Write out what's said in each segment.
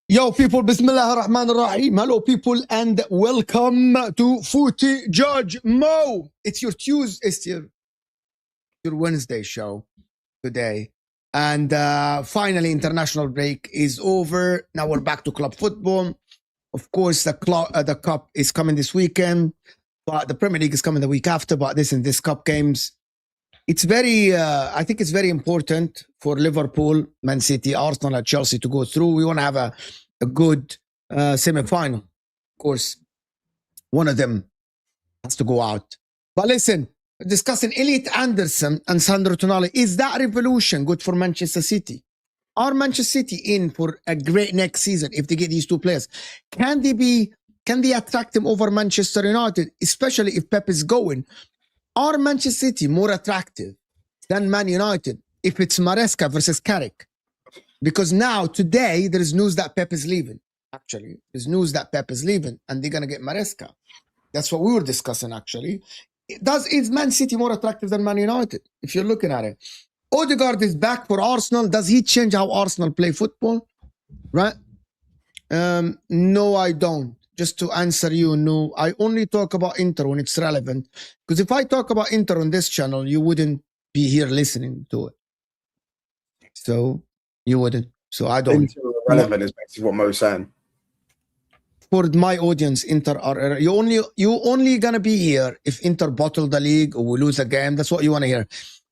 Yo, people, Bismillah ar-Rahman ar-Rahim. Hello, people, and welcome to Footy Judge Mo. It's your Tuesday, it's your Wednesday show today. And finally, international break is over. Now we're back to club football. Of course, the cup is coming this weekend, but the Premier League is coming the week after. But this cup games, it's very, I think it's very important for Liverpool, Man City, Arsenal, and Chelsea to go through. We want to have a good semi-final. Of course, one of them has to go out. But listen, discussing Elliot Anderson and Sandro Tonali, is that revolution good for Manchester City? Are Manchester City in for a great next season if they get these two players? Can they attract them over Manchester United, especially if Pep is going? Are Manchester City more attractive than Man United if it's Maresca versus Carrick? Because now, today, there is news that Pep is leaving. Actually, there's news that Pep is leaving and they're going to get Maresca. That's what we were discussing, actually. Is Man City more attractive than Man United, if you're looking at it? Odegaard is back for Arsenal. Does he change how Arsenal play football? Right? No, I don't. Just to answer you, no. I only talk about Inter when it's relevant. Because if I talk about Inter on this channel, you wouldn't be here listening to it. So, you wouldn't. So, I don't. Inter relevant is basically what Mo's saying. For my audience, Inter are... You only going to be here if Inter bottle the league or we lose a game. That's what you want to hear.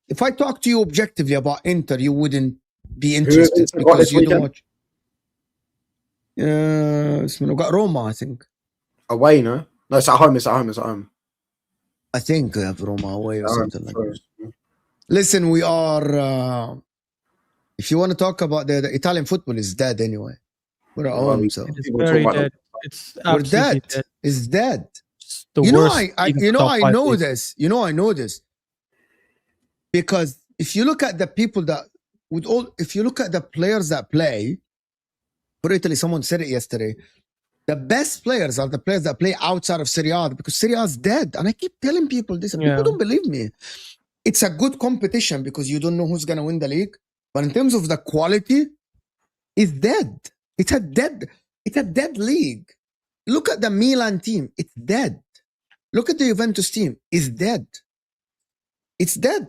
If I talk to you objectively about Inter, you wouldn't be interested because you don't watch. We got Roma, I think. Away, no? No, it's at home. It's at home. It's at home. I think we have Roma away or something like that. Listen, we are... if you want to talk about the Italian football is dead anyway. We're at home, so... It's very dead. It's we're dead. dead. It's dead. It's the worst. I know this. You know, I know this. Because if you look at the people that... if you look at the players that play... For Italy, someone said it yesterday. The best players are the players that play outside of Serie A because Serie A is dead. And I keep telling people this, and people don't believe me. It's a good competition because you don't know who's going to win the league. But in terms of the quality, it's dead. It's a dead league. Look at the Milan team. It's dead. Look at the Juventus team. It's dead. It's dead.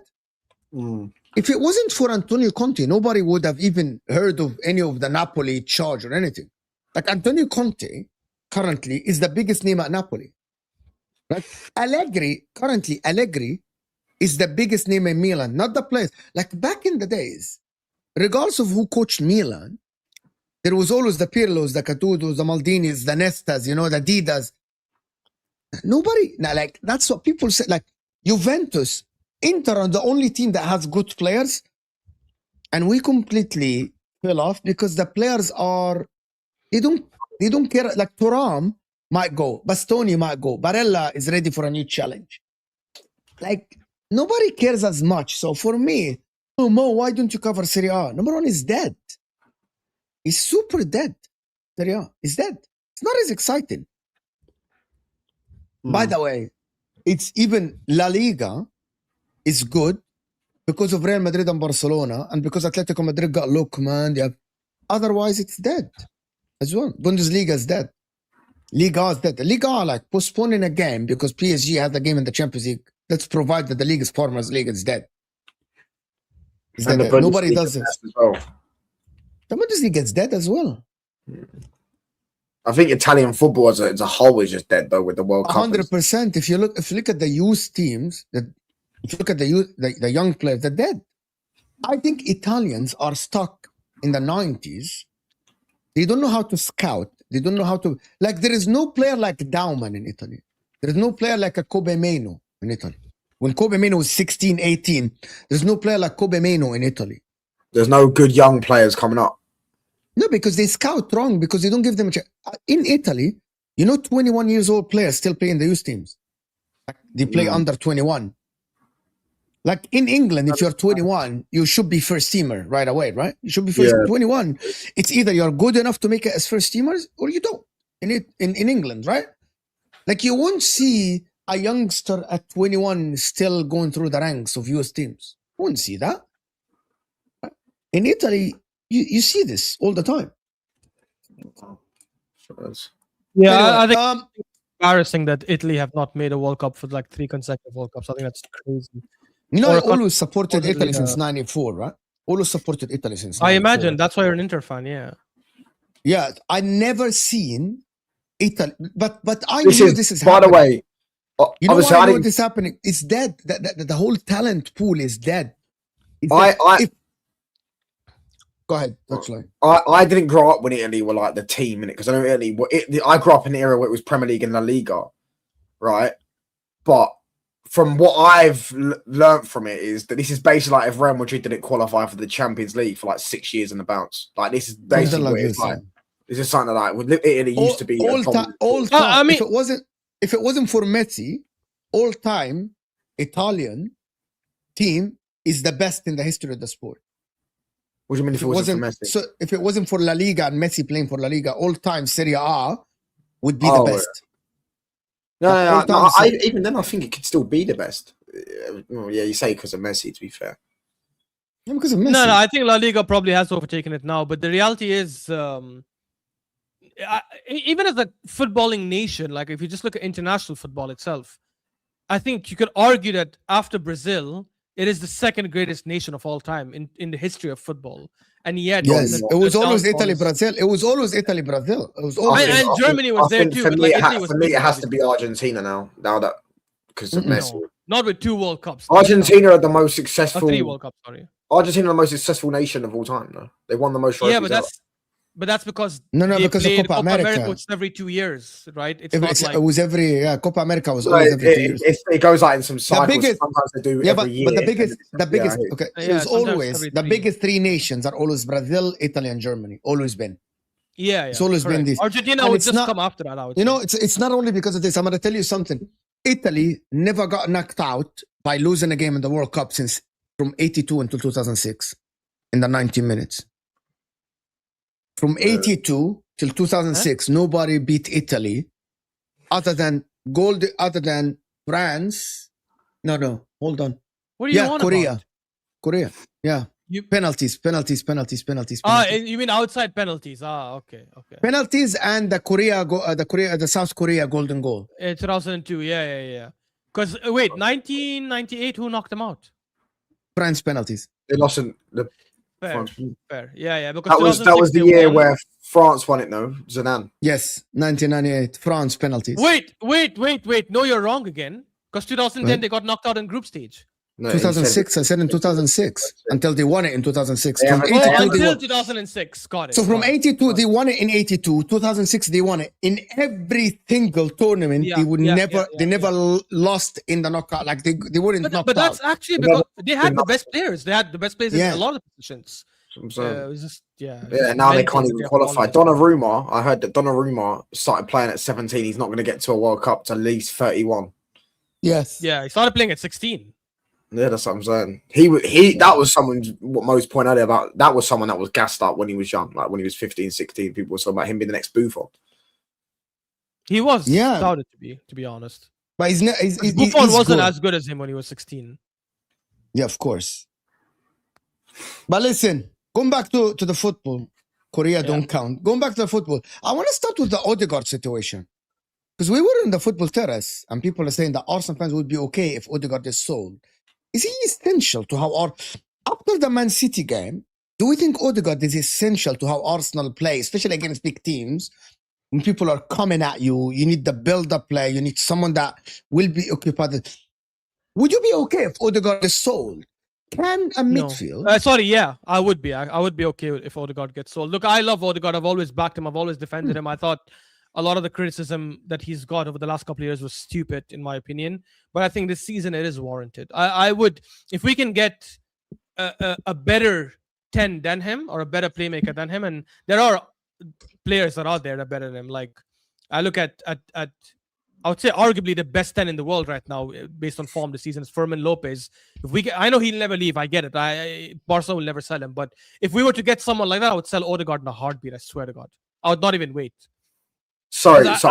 If it wasn't for Antonio Conte, nobody would have even heard of any of the Napoli charge or anything. Like Antonio Conte currently is the biggest name at Napoli. Right? Allegri is the biggest name in Milan, not the players. Like back in the days, regardless of who coached Milan, there was always the Pirlos, the Catudos, the Maldinis, the Nestas, you know, the Didas. Nobody, like, that's what people say. Like, Juventus, Inter are the only team that has good players, and we completely fell off because the players are, they don't care. Like, Thuram might go, Bastoni might go, Barella is ready for a new challenge. Like, nobody cares as much. So for me, oh, Mo, why don't you cover Serie A? Number one is dead. He's super dead. Serie A is dead. It's not as exciting. By the way, it's even La Liga is good because of Real Madrid and Barcelona, and because Atletico Madrid got Lookman. Yeah. Otherwise, it's dead as well. Bundesliga is dead. Liga is dead. Liga are like postponing a game because PSG had a game in the Champions League. Let's provide that the league is Farmers League. It's dead. It's dead. Nobody does this. Well. The Bundesliga is dead as well. I think Italian football as a whole is just dead though with the World Cup. 100%. If you look at the youth teams, if you look at the young players, they're dead. I think Italians are stuck in the 90s. They don't know how to scout. They don't know how to, like, there is no player like Dauman in Italy. There is no player like a Kobe Meno in Italy. When Kobe Meno was 16, 18, there's no player like Kobe Meno in Italy. There's no good young players coming up. No, because they scout wrong, because they don't give them a chance. In Italy, 21 years old players still play in the youth teams. They play under 21. Like in England, if you're 21, you should be first teamer right away, right? You should be first 21. It's either you're good enough to make it as first teamers or you don't. In England, right? Like you won't see a youngster at 21 still going through the ranks of youth teams. You won't see that. In Italy, you see this all the time. Yeah, I think it's embarrassing that Italy have not made a World Cup for like 3 consecutive World Cups. I think that's crazy. I always supported Italy since 94, right? Always supported Italy since 94. I imagine that's why you're an Inter fan, yeah. Yeah, I never seen Italy, but I knew this is happening. By the way, you know why I know this is happening? It's dead. The whole talent pool is dead. Go ahead, touchline. I didn't grow up when Italy were like the team in it because I know Italy. I grew up in an era where it was Premier League and La Liga, right? But from what I've learned from it is that this is basically like if Real Madrid didn't qualify for the Champions League for like 6 years in the bounce. Like this is basically what it's like. This is something like Italy used to be all time. I mean, if it wasn't for Messi, all time Italian team is the best in the history of the sport. What do you mean if it wasn't for Messi? So if it wasn't for La Liga and Messi playing for La Liga, all time Serie A would be the best. No, even then I think it could still be the best. Well, yeah, you say because of Messi, to be fair. Yeah, because of Messi. No, I think La Liga probably has overtaken it now. But the reality is, even as a footballing nation, like if you just look at international football itself, I think you could argue that after Brazil, it is the second greatest nation of all time in the history of football. And yet, yes, it was always Italy, Brazil. It was always Italy, Brazil. It was always and Germany was there too. For me, it has to be Argentina now that because of Messi. Not with 2 World Cups. Argentina are the most successful. 3 World Cups, sorry. Argentina are the most successful nation of all time. No, they won the most trophies. Yeah, but that's because because of Copa America. Which is every 2 years, right? It was every Copa America was always every 2 years. It goes like in some cycles. Sometimes they do every year. But the biggest. Okay, so it's always the biggest 3 nations are always Brazil, Italy, and Germany. Always been. Yeah, it's always been this. Argentina would just come after that. It's not only because of this. I'm going to tell you something. Italy never got knocked out by losing a game in the World Cup since from 82 until 2006 in the 90 minutes. From 82 till 2006, nobody beat Italy other than France. No, hold on. What are you on about? Korea. Yeah. Penalties. You mean outside penalties? Okay. Penalties and the South Korea golden goal. 2002, yeah. Because wait, 1998, who knocked them out? France penalties. They lost in the Fair. Yeah. Because that was the year where France won it. No, Zidane. Yes, 1998. France penalties. Wait. No, you're wrong again. Because 2010 they got knocked out in group stage. No, he said 2006. I said in 2006 until they won it in 2006. They From haven't- 82, they haven't- they Until won. 2006. Got it. So from got it, 82, got they it. won it in 82. 2006, they won it. In every single tournament, Yeah, they would yeah, never, yeah, they yeah, never lost in the knockout. Like they weren't knocked But that's out. actually They because never- they had they the best players. They had the best players Yeah. in a lot of positions. I'm saying. It was just it's Yeah, just now they mental can't that even they're qualify. falling. Donnarumma, I heard that Donnarumma started playing at 17. He's not going to get to a World Cup to at least 31. Yes. Yeah, he started playing at 16. Yeah, that's what I'm saying. He that was someone, what most point earlier about, that was someone that was gassed up when he was young, like when he was 15, 16. People were talking about him being the next Buffon. He was Yeah. touted to be honest. But he's not. Buffon wasn't good. as good as him when he was 16. Yeah, of course. But listen, going back to the football, Korea don't count. Going back to the football, I want to start with the Odegaard situation. Because we were in the football terrace and people are saying that Arsenal fans would be okay if Odegaard is sold. Is he essential to how after the Man City game, do we think Odegaard is essential to how Arsenal play, especially against big teams? When people are coming at you, you need the build-up play, you need someone that will be occupied. Would you be okay if Odegaard is sold? Can a No. midfield? Sorry, yeah, I would be. I would be okay if Odegaard gets sold. Look, I love Odegaard. I've always backed him. I've always defended him. I thought a lot of the criticism that he's got over the last couple of years was stupid, in my opinion. But I think this season it is warranted. I would, if we can get a better 10 than him or a better playmaker than him, and there are players that are out there that are better than him. Like I look at I would say arguably the best 10 in the world right now, based on form this season, is Fermin Lopez. If we I know he'll never leave. I get it. Barca will never sell him. But if we were to get someone like that, I would sell Odegaard in a heartbeat. I swear to God, I would not even wait. Sorry, Because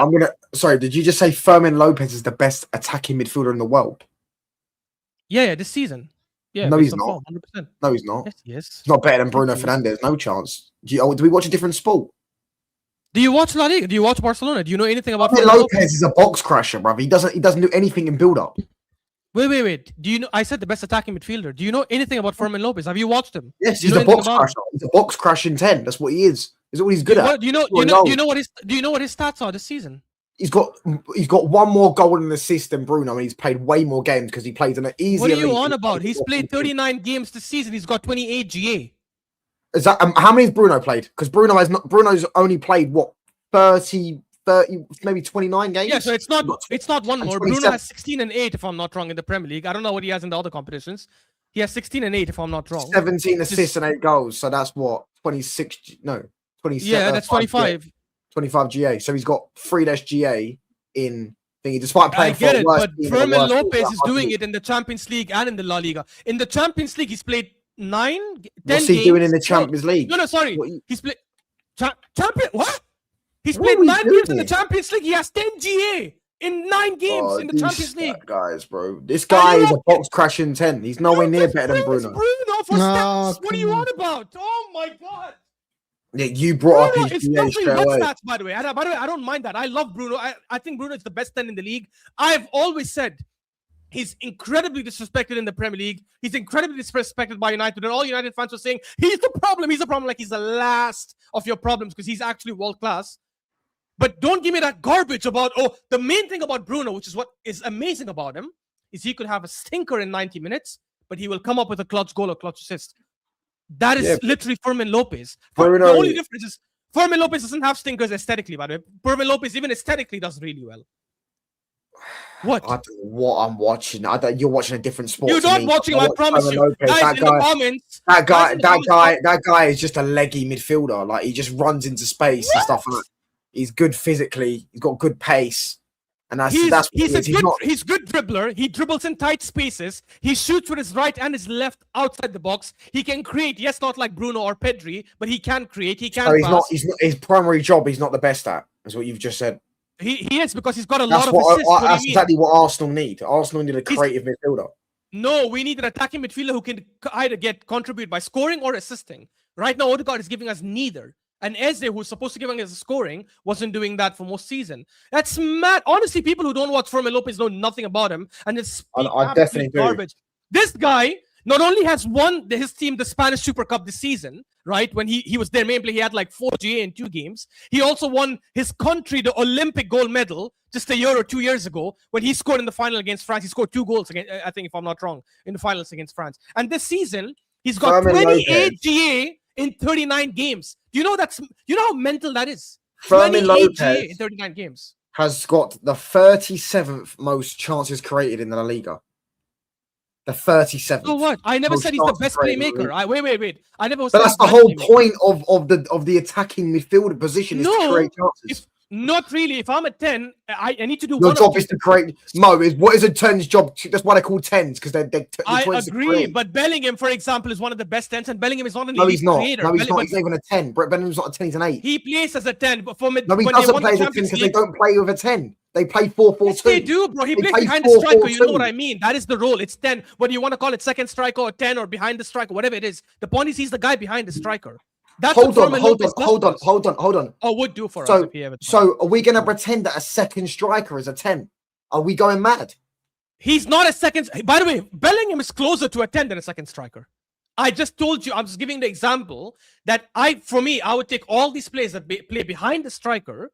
sorry, did you just say Fermin Lopez is the best attacking midfielder in the world? Yeah, this season. Yeah, No, based he's on not. form, 100%. No, he's not. Yes, yes. He's not better than Bruno Yes, he is. Fernandes. No chance. Do we watch a different sport? Do you watch La Liga? Do you watch Barcelona? Do you know anything about Fermin Fermin Lopez is a box crasher, bruv. He doesn't do anything in build up. Wait. Do you know? I said the best attacking midfielder. Do you know anything about Fermin Lopez? Have you watched him? Yes, Do you he's know a box anything about him? crasher. He's a box crashing 10. That's what he is. That's what he's good at. Do you know what his stats are this season? He's got one more goal and an assist than Bruno, and he's played way more games because he plays in an easier. What are you league. on about? He's played 39 games this season. He's got 28 GA. Is that how many has Bruno played? Because Bruno's only played what 30, maybe 29 games. Yeah, so it's not one and more. 27. Bruno has 16 and 8, if I'm not wrong, in the Premier League. I don't know what he has in the other competitions. He has 16 and 8, if I'm not wrong. 17 assists and 8 goals. So that's what 26. No, 27. Yeah, that's 25. 25 GA. So he's got 3 less GA in thingy, despite I playing get for it, a worse but team and a Fermin worse team. Lopez is doing it in the Champions League and in the La Liga. In the Champions League, he's played 10 What's he games. doing in the Champions League? No, sorry. What you- He's played champion. What? He's What played are we 9 games in the doing? Champions League. He has 10 GA in 9 games Oh, in the these Champions League. stat guys, bro. This guy is a box crashing 10. He's nowhere near better than Bruno. Bruno for No, stats. What are you come on about? Oh my God. Yeah, you brought Bruno up his is GA nothing straight but away. stats, by the way. By the way, I don't mind that. I love Bruno. I think Bruno is the best 10 in the league. I've always said he's incredibly disrespected in the Premier League. He's incredibly disrespected by United. And all United fans were saying, he's the problem. He's the problem. Like he's the last of your problems because he's actually world class. But don't give me that garbage about, the main thing about Bruno, which is what is amazing about him, is he could have a stinker in 90 minutes, but he will come up with a clutch goal or clutch assist. That is literally Fermin Lopez. Bruno- The only difference is Fermin Lopez doesn't have stinkers aesthetically, by the way. Fermin Lopez, even aesthetically, does really well. What? I don't know what I'm watching. You're watching a different sport. You're to not me. watching him, I I watch promise Fermin you. Lopez. Guys in the comments. That guy is just a leggy midfielder. Like he just runs into space and stuff like that. He's good physically. He's got good pace. And that's what he's he a is. he's good dribbler. He dribbles in tight spaces. He shoots with his right and his left outside the box. He can create. Yes, not like Bruno or Pedri, but he can create. He can. So he's not his primary job. He's not the best at. That's what you've just said. He is because he's got a That's lot of assists. What do you that's mean? exactly what Arsenal need. Arsenal need a creative midfielder. No, we need an attacking midfielder who can either contribute by scoring or assisting. Right now, Odegaard is giving us neither. And Eze, who's supposed to give us scoring, wasn't doing that for most season. That's mad. Honestly, people who don't watch Fermin Lopez know nothing about him, and it's I definitely do. garbage. This guy not only has won his team the Spanish Super Cup this season, right? When he was their main player, he had like 4 GA in 2 games. He also won his country the Olympic gold medal just a year or 2 years ago when he scored in the final against France. He scored 2 goals, against, I think, if I'm not wrong, in the finals against France. And this season, he's got 28 GA in 39 games. Do you know how mental that is? Fermin 28 GA Lopez in 39 games. has got the 37th most chances created in the La Liga. The 37th. So what? I never most said he's the chances best created in the playmaker. Wait. I never was. But that's the whole point of the attacking midfield position is to create chances. Not really. If I'm a 10, I need to do Your one job is to create. Mo, what is a 10's job? That's why they're called 10s, because they're I agree, but Bellingham, for example, is one of the best 10s, and Bellingham is not an No, elite he's not. creator. No, he's not. He's not even a 10. Brett Bellingham's not a 10. He's an 8. He plays as a 10, but for me, No, he when doesn't they won play the as a 10 Champions because they League, don't play with a 10. They play 4-4-2. yes, they do, bro. He They plays play behind the striker. You know 4-4-2. what I mean? That is the role. It's 10. Whether you want to call it second striker or 10 or behind the striker, whatever it is. The point is he's the guy behind the striker. That's Hold on. Oh, would do for us So, if he ever tried. so are we going to pretend that a second striker is a 10? Are we going mad? He's not a second. By the way, Bellingham is closer to a 10 than a second striker. I just told you, I'm just giving the example that I would take all these players that play behind the striker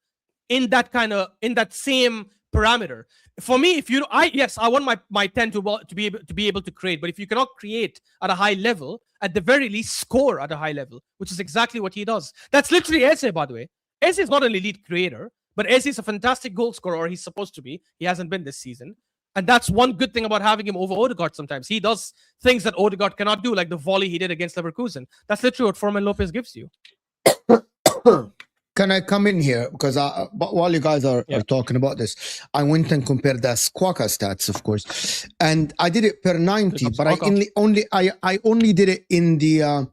in that same parameter. For me, I want my 10 to be able to create, but if you cannot create at a high level, at the very least score at a high level, which is exactly what he does. That's literally Eze, by the way. Eze is not an elite creator, but Eze is a fantastic goal scorer, or he's supposed to be. He hasn't been this season. And that's one good thing about having him over Odegaard sometimes. He does things that Odegaard cannot do, like the volley he did against Leverkusen. That's literally what Fermin Lopez gives you. Can I come in here? Because but while you guys are talking about this, I went and compared the Squawka stats, of course, and I did it per 90. But I only did it in the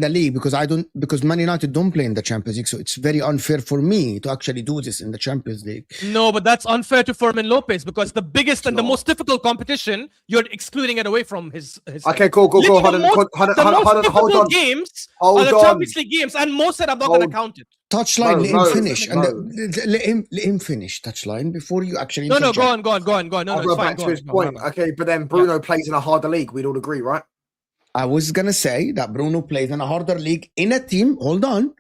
league because Man United don't play in the Champions League, so it's very unfair for me to actually do this in the Champions League. No, but that's unfair to Fermin Lopez because the biggest and the most difficult competition, you're excluding it away from his Okay, go. Hold on. Games are the Champions League games, and Mo said I'm not going to count it. Touchline, let him finish, and let him finish touchline before you actually. No, go on. No, I'll go back to his point. Okay, but then Bruno plays in a harder league. We'd all agree, right? I was gonna say that Bruno plays in a harder league in a team. Hold on,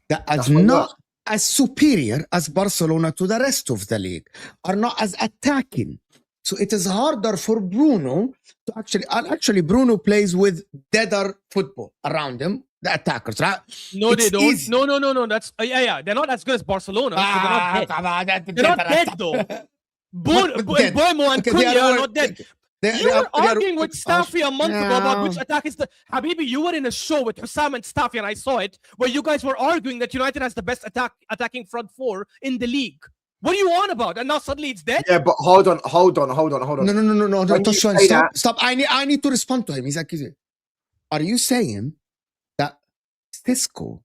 that is not as superior as Barcelona to the rest of the league, are not as attacking. So it is harder for Bruno to actually Bruno plays with deader football around him, the attackers, right? No, they don't. Easy. No. That's they're not as good as Barcelona. So they're not dead though. Boemo and Cunha are not dead. You were arguing with Staffy a month ago about which attack is the... Habibi, you were in a show with Hussam and Staffy, and I saw it, where you guys were arguing that United has the best attacking front four in the league. What are you on about? And now suddenly it's dead? Yeah, but hold on. No. Stop. I need to respond to him. He's like, are you saying that Sisco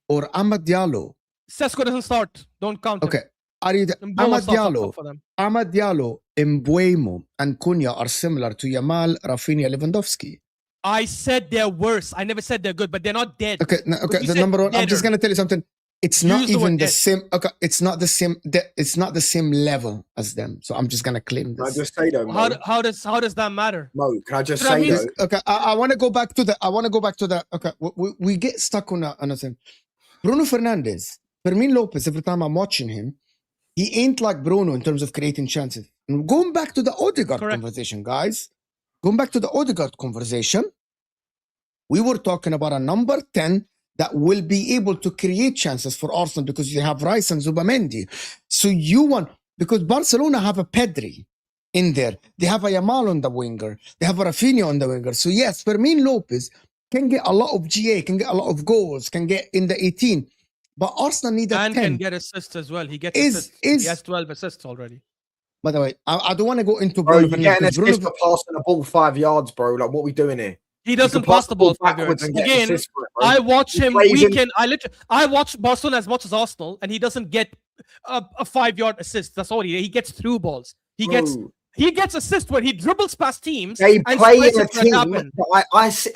or Amad Diallo... Sisco doesn't start. Don't count him. Okay. Are you Amad Diallo, Mbuemo, and Cunha are similar to Yamal, Rafinha, Lewandowski? I said they're worse. I never said they're good, but they're not dead. Okay. The number one. I'm just gonna tell you something. It's not even the same. Okay, it's not the same. It's not the same level as them. So I'm just gonna claim this. Can I just say though, Mo? How does that matter? Mo, can I just say though? Okay, I want to go back to the. Okay, we get stuck on a thing. Bruno Fernandes, Fermin Lopez. Every time I'm watching him, he ain't like Bruno in terms of creating chances. And going back to the Odegaard conversation, guys. Going back to the Odegaard conversation, we were talking about a number 10 that will be able to create chances for Arsenal because you have Rice and Zubamendi. So because Barcelona have a Pedri in there. They have a Yamal on the winger. They have a Rafinha on the winger. So yes, Fermin Lopez can get a lot of GA, can get a lot of goals, can get in the 18. But Arsenal need a 10. And can get assists as well. He gets assists. He has 12 assists already. By the way, I don't want to go into Bruno. You're getting an assist for passing the ball 5 yards, bro. Like, what are we doing here? He doesn't pass the ball 5 yards. Again, I watch him weekend. I watch Barcelona as much as Arsenal, and he doesn't get a 5-yard assist. That's all he gets through balls. He gets assists when he dribbles past teams. They play in a team. I see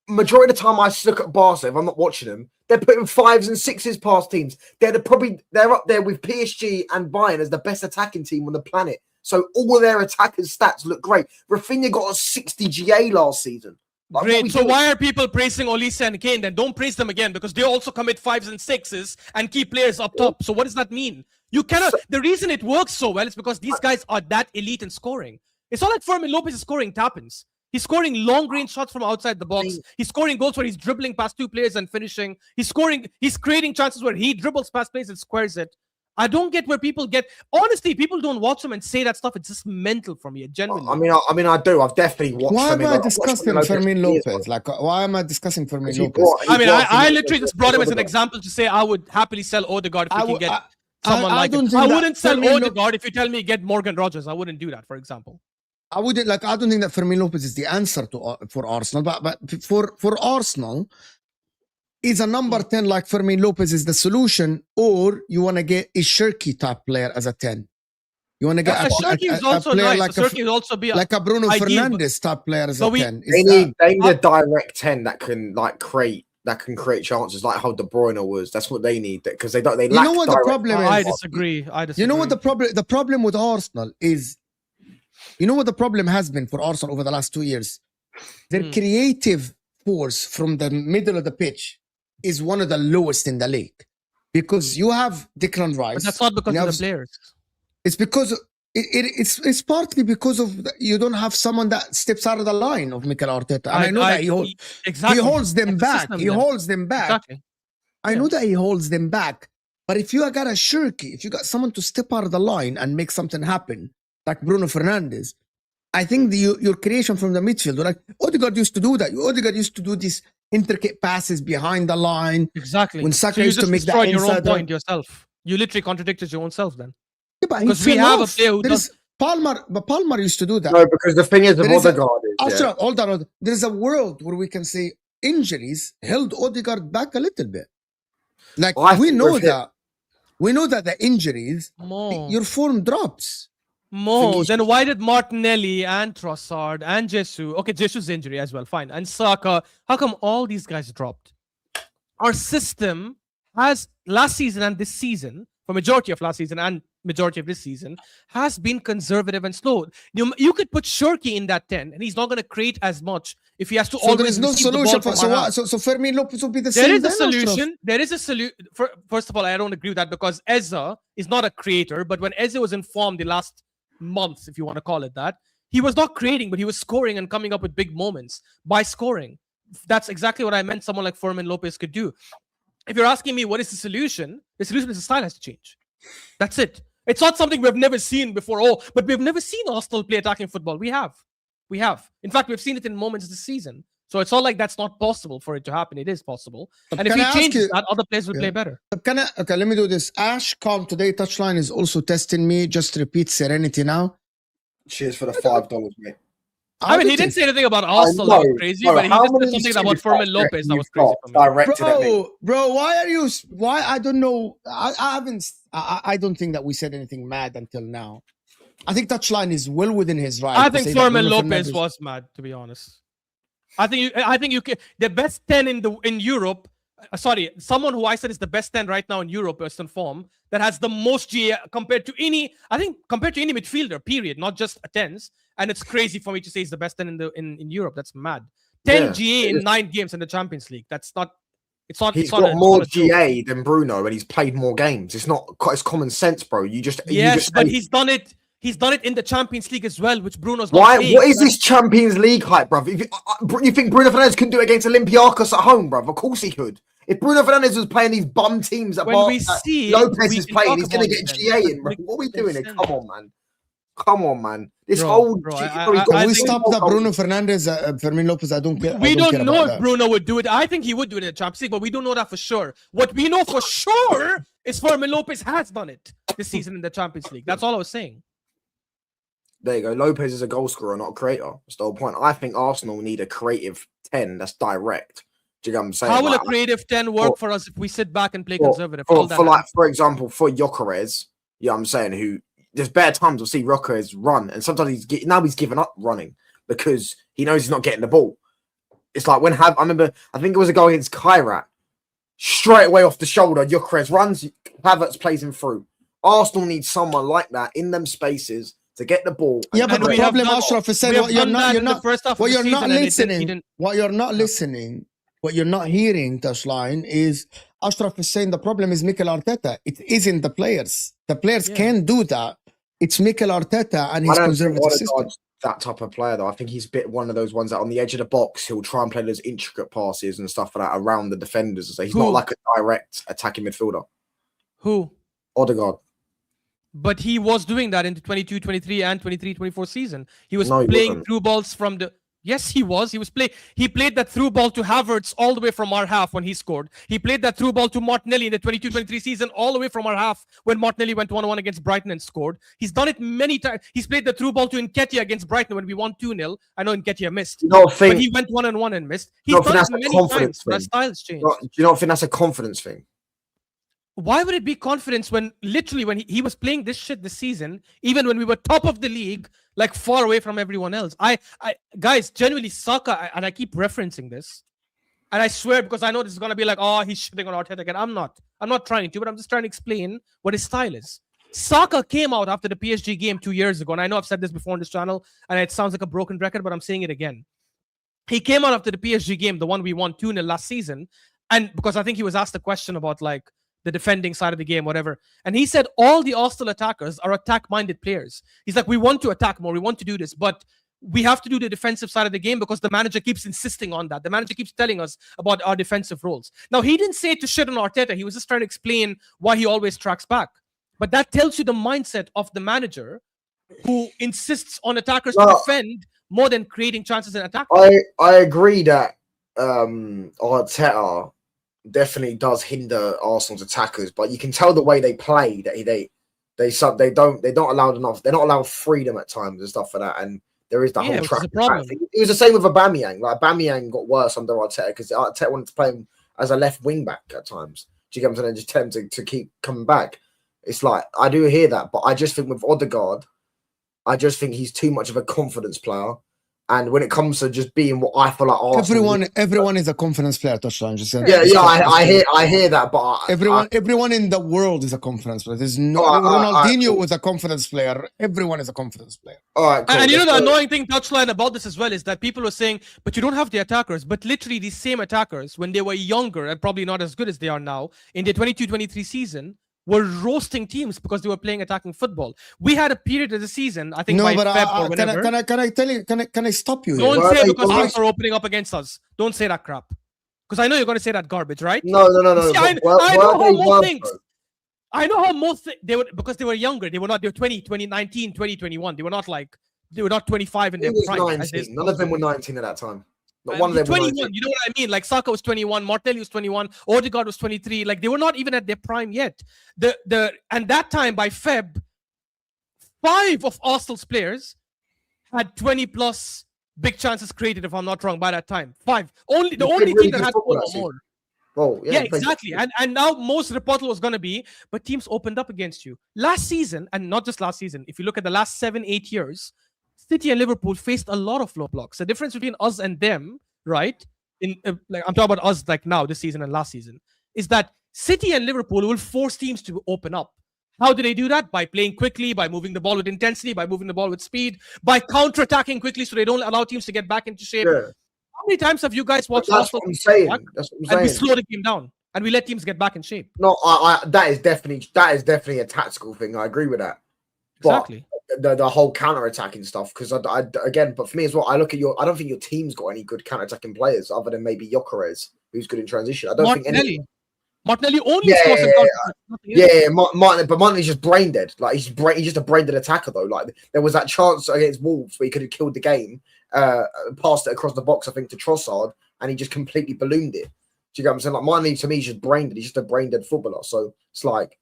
majority of the time I look at Barca. If I'm not watching them, they're putting 5s and 6s past teams. They're up there with PSG and Bayern as the best attacking team on the planet. So all of their attackers' stats look great. Rafinha got a 60 GA last season. Like, Great. So why are people praising Olise and Kane? Then don't praise them again because they also commit 5s and 6s and keep players up top. So what does that mean? You cannot. The reason it works so well is because these guys are that elite in scoring. It's not like Fermin Lopez is scoring tap-ins. He's scoring long-range shots from outside the box. He's scoring goals where he's dribbling past 2 players and finishing. He's creating chances where he dribbles past players and squares it. I don't get where people get. Honestly, people don't watch him and say that stuff. It's just mental for me. Genuinely. I mean, I do. I've definitely watched. Why am I discussing Fermin Lopez? Like, why am I discussing Fermin Lopez? I literally just brought him as an example to say I would happily sell Odegaard if we can get someone like him. I wouldn't sell Odegaard if you tell me get Morgan Rogers. I wouldn't do that, for example. I wouldn't like. I don't think that Fermin Lopez is the answer for Arsenal, but for Arsenal, is a number 10 like Fermin Lopez is the solution, or you want to get a Shirky type player as a 10? You want to get a player nice. Like a Bruno Fernandes type player as a 10? They need a direct 10 that can create chances like how De Bruyne was. That's what they need because they lack. You know what the problem is? I disagree. You know what the problem with Arsenal is? You know what the problem has been for Arsenal over the last 2 years? Their creative force from the middle of the pitch is one of the lowest in the league because you have Declan Rice. But that's not because of the players. It's because it's partly because of you don't have someone that steps out of the line of Mikel Arteta. And I know that he holds them back. He holds them back. Exactly. I know that he holds them back. But if you got a Shirky, if you got someone to step out of the line and make something happen, like Bruno Fernandes, I think your creation from the midfield, like Odegaard used to do that. Odegaard used to do these intricate passes behind the line. Exactly. When Saka used to make that your own point yourself. You literally contradicted your own self then. Yeah, because we have a player who does. Palmer used to do that. No, because the thing is, Odegaard hold on. There's a world where we can say injuries held Odegaard back a little bit. Like we know that the injuries, your form drops. Then why did Martinelli and Trossard and Jesus? Okay, Jesus' injury as well, fine. And Saka, how come all these guys dropped? Our system has last season and this season, for majority of last season and majority of this season, has been conservative and slow. You could put Shirky in that 10, and he's not going to create as much if he has to. So there is no solution for so Fermin Lopez will be the same. There is a solution. There is a solution. First of all, I don't agree with that because Eze is not a creator. But when Eze was informed the last month, if you want to call it that, he was not creating, but he was scoring and coming up with big moments by scoring. That's exactly what I meant someone like Fermin Lopez could do. If you're asking me what is the solution is the style has to change. That's it. It's not something we've never seen before. But we've never seen Arsenal play attacking football. We have. In fact, we've seen it in moments this season. So it's not like that's not possible for it to happen. It is possible. And if he changes that, other players will play better. Okay, let me do this. Ash, calm today. Touchline is also testing me. Just repeat Serenity now. Cheers for the $5, mate. I mean, he didn't say anything about Arsenal that was crazy, but he just said something about Fermin Lopez that was crazy for me. Bro, why I don't know. I don't think that we said anything mad until now. I think Touchline is well within his right. I think Fermin Lopez was mad, to be honest. I think you can, the best 10 in Europe. Sorry, someone who I said is the best 10 right now in Europe, best in form, that has the most GA compared to any midfielder, period, not just a 10s. And it's crazy for me to say he's the best 10 in Europe. That's mad. 10 GA in 9 games in the Champions League. That's not. It's not. He's got more GA than Bruno, and he's played more games. It's not. It's common sense, bro. But he's done it. He's done it in the Champions League as well, which Bruno's not. Why? What is this Champions League hype, bro? You think Bruno Fernandes couldn't do it against Olympiacos at home, bro? Of course he could. If Bruno Fernandes was playing these bum teams that Lopez is playing, he's going to get GA in, bro. What are we doing here? Come on, man. This old. We stopped that Bruno Fernandes, Fermin Lopez. I don't care. We don't know if Bruno would do it. I think he would do it in the Champions League, but we don't know that for sure. What we know for sure is Fermin Lopez has done it this season in the Champions League. That's all I was saying. There you go. Lopez is a goal scorer, not a creator. That's the whole point. I think Arsenal need a creative 10 that's direct. Do you get what I'm saying? How will a creative 10 work for us if we sit back and play conservative? For example, for Gyökeres, you know what I'm saying, who there's better times we'll see Gyökeres run, and sometimes he's given up running because he knows he's not getting the ball. It's like when I think it was a goal against Kairat, straight away off the shoulder, Gyökeres runs, Havertz plays him through. Arsenal needs someone like that in them spaces to get the ball. Yeah, but And the we have problem, done- Ashraf, is saying we have what you're done not, that you're in the not, first half of what the you're not season, and it listening, didn't- what you're not listening, what you're not hearing, Touchline, is Ashraf is saying the problem is Mikel Arteta. It isn't the players. The players Yeah. can do that. It's Mikel Arteta and I his don't think conservative system. Odegaard's that type of player, though. I think he's a bit one of those ones that on the edge of the box, he'll try and play those intricate passes and stuff like that around the defenders. So he's not Who? like a direct attacking midfielder. Who? Odegaard. But he was doing that in the 22, 23, and 23, 24 season. He was No, he playing wasn't. through balls from the. Yes, he was. He played that through ball to Havertz all the way from our half when he scored. He played that through ball to Martinelli in the 22-23 season all the way from our half when Martinelli went 1-1 against Brighton and scored. He's done it many times. He's played the through ball to Nketiah against Brighton when we won 2-0. I know Nketiah missed. You don't But think, he went 1-1 and missed. He's No, done that's it a many confidence times. But our thing. style's changed. do you not think that's a confidence thing? Why would it be confidence when literally when he was playing this shit this season, even when we were top of the league, like far away from everyone else? I guys, genuinely, Saka, and I keep referencing this, and I swear because I know this is gonna be like, oh, he's shitting on Arteta again. I'm not trying to, but I'm just trying to explain what his style is. Saka came out after the PSG game 2 years ago, and I know I've said this before on this channel, and it sounds like a broken record, but I'm saying it again. He came out after the PSG game, the one we won 2-0 last season, and because I think he was asked a question about like the defending side of the game, whatever. And he said all the Arsenal attackers are attack-minded players. He's like, we want to attack more, we want to do this, but we have to do the defensive side of the game because the manager keeps insisting on that. The manager keeps telling us about our defensive roles. Now, he didn't say it to shit on Arteta. He was just trying to explain why he always tracks back. But that tells you the mindset of the manager who insists on attackers to defend more than creating chances in attack. I agree that Arteta definitely does hinder Arsenal's attackers, but you can tell the way they play that they don't allow enough. They're not allowed freedom at times and stuff like that. And there is the whole which is track a problem. thing. It was the same with Aubameyang. Like Aubameyang got worse under Arteta because Arteta wanted to play him as a left wing back at times. Do you get what I'm saying? Just tell him to keep coming back. It's like I do hear that, but I just think with Odegaard, I just think he's too much of a confidence player. And when it comes to just being what I feel like Arsenal, everyone is a confidence player. Touchline. Just I hear that, but everyone in the world is a confidence player. There's no Ronaldinho was a confidence player. Everyone is a confidence player. All right, cool. And you know the annoying thing, Touchline, about this as well is that people are saying, but you don't have the attackers. But literally these same attackers, when they were younger and probably not as good as they are now, in the 22-23 season, were roasting teams because they were playing attacking football. We had a period of the season, I think by Feb or whenever. Can I tell you? Can I stop you? Don't say because teams are opening up against us. Don't say that crap. Because I know you're going to say that garbage, right? No. See, I know how most things. I know how most they were because they were younger. They were not. They were 2019, 2021. They were not 25 in their prime. 19. None of them were 19 at that time. Not one of them 21. were 19. You know what I mean? Like Saka was 21, Martinelli was 21, Odegaard was 23. Like they were not even at their prime yet. And that time by Feb, 5 of Arsenal's players had 20 plus big chances created. If I'm not wrong, by that time, 5. The only team that had 4 or more. Oh, yeah, exactly. And now most rebuttal was going to be, but teams opened up against you last season, and not just last season. If you look at the last 7-8 years, City and Liverpool faced a lot of low blocks. The difference between us and them, right? I'm talking about us like now, this season and last season, is that City and Liverpool will force teams to open up. How do they do that? By playing quickly, by moving the ball with intensity, by moving the ball with speed, by counter-attacking quickly so they don't allow teams to get back into shape. Yeah. How many times have you guys watched Arsenal? That's what I'm saying. And we slow the game down and we let teams get back in shape? No, that is definitely a tactical thing. I agree with that. Exactly. But the whole counter-attacking stuff, because but for me as well, I don't think your team's got any good counter-attacking players other than maybe Gyökeres, who's good in transition. I don't think any. Martinelli only scores in Martin, but Martinelli's just brain dead. Like he's just a brain dead attacker though. Like there was that chance against Wolves where he could have killed the game, passed it across the box, I think, to Trossard, and he just completely ballooned it. Do you get what I'm saying? Like Martinelli to me is just brain dead. He's just a brain dead footballer. So it's like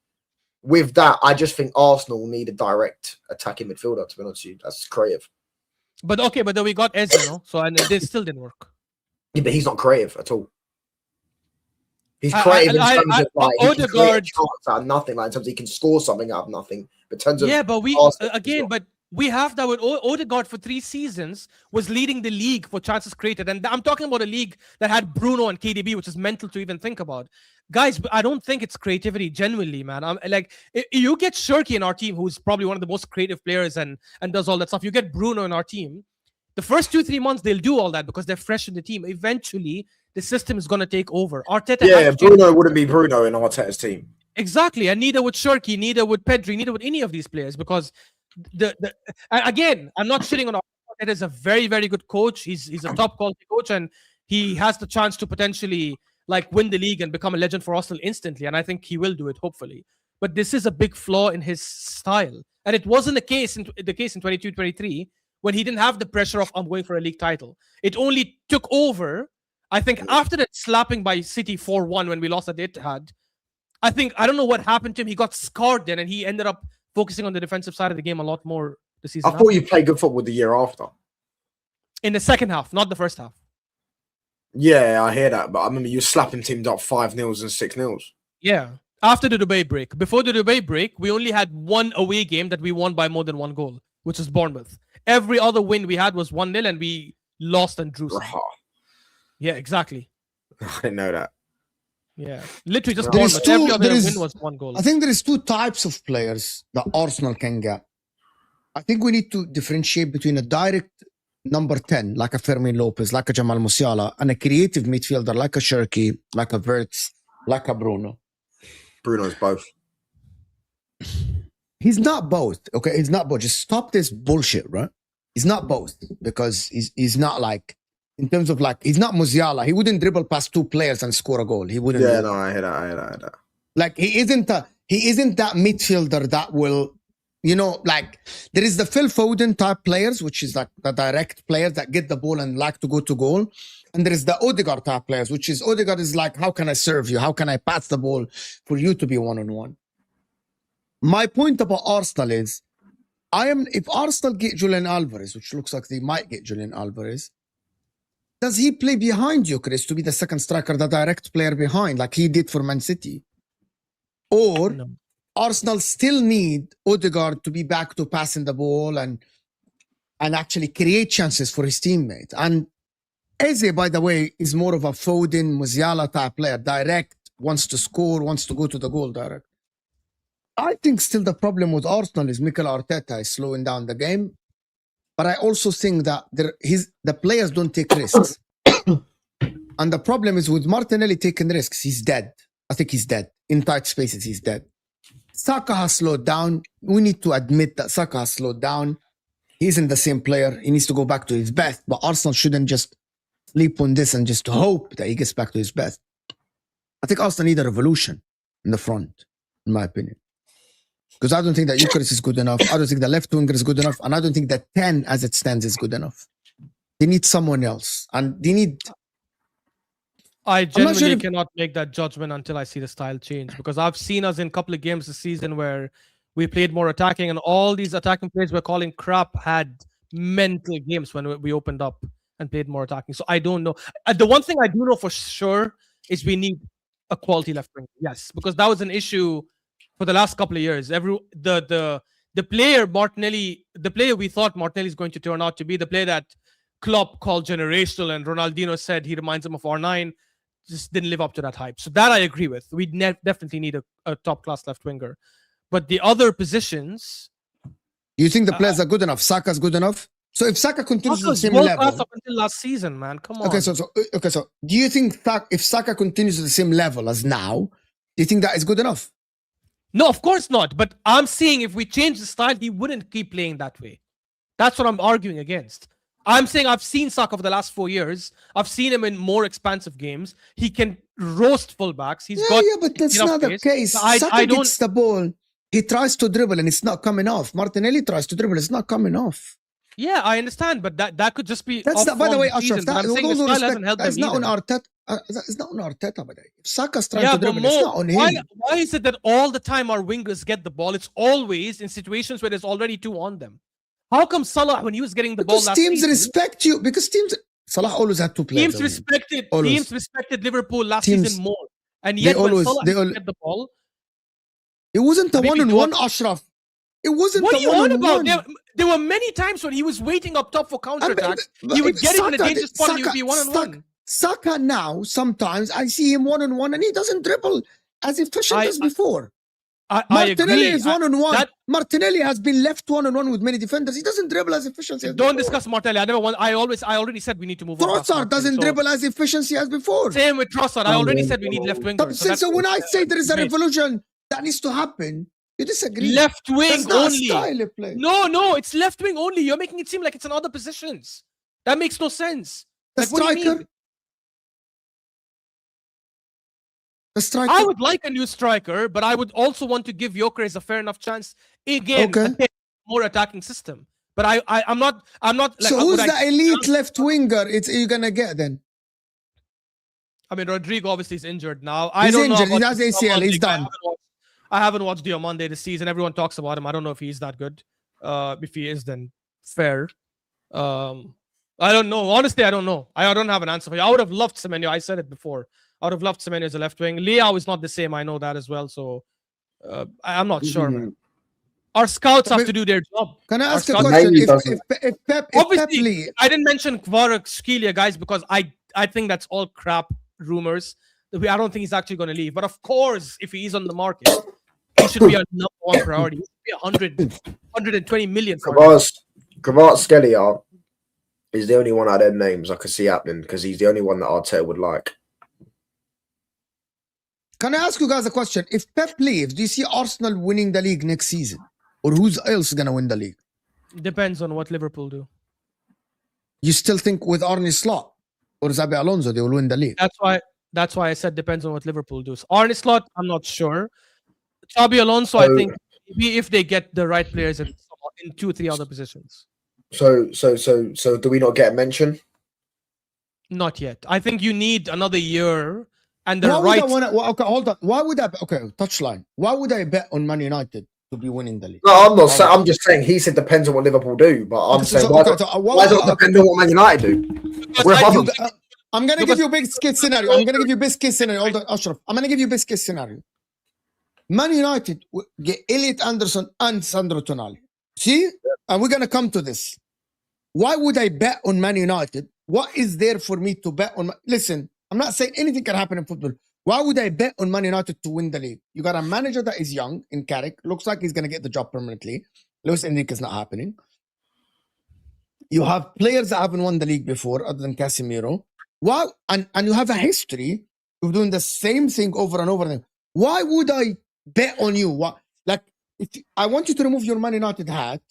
with that, I just think Arsenal need a direct attacking midfielder. To be honest with you, that's creative. But then we got Eze, so and it still didn't work. Yeah, but he's not creative at all. He's creative in terms of like Odegaard out of nothing, like in terms of he can score something out of nothing. But in terms of but we Arsenal, again, but We have that with Odegaard for 3 seasons was leading the league for chances created. And I'm talking about a league that had Bruno and KDB, which is mental to even think about. Guys, I don't think it's creativity, genuinely, man. I'm like, you get Shirky in our team, who's probably one of the most creative players and does all that stuff. You get Bruno in our team. The first 2-3 months, they'll do all that because they're fresh in the team. Eventually, the system is going to take over. Arteta. Yeah, Bruno wouldn't be Bruno in Arteta's team. Exactly. And neither would Shirky, neither would Pedri, neither would any of these players because again, I'm not shitting on Arteta. It is a very, very good coach. He's a top quality coach and he has the chance to potentially like win the league and become a legend for Arsenal instantly. And I think he will do it, hopefully. But this is a big flaw in his style. And it wasn't the case in 22-23 when he didn't have the pressure of I'm going for a league title. It only took over, I think, after that slapping by City 4-1 when we lost at Etihad. I don't know what happened to him. He got scarred then and he ended up focusing on the defensive side of the game a lot more this season. I thought you played good football the year after. In the second half, not the first half. Yeah, I hear that, but I remember you slapping teams up 5-0 and 6-0. Yeah, after the Dubai break. Before the Dubai break, we only had one away game that we won by more than 1 goal, which is Bournemouth. Every other win we had was 1-0 and we lost and drew. Yeah, exactly. I didn't know that. Yeah, literally just Bournemouth. Every other win was 1 goal. I think there is 2 types of players that Arsenal can get. I think we need to differentiate between a direct number 10, like a Fermin Lopez, like a Jamal Musiala, and a creative midfielder like a Shirky, like a Wirtz, like a Bruno. Bruno's both. He's not both, okay? He's not both. Just stop this bullshit, right? He's not both because he's not like, in terms of like, he's not Musiala. He wouldn't dribble past 2 players and score a goal. He wouldn't. Yeah, no, I hear that. Like, he isn't that midfielder that will, you know, like, there is the Phil Foden type players, which is like the direct players that get the ball and like to go to goal. And there is the Odegaard type players, which is Odegaard is like, how can I serve you? How can I pass the ball for you to be one-on-one? My point about Arsenal is, if Arsenal get Julian Alvarez, which looks like they might get Julian Alvarez, does he play behind you, Chris, to be the second striker, the direct player behind, like he did for Man City? Or no. Arsenal still need Odegaard to be back to passing the ball and actually create chances for his teammate. And Eze, by the way, is more of a Foden, Musiala type player, direct, wants to score, wants to go to the goal direct. I think still the problem with Arsenal is Mikel Arteta is slowing down the game. But I also think that the players don't take risks. And the problem is with Martinelli taking risks, he's dead. I think he's dead. In tight spaces, he's dead. Saka has slowed down. We need to admit that Saka has slowed down. He isn't the same player. He needs to go back to his best. But Arsenal shouldn't just sleep on this and just hope that he gets back to his best. I think Arsenal need a revolution in the front, in my opinion. Because I don't think that Eucharist is good enough. I don't think the left winger is good enough. And I don't think that 10 as it stands is good enough. They need someone else. And they need... I genuinely cannot make that judgment until I see the style change. Because I've seen us in a couple of games this season where we played more attacking and all these attacking players we're calling crap had mental games when we opened up and played more attacking. So I don't know. The one thing I do know for sure is we need a quality left winger. Yes, because that was an issue for the last couple of years. The player Martinelli, the player we thought Martinelli is going to turn out to be, the player that Klopp called generational and Ronaldinho said he reminds him of R9, just didn't live up to that hype. So that I agree with. We definitely need a top-class left winger. But the other positions... You think the players are good enough? Saka's good enough? So if Saka continues at the same level... up until last season, man. Come on. Okay, so do you think if Saka continues at the same level as now, do you think that is good enough? No, of course not. But I'm saying if we change the style, he wouldn't keep playing that way. That's what I'm arguing against. I'm saying I've seen Saka for the last 4 years. I've seen him in more expansive games. He can roast fullbacks. Yeah, but that's not the case. Saka gets the ball. He tries to dribble and it's not coming off. Martinelli tries to dribble. It's not coming off. Yeah, I understand. But that could just be... That's not, by the way, Ashraf, that's not on Arteta. It's not on Arteta, but if Saka's trying to dribble, it's not on him. Why is it that all the time our wingers get the ball? It's always in situations where there's already 2 on them. How come Salah, when he was getting the ball last season... Because teams respect you. Because Salah always had 2 players. Teams respected Liverpool last season more. And yet when Salah get the ball... It wasn't a one-on-one, Ashraf. It wasn't What a are you on about? one-on-one. There were many times when he was waiting up top for counterattacks. He would get it in a dangerous spot and he would be one-on-one. Saka now, sometimes I see him one-on-one and he doesn't dribble as efficient as before. I Martinelli agree. is one-on-one. Martinelli has been left one-on-one with many defenders. He doesn't dribble as efficiently as Don't before. discuss Martinelli. I already said we need to move on. Trossard doesn't dribble as efficiency as before. Same with Trossard. I already said we need left wingers. So when I say there is a revolution that needs to happen, you disagree. Left wing only. No, it's left wing only. You're making it seem like it's in other positions. That makes no sense. The striker. The striker. I would like a new striker, but I would also want to give Gyökeres a fair enough chance again. Okay. More attacking system. But I'm not. Like, so who's the elite left winger? You're gonna get then? I mean, Rodrigo obviously is injured now. He's injured. He has ACL. He's done. I haven't watched Diomande this season. Everyone talks about him. I don't know if he's that good. If he is, then fair. I don't know. Honestly, I don't know. I don't have an answer for you. I would have loved Semenyo. I said it before. I would have loved Semenyo as a left wing. Leao is not the same. I know that as well. So I'm not sure, man. Our scouts have to do their job. Can I ask a question? If Pep Obviously, I didn't mention Kvaratskhelia, guys, because I think that's all crap rumors. I don't think he's actually going to leave. But of course, if he is on the market, he should be a number one priority. He should be 120 million. Kvaratskhelia is the only one out of them names I could see happening because he's the only one that Arteta would like. Can I ask you guys a question? If Pep leaves, do you see Arsenal winning the league next season? Or who's else going to win the league? Depends on what Liverpool do. You still think with Arne Slot or Xabi Alonso, they will win the league? That's why I said depends on what Liverpool do. So Arne Slot, I'm not sure. Xabi Alonso, I think if they get the right players in 2-3 other positions. So do we not get a mention? Not yet. I think you need another year and okay, hold on. Why would I? Okay, touchline. Why would I bet on Man United to be winning the league? No, I'm not saying. I'm just saying. He said depends on what Liverpool do, but I'm saying why does it depend on what Man United do? I'm gonna give you a big case scenario. Hold on, Ashraf. I'm gonna give you a big case scenario. Man United get Elliot Anderson and Sandro Tonali. See, and we're gonna come to this. Why would I bet on Man United? What is there for me to bet on? Listen, I'm not saying anything can happen in football. Why would I bet on Man United to win the league? You got a manager that is young in Carrick. Looks like he's going to get the job permanently. Luis Enrique is not happening. You have players that haven't won the league before other than Casemiro. Why? And you have a history of doing the same thing over and over again. Why would I bet on you? If I want you to remove your Man United hat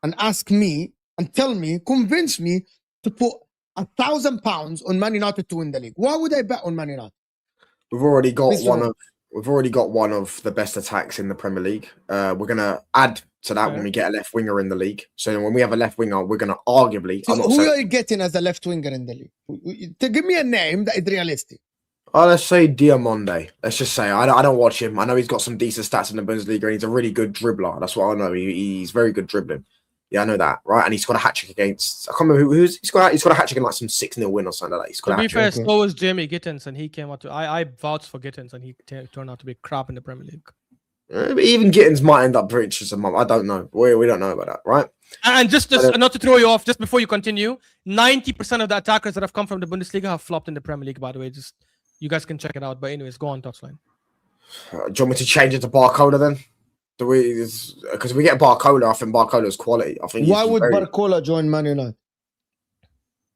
and ask me and tell me, convince me to put £1,000 on Man United to win the league. Why would I bet on Man United? We've already got one of the best attacks in the Premier League. We're gonna add to that when we get a left winger in the league. So when we have a left winger, we're gonna arguably. So who are you getting as a left winger in the league? To give me a name that is realistic. Let's say Diomande. Let's just say I don't watch him. I know he's got some decent stats in the Bundesliga and he's a really good dribbler. That's what I know. He's very good dribbling. Yeah, I know that, right? And he's got a hat-trick against... I can't remember he's got a hat-trick in like some 6-0 win or something like that. He's got to be fair, so was Jamie Gittins, and he came out to... I vouched for Gittins, and he turned out to be crap in the Premier League. But even Gittins might end up rich as a mum. I don't know. We don't know about that, right? And just not to throw you off, just before you continue, 90% of the attackers that have come from the Bundesliga have flopped in the Premier League, by the way. Just you guys can check it out. But anyways, go on, touchline. Do you want me to change it to Barcola then? Because we get Barcola, I think Barcola's quality. I think. Why would Barcola join Man United?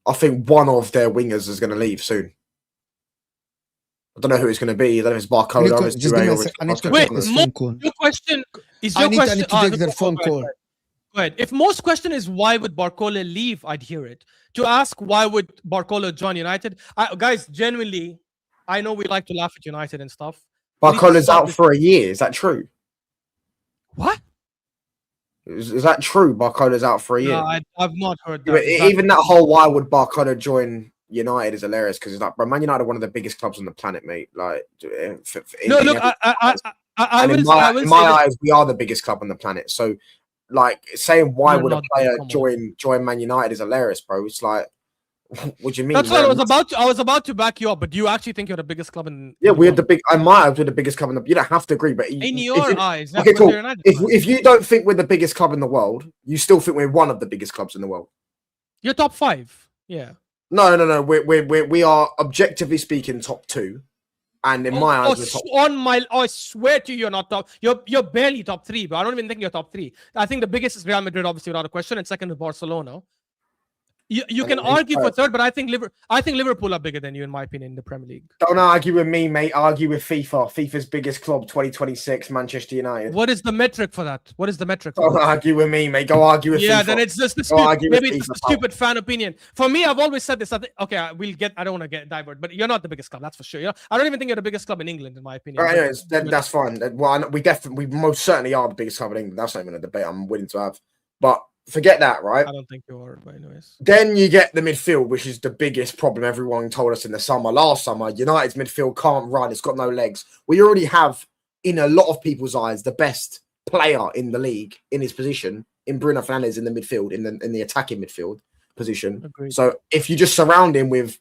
I think one of their wingers is going to leave soon. I don't know who it's going to be. I don't know if it's Barcola. Your question is I need to take their phone call. Go ahead. If most question is why would Barcola leave, I'd hear it. To ask why would Barcola join United, guys, genuinely, I know we like to laugh at United and stuff. Barcola's out for a year. Is that true? What? Is that true? Barcola's out for a year. No, I've not heard that. Even that whole why would Barcola join United is hilarious because it's like, bro, Man United are one of the biggest clubs on the planet, mate. Like, in my eyes, we are the biggest club on the planet. So, like, saying why would a player join Man United is hilarious, bro. It's like, What do you mean? That's what I was about to back you up, but do you actually think you're the biggest club in? Yeah, we're the big. I might have been the biggest club in the. You don't have to agree, but In your eyes, okay, cool. If you don't think we're the biggest club in the world, you still think we're one of the biggest clubs in the world. You're top 5. Yeah. No. We are objectively speaking top 2, and in my eyes, we're top. I swear to you, you're not top. You're barely top 3, but I don't even think you're top 3. I think the biggest is Real Madrid, obviously, without a question, and second is Barcelona. You can argue for third, but I think Liverpool are bigger than you, in my opinion, in the Premier League. Don't argue with me, mate. Argue with FIFA. FIFA's biggest club, 2026, Manchester United. What is the metric for that? Don't argue with me, mate. Go argue with FIFA. Yeah, then it's just maybe it's a stupid fan opinion. For me, I've always said this. I don't want to get diverted, but you're not the biggest club, that's for sure. I don't even think you're the biggest club in England, in my opinion. Right, anyways, that's fine. Well, we most certainly are the biggest club in England. That's not even a debate I'm willing to have. But forget that, right? I don't think you are, but anyways. Then you get the midfield, which is the biggest problem everyone told us in the summer. Last summer, United's midfield can't run. It's got no legs. We already have, in a lot of people's eyes, the best player in the league in his position, in Bruno Fernandes in the midfield, in the attacking midfield position. Agreed. So if you just surround him with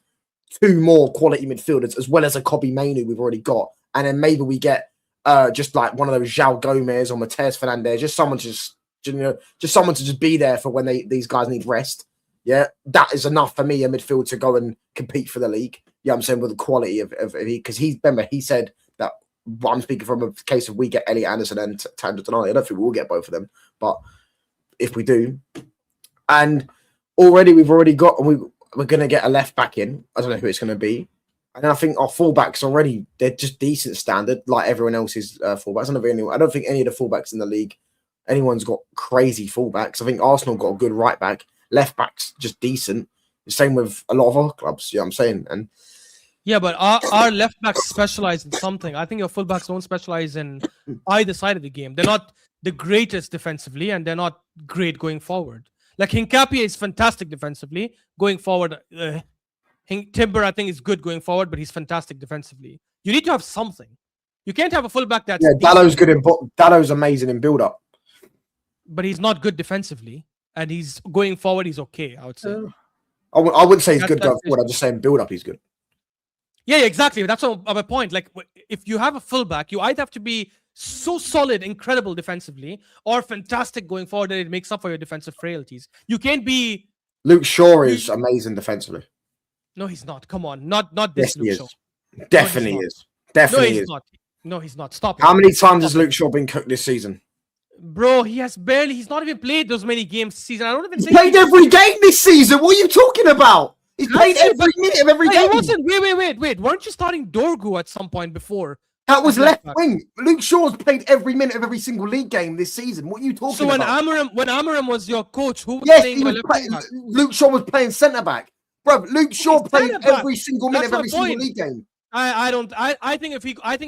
2 more quality midfielders, as well as a Kobe Mainoo we've already got, and then maybe we get just like one of those João Gomez or Mateus Fernandes, just someone to just be there for when these guys need rest. Yeah, that is enough for me, a midfield, to go and compete for the league. Yeah, I'm saying with the quality of because he said that. I'm speaking from a case of we get Elliot Anderson and Sandro Tonali. I don't think we'll get both of them, but if we do, and we've already got we're going to get a left back in. I don't know who it's going to be. And I think our fullbacks already, they're just decent standard, like everyone else's fullbacks. I don't think any of the fullbacks in the league, anyone's got crazy fullbacks. I think Arsenal got a good right back. Left back's just decent. The same with a lot of other clubs, you know what I'm saying? And yeah, but our left backs specialize in something. I think your fullbacks don't specialize in either side of the game. They're not the greatest defensively, and they're not great going forward. Like Hincapié is fantastic defensively. Going forward, Timber, I think, is good going forward, but he's fantastic defensively. You need to have something. You can't have a fullback that's... Yeah, Dallow's good Dallow's amazing in build-up. But he's not good defensively. And he's going forward, he's okay, I would say. I wouldn't say he's good going forward. I'm just saying build-up, he's good. Yeah, exactly. That's my point. Like, if you have a fullback, you either have to be so solid, incredible defensively, or fantastic going forward that it makes up for your defensive frailties. You can't be... Luke Shaw is amazing defensively. No, he's not. Come on. Not this Luke Shaw. Definitely is. Definitely is. No, he's not. Stop it. How many times has Luke Shaw been cooked this season? Bro, he's not even played those many games this season. I don't even think... He's played every game this season. What are you talking about? He's played every minute of every game. He wasn't. Wait. Weren't you starting Dorgu at some point before? That was left wing. Luke Shaw's played every minute of every single league game this season. What are you talking about? So when Amorim was your coach, who was playing left back? Luke Shaw was playing centre back. Bro, Luke Shaw played every single minute of every single league game. I think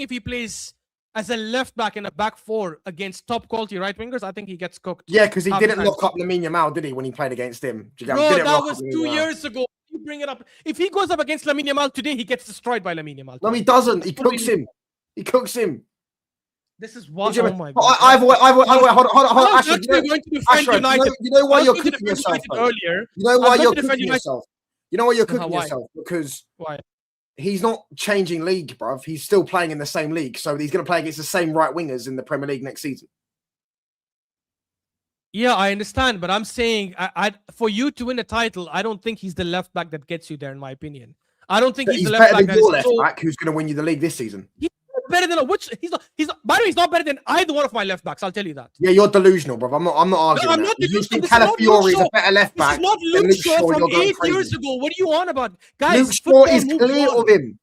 if he plays as a left back in a back four against top quality right wingers, I think he gets cooked. Yeah, because he didn't lock up Lamine Yamal, did he, when he played against him? Bro, that was 2 years ago. You bring it up. If he goes up against Lamine Yamal today, he gets destroyed by Lamine Yamal. No, he doesn't. He cooks him. He cooks him. This is what. Oh my God. Hold on. Actually, going to defend United. You know why you're cooking yourself earlier. You know why you're cooking yourself. You know why you're cooking yourself? Because he's not changing league, bruv. He's still playing in the same league, so he's going to play against the same right wingers in the Premier League next season. Yeah, I understand, but I'm saying, for you to win a title, I don't think he's the left back that gets you there, in my opinion. I don't think he's the left back. Your left back who's going to win you the league this season. He's better than by the way, he's not better than either one of my left backs. I'll tell you that. Yeah, you're delusional, bro. I'm not arguing. No, I'm not delusional. Calafiori is a better left back. This is not Luke Shaw from 8 years ago. What are you on about, guys? Luke Shaw is clear of him.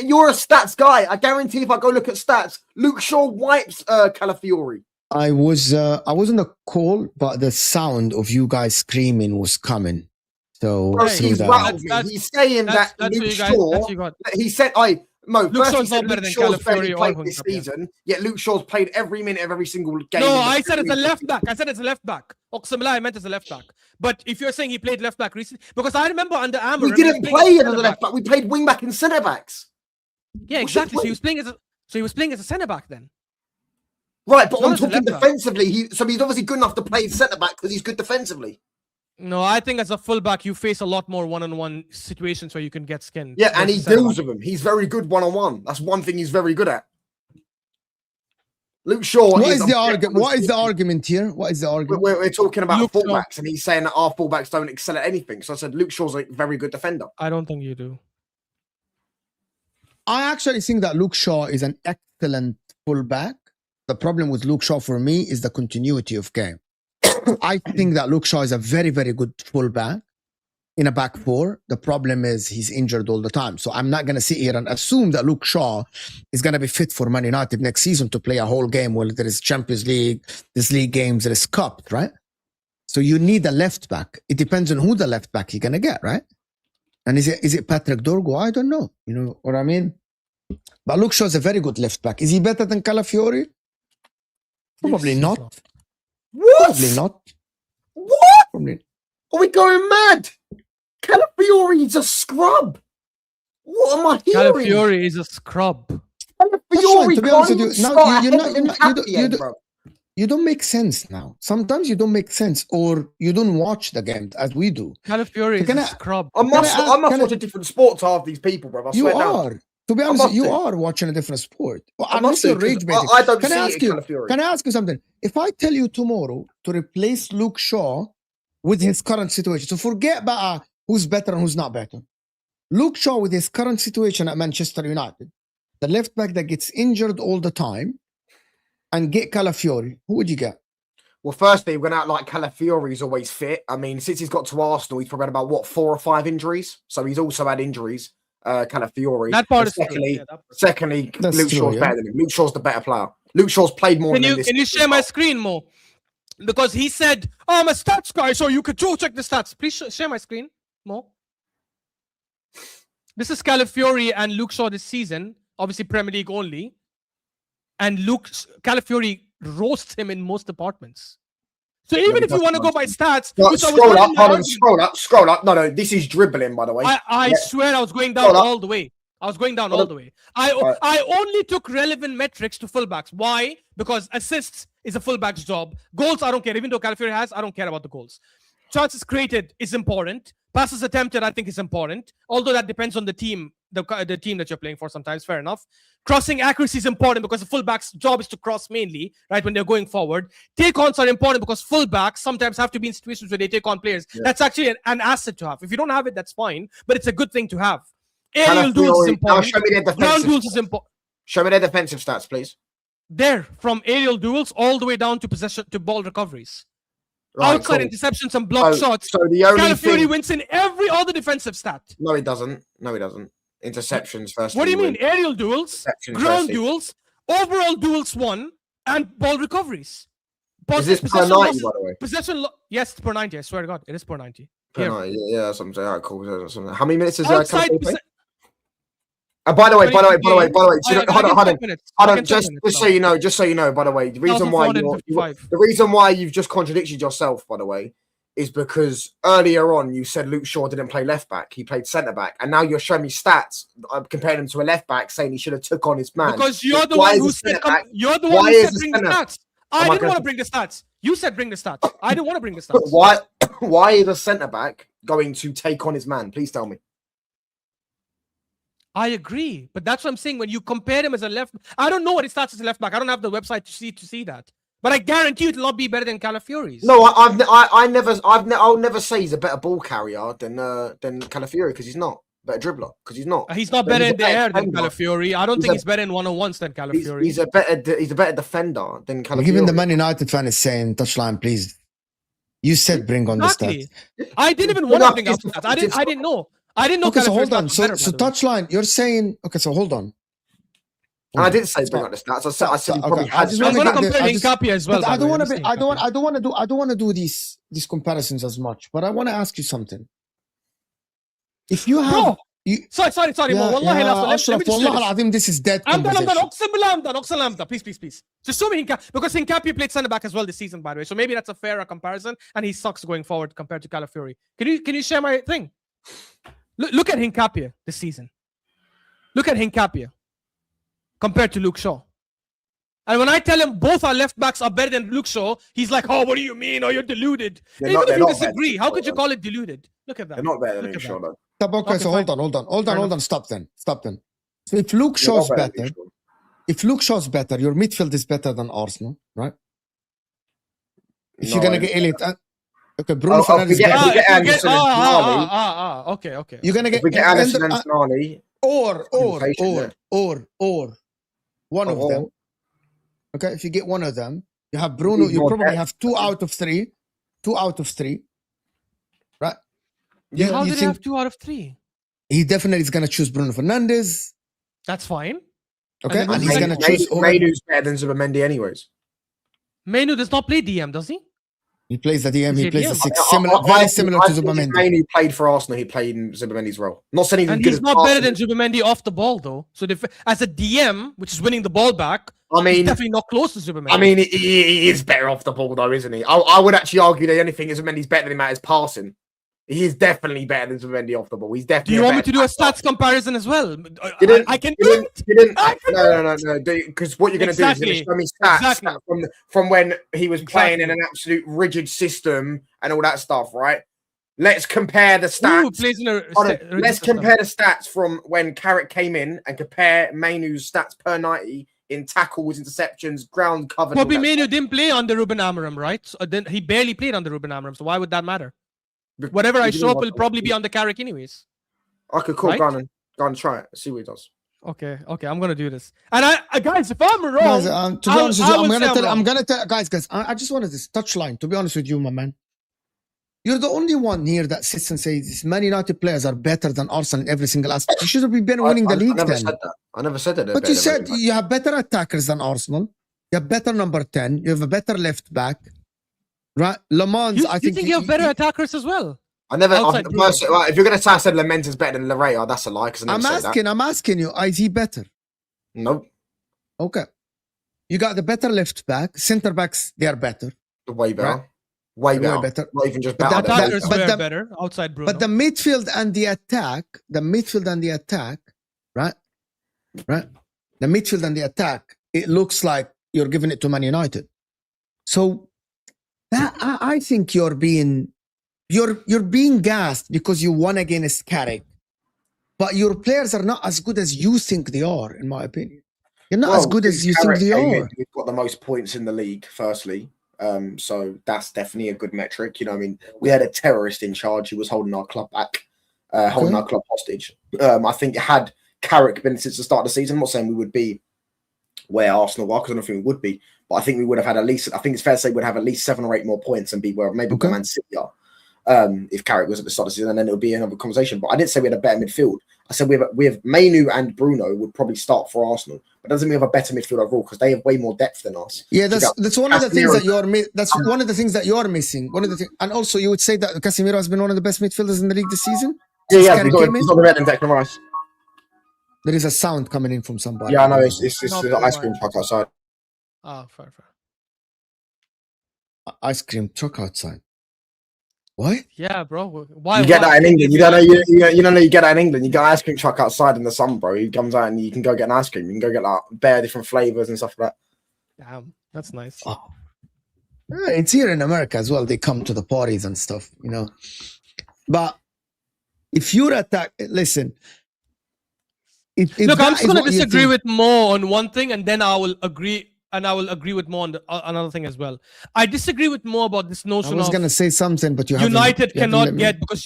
You're a stats guy. I guarantee if I go look at stats, Luke Shaw wipes Calafiori. I was on the call, but the sound of you guys screaming was coming. So bro, he's saying that Luke Shaw. He said, Mo, Luke Shaw's not better than Calafiori played this season. Yet Luke Shaw's played every minute of every single game. No, I said it's a left back. I meant as a left back. But if you're saying he played left back recently, because I remember under Amorim, we didn't play as a left back. We played wing back and centre backs. Yeah, exactly. So he was playing as a centre back then. Right, but I'm talking defensively. He's obviously good enough to play centre back because he's good defensively. No, I think as a fullback, you face a lot more one-on-one situations where you can get skinned. Yeah, and he versus centre deals back. with them. He's very good one-on-one. That's one thing he's very good at. Luke Shaw What is is the argument? What is the argument here? What is the argument? We're talking about Luke Shaw. fullbacks, and he's saying that our fullbacks don't excel at anything. So I said Luke Shaw's a very good defender. I don't think you do. I actually think that Luke Shaw is an excellent fullback. The problem with Luke Shaw for me is the continuity of game. I think that Luke Shaw is a very, very good fullback in a back four. The problem is he's injured all the time. So I'm not going to sit here and assume that Luke Shaw is going to be fit for Man United next season to play a whole game while there is Champions League, there's league games, there is cup, right? So you need a left back. It depends on who the left back you're going to get, right? And is it Patrick Dorgo? I don't know. You know what I mean? But Luke Shaw is a very good left back. Is he better than Calafiori? Probably Yes, not. no. What? Probably not. What? Probably. Are we going mad? Calafiori's a scrub. What am I hearing? Calafiori is a scrub. Calafiori To be honest with you, can't now start you're not- ahead you're of not- you don't- Nketiah, you don't- bro. You don't make sense now. Sometimes you don't make sense, or you don't watch the game as we do. Calafiori is Can a I- scrub. I must I ask- can I- watch a different sport to half these people, bro. I You swear down. are. To be honest, must you do. are watching a different sport. Well, I unless must do, you're 'cause rage baiting. I don't Can I see ask it, you? Calafiori. Can I ask you something? If I tell you tomorrow to replace Luke Shaw with his current situation, so forget about who's better and who's not better. Luke Shaw with his current situation at Manchester United, the left back that gets injured all the time, and get Calafiori, who would you get? Well, firstly, we're going to act like Calafiori's always fit. I mean, since he's got to Arsenal, he's probably had about, what, 4 or 5 injuries? So he's also had injuries, Calafiori. That part And is true. secondly, Yeah, that part. secondly, That's Luke true, Shaw's yeah. better than him. Luke Shaw's the better player. Luke Shaw's played more than this. Can you share my screen more? Because he said, "Oh, I'm a stats guy, so you could go check the stats." Please share my screen more. This is Calafiori and Luke Shaw this season, obviously Premier League only, and Calafiori roasts him in most departments. So even if you want to go by stats, No, which I was scroll doing up, in my hold on, argument, scroll up. No, this is dribbling, by the way. I Yeah. swear I was going down Scroll up. all the way. I was going down Hold all up. the way. Alright. I only took relevant metrics to fullbacks. Why? Because assists is a fullback's job. Goals, I don't care. Even though Calafiori has, I don't care about the goals. Chances created is important. Passes attempted, I think, is important. Although that depends on the team, the team that you're playing for sometimes. Fair enough. Crossing accuracy is important because the fullback's job is to cross mainly, right, when they're going forward. Take-ons are important because fullbacks sometimes have to be in situations where they take on players. Yeah. That's actually an asset to have. If you don't have it, that's fine. But it's a good thing to have. Aerial duels is Calafiori, now important. show me their Ground defensive. duels is important. Show me their defensive stats, please. There, from aerial duels all the way down to possession to ball recoveries. Right, Outside cool. interceptions and block shots. So the only Calafiori thing... wins in every other defensive stat. No, he doesn't. No, he doesn't. Interceptions first. What do you mean? Aerial duels, Interceptions ground firstly. duels, overall duels won, and ball recoveries. Is this per Possession 90, losses- by the way? Yes, it's per 90. I swear to God, it is per 90. Per Here. 90, yeah, that's what I'm saying. All right, cool. That's what I'm saying. How many minutes is Outside Calafiori play? posse- by the way, Hold on, just so you know, by the way, the reason why the reason why you've just contradicted yourself, by the way, is because earlier on you said Luke Shaw didn't play left back, he played centre back, and now you're showing me stats comparing him to a left back, saying he should have took on his man. Because you're the Why one is who he said centre-back? you're the Why one who is said he bring the centre- stats. I my didn't want God. to bring the stats. You said bring the stats. I didn't want to bring the stats. Why is a centre back going to take on his man? Please tell me. I agree, but that's what I'm saying. When you compare him as a left, I don't know what his stats as a left back. I don't have the website to see that, but I guarantee you it'll not be better than Calafiori's. No, I'll never say he's a better ball carrier than Calafiori because he's not. Better dribbler because he's not. He's not But better he's in a the better air than defender. Calafiori. I don't He's think a- he's better in one-on-ones than Calafiori. He's a better defender than Calafiori. Even the Man United fan is saying, touchline, please. You said bring on the Exactly. stats. I didn't even Well, want to no, bring up it's- stats. I didn't know. I didn't know. Okay, so Calafiori's hold on. stats So, were better, so by the way. touchline, you're saying, okay, so hold on. And I didn't say bring up the stats. I said he Okay, probably I has. just I was wanna going to get the- compare I just- Hincapie as well. But by I the don't way. want Let to me be. say Hincapie. I don't want to do these comparisons as much. But I want to ask you something. If you have, Bro, you, sorry, Mo. Wallahi, let me Ashraf, just say Wallah this. al-Azim, this is dead I'm done. conversation. I'm done. Please. Just show me Hincapie. Because Hincapie played centre back as well this season, by the way. So maybe that's a fairer comparison. And he sucks going forward compared to Calafiori. Can you share my thing? Look at Hincapie this season. Look at Hincapie compared to Luke Shaw. And when I tell him both our left backs are better than Luke Shaw, he's like, "Oh, what do you mean? Oh, you're deluded." Even if you disagree, how could you call it deluded? Look at that. They're not better than Luke Shaw, though. Okay, so hold on. Stop then. So if Luke Shaw's better, your midfield is better than Arsenal, right? If you're gonna get Elliot, okay, Bruno Fernandes is better. Okay. You're gonna get Anderson and Tonali, or one of them. Okay, if you get one of them, you have Bruno. You probably have 2 out of 3. 2 out of 3, right? How did he have 2 out of 3? He definitely is gonna choose Bruno Fernandes. That's fine. Okay, and he's gonna choose. Mainu's better than Zubimendi, anyways. Mainu does not play DM, does he? He plays the DM. He plays the 6, very similar to Zubimendi. Mainu played for Arsenal. He played in Zubimendi's role. Not saying he's not better than Zubimendi off the ball, though. So as a DM, which is winning the ball back, he's definitely not close to Zubimendi. I mean, he is better off the ball, though, isn't he? I would actually argue that the only thing Zubimendi's better than him at is passing. He is definitely better than Zubimendi off the ball. He's definitely. Do you want me to do a stats comparison as well? I can do it. No. Because what you're going to do is you're going to show me stats from when he was playing in an absolute rigid system and all that stuff, right? Let's compare the stats. Let's compare the stats from when Carrick came in and compare Mainu's stats per 90 in tackles, interceptions, ground cover. Bobby Mainu didn't play under Ruben Amorim, right? So then he barely played under Ruben Amorim. So why would that matter? Whatever I show up will probably be on the Carrick anyways. Okay, cool. Right? Go and try it. See what he does. Okay, I'm gonna do this. And guys, if I'm wrong, to be honest with you, I'm gonna tell guys. I just wanted this touchline. To be honest with you, my man, you're the only one here that sits and says these Man United players are better than Arsenal in every single aspect. You should have been winning the league. I never said that. But you said you have better attackers than Arsenal. You have better number 10. You have a better left back. Right, Le Mans. I think you have better attackers as well. If you're gonna say I said Lamens is better than Larrea, that's a lie. Because I'm asking you, is he better? Nope. Okay, you got the better left back, center backs. They are better. Way better. Right? Way better. Not even just better. The attackers were better outside Bruno. But the midfield and the attack, right? The midfield and the attack. It looks like you're giving it to Man United. So. I think you're being gassed because you won against Carrick, but your players are not as good as you think they are, in my opinion. You're not as good as you think they are. We've got the most points in the league, firstly, so that's definitely a good metric. You know, I mean, we had a terrorist in charge who was holding our club back, holding our club hostage. I think had Carrick been since the start of the season, I'm not saying we would be where Arsenal are, because I don't think we would be. But I think we would have had I think it's fair to say we'd have at least 7 or 8 more points and be where maybe Man City are. If Carrick was at the start of the season, and then it would be another conversation. But I didn't say we had a better midfield. I said we have Mainu and Bruno would probably start for Arsenal, but doesn't mean we have a better midfield overall because they have way more depth than us. Yeah, that's one of the things that one of the things that you're missing. And also you would say that Casemiro has been one of the best midfielders in the league this season. He's not better than Declan Rice. There is a sound coming in from somebody. Yeah, I know. It's the ice cream truck outside. Oh, fair. Ice cream truck outside. What? Yeah, bro. Why? You get that in England. You don't know. You don't know. You get that in England. You got an ice cream truck outside in the sun, bro. He comes out and you can go get an ice cream. You can go get like bare different flavors and stuff like that. Damn, that's nice. Oh. It's here in America as well. They come to the parties and stuff, you know. But if you're listen. Look, I'm just going to disagree with Mo on one thing, and then I will agree. And I will agree with Mo on another thing as well. I disagree with Mo about this notion. I was going to say something, but United cannot get because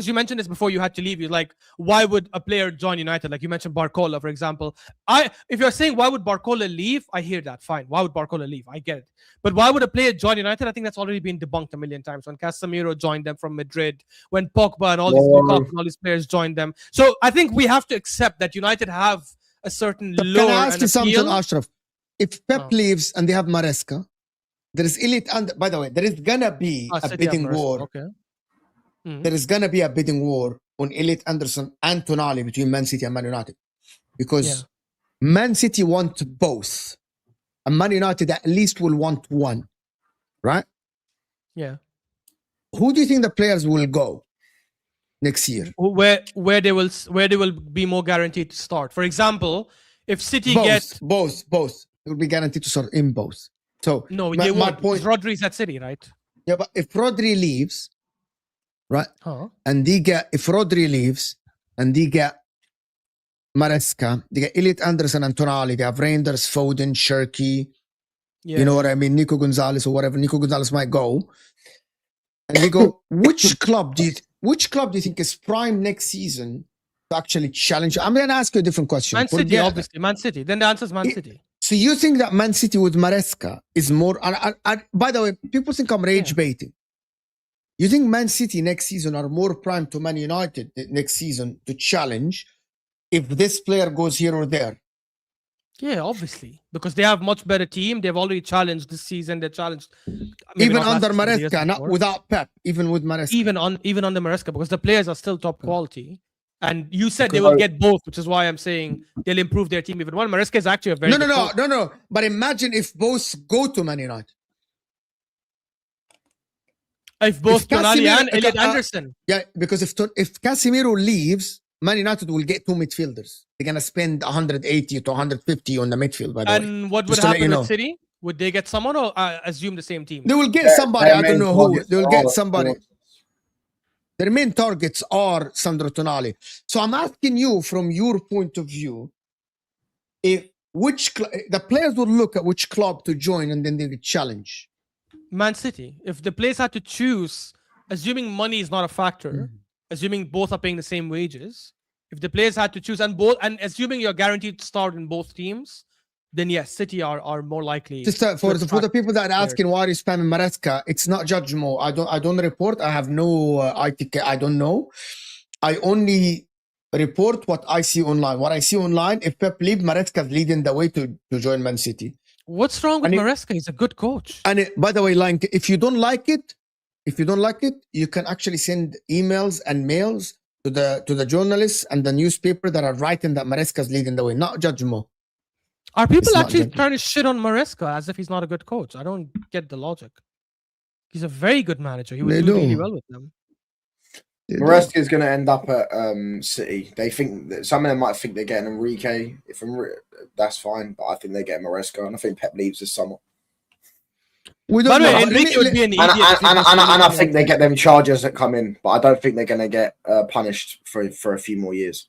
you mentioned this before you had to leave. You're like, why would a player join United? Like you mentioned Barcola, for example. If you're saying why would Barcola leave, I hear that. Fine. Why would Barcola leave? I get it. But why would a player join United? I think that's already been debunked a million times. When Casemiro joined them from Madrid, when Pogba and all these players joined them. So I think we have to accept that United have a certain lure. Can I ask you something, Ashraf? If Pep leaves and they have Maresca, there is Elliot, and by the way, there is gonna be a bidding war. Okay. Mm-hmm. There is gonna be a bidding war on Elliot Anderson and Tonali between Man City and Man United, because Man City want both, and Man United at least will want one, right? Yeah. Who do you think the players will go next year? Where they will be more guaranteed to start? For example, if City both. He will be guaranteed to start in both. So No, my they won't. point, Because Rodri's at City, right? yeah, but if Rodri leaves, right, Huh? and if Rodri leaves and they get Maresca, they get Elliot Anderson and Tonali, they have Reinders, Foden, Shirky, Yeah. you know what I mean, Nico Gonzalez or whatever. Nico Gonzalez might go, and they go. Which club do you think is prime next season to actually challenge? I'm going to ask you a different question. Man City, Forget- obviously. Man City. Then the answer is Man City. So you think that Man City with Maresca is more? By the way, people think I'm rage baiting. You think Man City next season are more prime to Man United next season to challenge if this player goes here or there? Yeah, obviously. Because they have much better team. They've already challenged this season. They challenged Even under Maresca, not without Pep, even with Maresca. Even under Maresca, because the players are still top quality. And you said they will get both, which is why I'm saying they'll improve their team even more. Maresca is actually a very good coach. No. But imagine if both go to Man United. If both Tonali Casemiro- and Elliot Anderson. Yeah, because if Casemiro leaves, Man United will get 2 midfielders. They're gonna spend 180 to 150 on the midfield. By the way, And what would Just to let happen you with know. City? Would they get someone or assume the same team? they will get somebody. I don't know who. targets They will are get the somebody. forwards. Their main targets are Sandro Tonali. So I'm asking you, from your point of view, if the players will look at which club to join and then they will challenge. Man City. If the players had to choose, assuming money is not a factor, assuming both are paying the same wages, if the players had to choose and assuming you're guaranteed to start in both teams, then yes, City are more likely. Just for the people that are asking why are you spamming Maresca, it's not judgment. I don't report. I have no ITK. I don't know. I only report what I see online. What I see online, if Pep leaves, Maresca is leading the way to join Man City. What's wrong with And Maresca? He's a good coach. And by the way, like, if you don't like it, you can actually send emails and mails to the journalists and the newspaper that are writing that Maresca is leading the way, not judgment. Are people It's not actually judgment. trying to shit on Maresca as if he's not a good coach? I don't get the logic. He's a very good manager. He would They do really do. well with them. Maresca is going to end up at City. They think that some of them might think they're getting Enrique. That's fine, but I think they're getting Maresca, and I think Pep leaves this summer. We By don't the way, know. Enrique would be an And, idiot. if he and, was and, and I really think they good. get them charges that come in, but I don't think they're going to get punished for a few more years.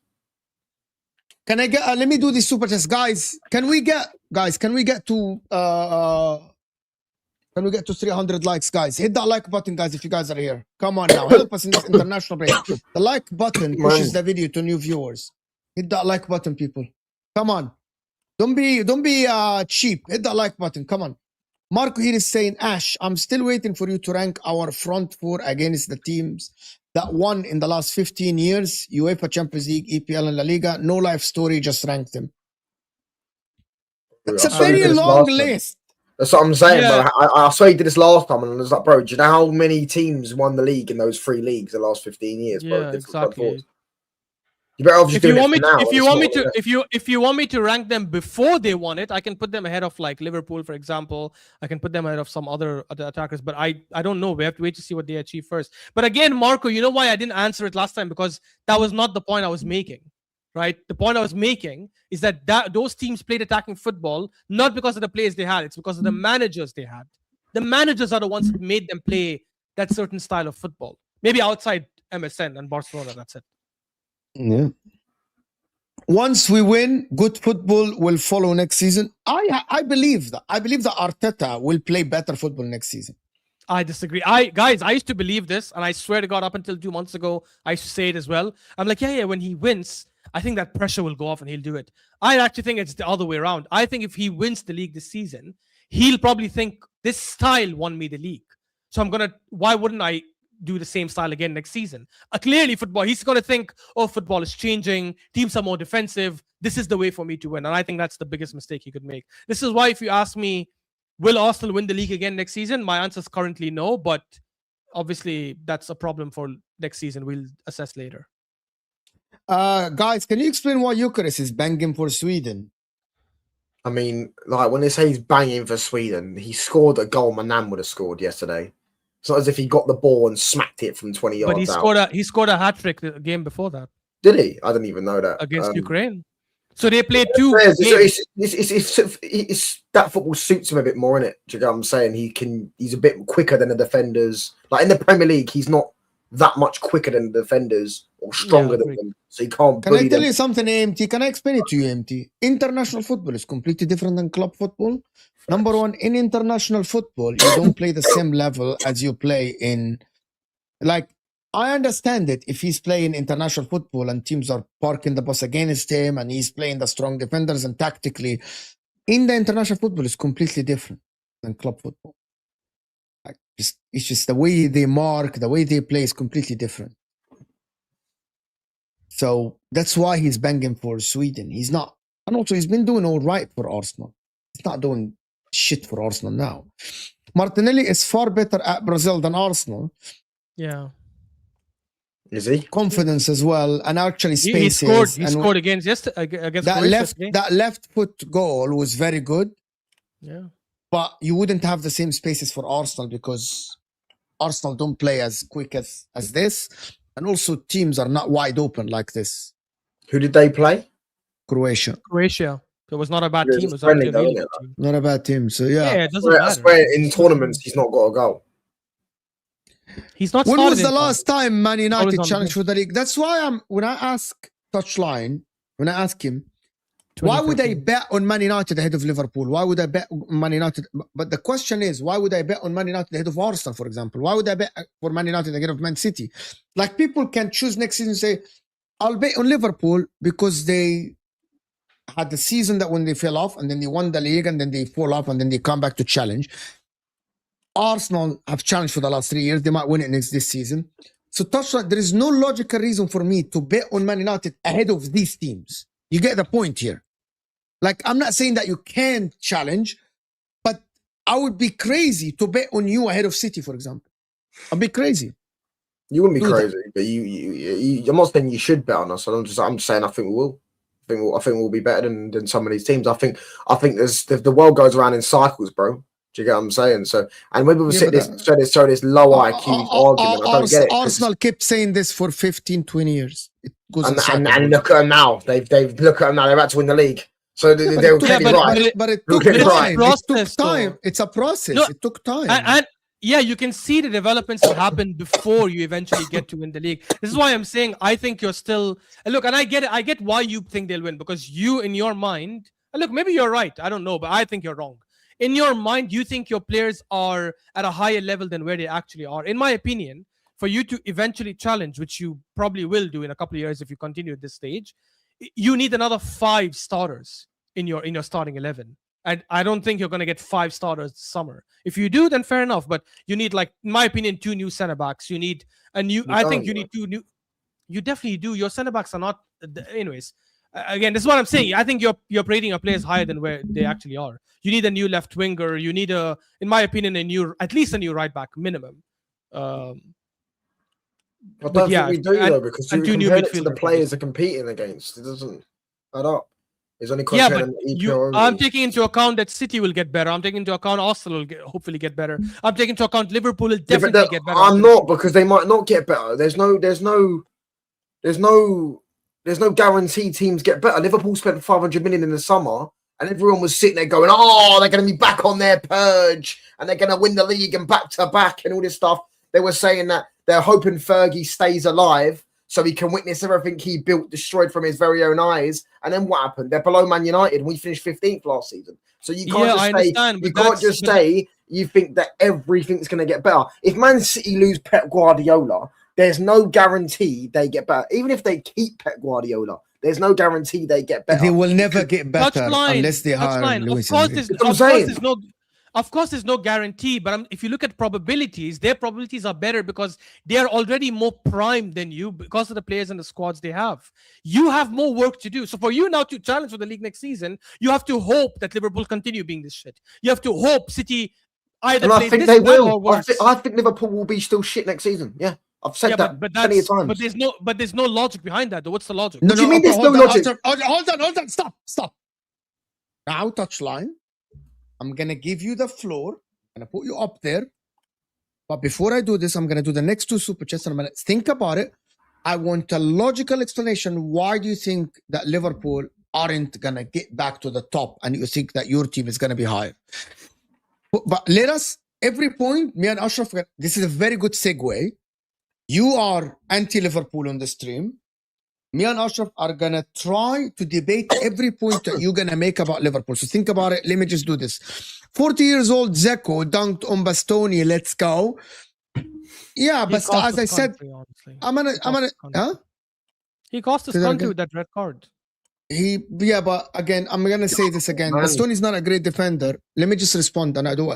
Can I get? Let me do this super test, guys. Can we get to 300 likes, guys? Hit that like button, guys. If you guys are here, come on now, help us in this international break. The like button pushes the video to new viewers. Hit that like button, people. Come on, don't be cheap. Hit that like button. Come on. Marco here is saying, Ash, I'm still waiting for you to rank our front four against the teams that won in the last 15 years, UEFA Champions League, EPL and La Liga. No life story, just rank them. It's a I saw you very did this long last time. list. That's what I'm saying, Yeah. bro. I saw you did this last time, and I was like, bro, do you know how many teams won the league in those 3 leagues the last 15 years? Bro? Yeah, Different front exactly. fours. You better off just If you doing want me it for now. to, It's not- if you want me to rank them before they won it, I can put them ahead of like Liverpool, for example. I can put them ahead of some other attackers, but I don't know. We have to wait to see what they achieve first. But again, Marco, you know why I didn't answer it last time? Because that was not the point I was making, right? The point I was making is that those teams played attacking football not because of the players they had; it's because of the managers they had. The managers are the ones that made them play that certain style of football. Maybe outside MSN and Barcelona, that's it. Yeah. Once we win, good football will follow next season. I believe that. I believe that Arteta will play better football next season. I disagree. I used to believe this, and I swear to God, up until 2 months ago, I used to say it as well. I'm like, yeah, when he wins, I think that pressure will go off and he'll do it. I actually think it's the other way around. I think if he wins the league this season, he'll probably think this style won me the league. So why wouldn't I do the same style again next season? Clearly, football, he's going to think, oh, football is changing. Teams are more defensive. This is the way for me to win. And I think that's the biggest mistake he could make. This is why if you ask me, will Arsenal win the league again next season? My answer is currently no, but obviously that's a problem for next season. We'll assess later. Guys, can you explain why Eucharist is banging for Sweden? I mean, like when they say he's banging for Sweden, he scored a goal Manan would have scored yesterday. It's not as if he got the ball and smacked it from 20 yards But he scored a hat trick the game before that Did he? I didn't even know that. against Ukraine. So they play two It's, games. it's that football suits him a bit more, innit? Do you get what I'm saying? He's a bit quicker than the defenders. Like in the Premier League, he's not that much quicker than the defenders or stronger than them. So he can't Can I bully tell them. you something, AMT? Can I explain it to you, AMT? International football is completely different than club football. Number one, in international football, you don't play the same level as you play in, like, I understand it if he's playing international football and teams are parking the bus against him and he's playing the strong defenders and tactically. In the international football, it's completely different than club football. Like, it's just the way they mark, the way they play is completely different. So that's why he's banging for Sweden. He's not, and also he's been doing all right for Arsenal. He's not doing shit for Arsenal now. Martinelli is far better at Brazil than Arsenal. Yeah. Is he? Confidence as well, and actually spaces. He scored against that left foot goal was very good. Yeah. But you wouldn't have the same spaces for Arsenal because Arsenal don't play as quick as this. And also teams are not wide open like this. Who did they play? Croatia. It was not a bad team. It was friendly actually a really though, good team. Not a bad team. So yeah. Yeah, it doesn't matter. I swear in tournaments he's not got a goal. He's not. When was the started last time Man United on challenged for the league? That's why when I ask Touchline, when I ask him, why would I bet on Man United ahead of Liverpool? Why would I bet on Man United? But the question is, why would I bet on Man United ahead of Arsenal, for example? Why would I bet for Man United ahead of Man City? Like, people can choose next season and say, I'll bet on Liverpool because they had the season that when they fell off and then they won the league and then they fall off and then they come back to challenge. Arsenal have challenged for the last 3 years. They might win it this season. So Touchline, there is no logical reason for me to bet on Man United ahead of these teams. You get the point here. Like, I'm not saying that you can't challenge, but I would be crazy to bet on you ahead of City, for example. I'd be crazy. You wouldn't be crazy, but you I'm not saying you should bet on us. I'm just saying I think we will. I think we'll be better than some of these teams. I think the world goes around in cycles, bro. Do you get what I'm saying? So, and when people show this low IQ argument, I don't get it. Arsenal kept saying this for 15, 20 years. It goes and look at them now. They've look at them now. They're about to win the league. So they're right. But it took time. It took time. It's a process. No, it took time. And yeah, you can see the developments that happen before you eventually get to win the league. This is why I'm saying I think you're still. Look, and I get it. I get why you think they'll win, because you, in your mind, look, maybe you're right. I don't know, but I think you're wrong. In your mind, you think your players are at a higher level than where they actually are. In my opinion, for you to eventually challenge, which you probably will do in a couple of years if you continue at this stage, you need another 5 starters in your starting 11. And I don't think you're going to get 5 starters this summer. If you do, then fair enough. But you need, like, in my opinion, 2 new centre backs. You need a new. I think you need 2 new. You definitely do. Your centre backs are not. Anyways, again, this is what I'm saying. I think you're rating your players higher than where they actually are. You need a new left winger. You need in my opinion, at least a new right back minimum. I don't think we do though, because you compare it to the players are competing against. It doesn't add up. It's only I'm taking into account that City will get better. I'm taking into account Arsenal will hopefully get better. I'm taking into account Liverpool will definitely get better. I'm not, because they might not get better. There's no guarantee teams get better. Liverpool spent 500 million in the summer, and everyone was sitting there going, "Oh, they're going to be back on their purge, and they're going to win the league and back to back and all this stuff." They were saying that they're hoping Fergie stays alive so he can witness everything he built destroyed from his very own eyes. And then what happened? They're below Man United, and we finished 15th last season. So you can't just say you think that everything's going to get better. If Man City lose Pep Guardiola, there's no guarantee they get better. Even if they keep Pep Guardiola, there's no guarantee they get better. They will never get better unless they hire Luis Enrique. Of course, there's no guarantee, but if you look at probabilities, their probabilities are better because they are already more primed than you because of the players and the squads they have. You have more work to do. So for you now to challenge for the league next season, you have to hope that Liverpool continue being this shit. You have to hope City either plays this well or worse. I think Liverpool will be still shit next season. Yeah. I've said that plenty of times. But there's no logic behind that, though. What's the logic? What do you mean there's no logic? Hold on. Stop. Now, Touchline. I'm going to give you the floor. I'm going to put you up there. But before I do this, I'm going to do the next 2 super chats. And I'm going to think about it. I want a logical explanation. Why do you think that Liverpool aren't gonna get back to the top, and you think that your team is gonna be higher. But let us every point. Me and Ashraf, this is a very good segue. You are anti-Liverpool on the stream. Me and Ashraf are gonna try to debate every point that you're gonna make about Liverpool. So think about it. Let me just do this. 40 years old Zeko dunked on Bastoni. Let's go. Yeah, but as I said, I'm gonna, huh? He cost his country with that red card. But again, I'm gonna say this again. Bastoni is not a great defender. Let me just respond, and I do.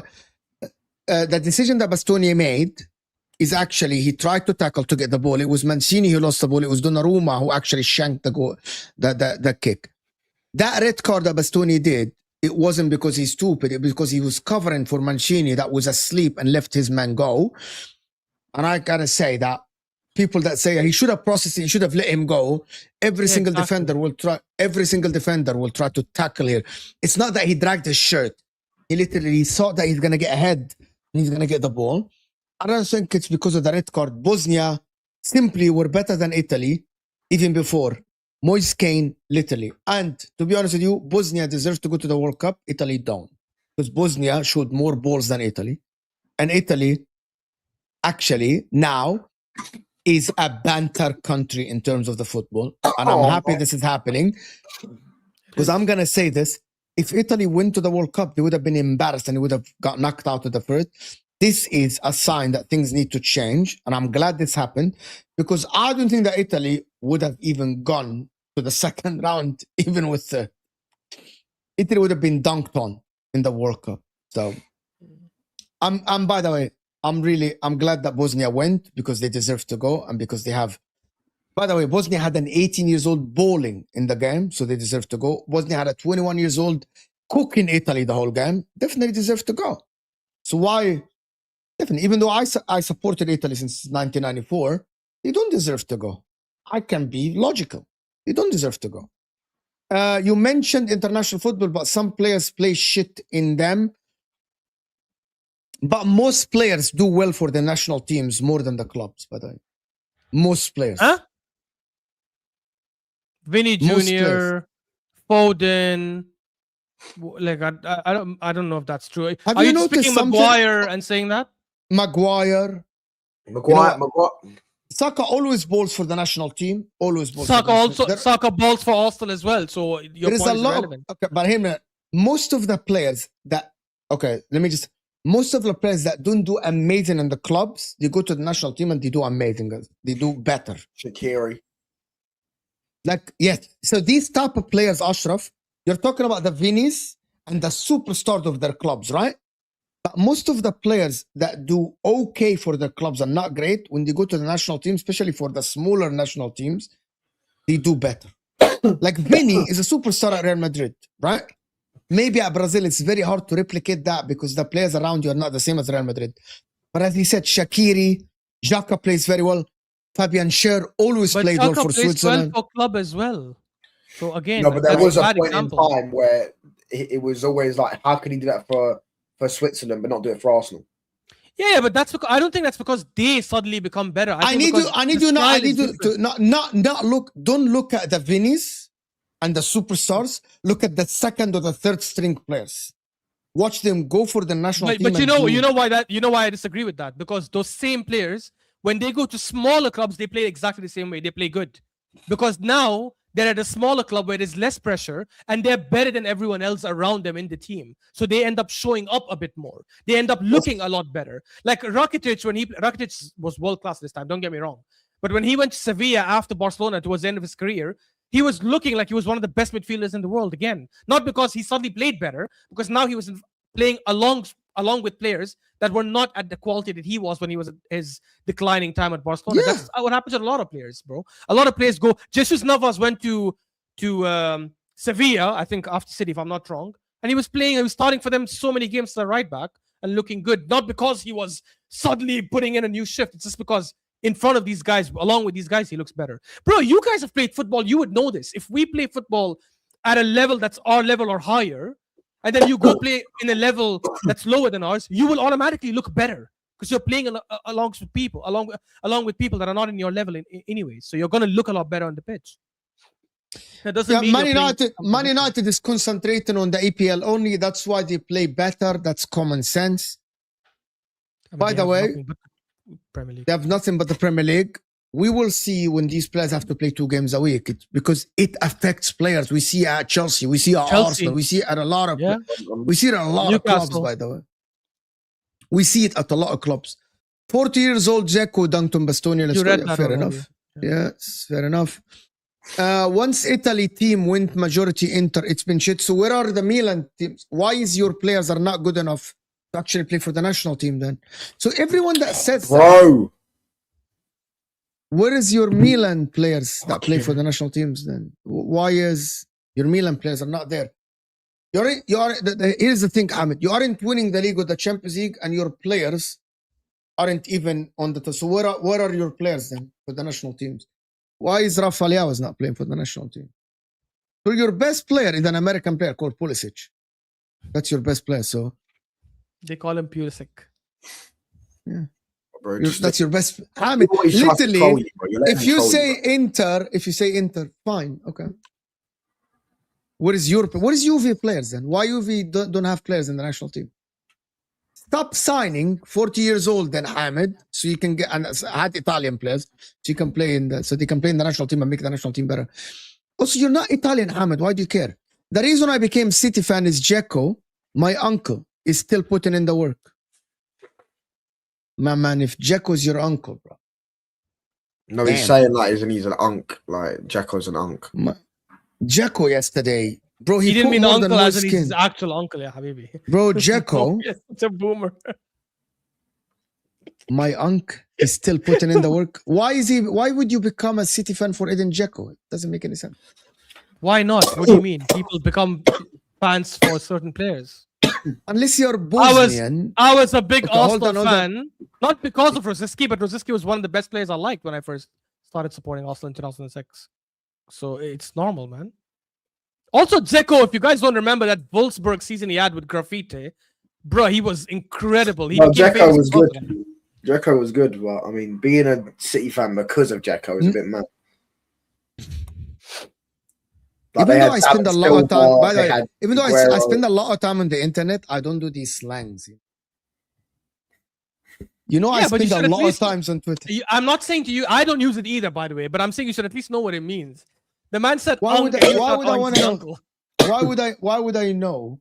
The decision that Bastoni made is actually he tried to tackle to get the ball. It was Mancini who lost the ball. It was Donnarumma who actually shanked the goal, the kick. That red card that Bastoni did, it wasn't because he's stupid. It was because he was covering for Mancini that was asleep and left his man go. And I gotta say that people that say he should have processed it, he should have let him go. Every single defender will try. Every single defender will try to tackle here. It's not that he dragged his shirt. He literally thought that he's gonna get ahead and he's gonna get the ball. I don't think it's because of the red card. Bosnia simply were better than Italy even before. Moise Kean, literally. And to be honest with you, Bosnia deserves to go to the World Cup. Italy don't. Because Bosnia showed more balls than Italy. And Italy actually now is a banter country in terms of the football. And I'm happy this is happening. Because I'm going to say this. If Italy went to the World Cup, they would have been embarrassed and they would have got knocked out of the first. This is a sign that things need to change. And I'm glad this happened because I don't think that Italy would have even gone to the second round, even with the... Italy would have been dunked on in the World Cup. So, I'm by the way, I'm glad that Bosnia went because they deserve to go and because they have... By the way, Bosnia had an 18-year-old bowling in the game, so they deserve to go. Bosnia had a 21-year-old cooking Italy the whole game. Definitely deserve to go. So why... Definitely, even though I supported Italy since 1994, they don't deserve to go. I can be logical. They don't deserve to go. You mentioned international football, but some players play shit in them. But most players do well for the national teams more than the clubs, by the way. Most players. Huh? Vinny Jr., Foden. Like I don't know if that's true. Are you speaking Maguire and saying that? Maguire. Saka always balls for the national team. Always balls. Saka balls for Arsenal as well. So your point is relevant. Okay, but most of the players that most of the players that don't do amazing in the clubs, they go to the national team and they do amazing. They do better. Shaqiri. Like yes. So these type of players, Ashraf, you're talking about the Vinnies and the superstars of their clubs, right? But most of the players that do okay for their clubs are not great. When they go to the national team, especially for the smaller national teams, they do better. Like Vinny is a superstar at Real Madrid, right? Maybe at Brazil, it's very hard to replicate that because the players around you are not the same as Real Madrid. But as he said, Shaqiri, Xhaka plays very well. Fabian Schär always played well for Switzerland. Well for club as well. So again, no, but there was a point in time where it was always like, how can he do that for Switzerland but not do it for Arsenal? Yeah, but that's because I don't think that's because they suddenly become better. I need to don't look at the Vinnies and the superstars. Look at the second or the third string players. Watch them go for the national team. But you know why I disagree with that? Because those same players, when they go to smaller clubs, they play exactly the same way. They play good. Because now they're at a smaller club where there's less pressure and they're better than everyone else around them in the team. So they end up showing up a bit more. They end up looking a lot better. Like Rakitic, Rakitic was world-class this time, don't get me wrong. But when he went to Sevilla after Barcelona towards the end of his career, he was looking like he was one of the best midfielders in the world again. Not because he suddenly played better, because now he was playing along with players that were not at the quality that he was when he was at his declining time at Barcelona. Yeah. That's what happens to a lot of players, bro. A lot of players go. Jesus Navas went to Sevilla, I think, after City, if I'm not wrong. And he was starting for them so many games to the right back and looking good. Not because he was suddenly putting in a new shift. It's just because in front of these guys, along with these guys, he looks better. Bro, you guys have played football. You would know this. If we play football at a level that's our level or higher, and then you go play in a level that's lower than ours, you will automatically look better because you're playing along with people that are not in your level anyway. So you're going to look a lot better on the pitch. That doesn't Yeah, mean Man you're playing United, Man United is concentrating on the EPL only. That's why they play better. That's common sense. I mean, By they the have way, nothing but Premier League. they have nothing but the Premier League. We will see when these players have to play 2 games a week because it affects players. We see at Chelsea, we see at Arsenal, we see it at a lot of we see it at a lot of clubs, by the way. We see it at a lot of clubs. 40 years old Dzeko dunked on Bastoni. You read that fair already. enough. Yes, fair enough. Once Italy team went majority Inter, it's been shit. So where are the Milan teams? Why is your players are not good enough to actually play for the national team then? So everyone that says that, where is your Milan players that play for the national teams then? Why is your Milan players are not there? Here's the thing, Ahmed. You aren't winning the league or the Champions League, and your players aren't even on the. So where are your players then for the national teams? Why is Rafa Leao not playing for the national team? So your best player is an American player called Pulisic. That's your best player. So they call him Pulisic. Yeah. Bro, that's your best. Hamid, literally, if you say Inter, fine, okay. What is UV players then? Why UV don't have players in the national team? Stop signing 40 years old then Hamid, so you can get and had Italian players, so you can play so they can play in the national team and make the national team better. Also, you're not Italian, Hamid. Why do you care? The reason I became City fan is Dzeko, my uncle, is still putting in the work. Man, if Dzeko's your uncle, bro. No, he's saying like he's an unk. Like Dzeko's an unk. Dzeko yesterday, bro, he didn't mean uncle as in skin. his actual uncle, yeah, Habibi. Bro, Dzeko. It's a boomer. My uncle is still putting in the work. Why would you become a City fan for Edin Dzeko? It doesn't make any sense. Why not? What do you mean? People become fans for certain players. Unless you're Bosnian. I was a big Arsenal fan, not because of Rosicky, but Rosicky was one of the best players I liked when I first started supporting Arsenal in 2006. So it's normal, man. Also, Dzeko, if you guys don't remember that Wolfsburg season he had with Graffiti, bro, he was incredible. Dzeko was good. Dzeko was good, but I mean, being a City fan because of Dzeko is a bit mad. Like even though I spend a lot of time, by the way, even though I spend a lot of time on the internet, I don't do these slangs. You know, I spend a lot of times on Twitter. I'm not saying to you, I don't use it either, by the way, but I'm saying you should at least know what it means. The man said, why would I want to know? Why would I know?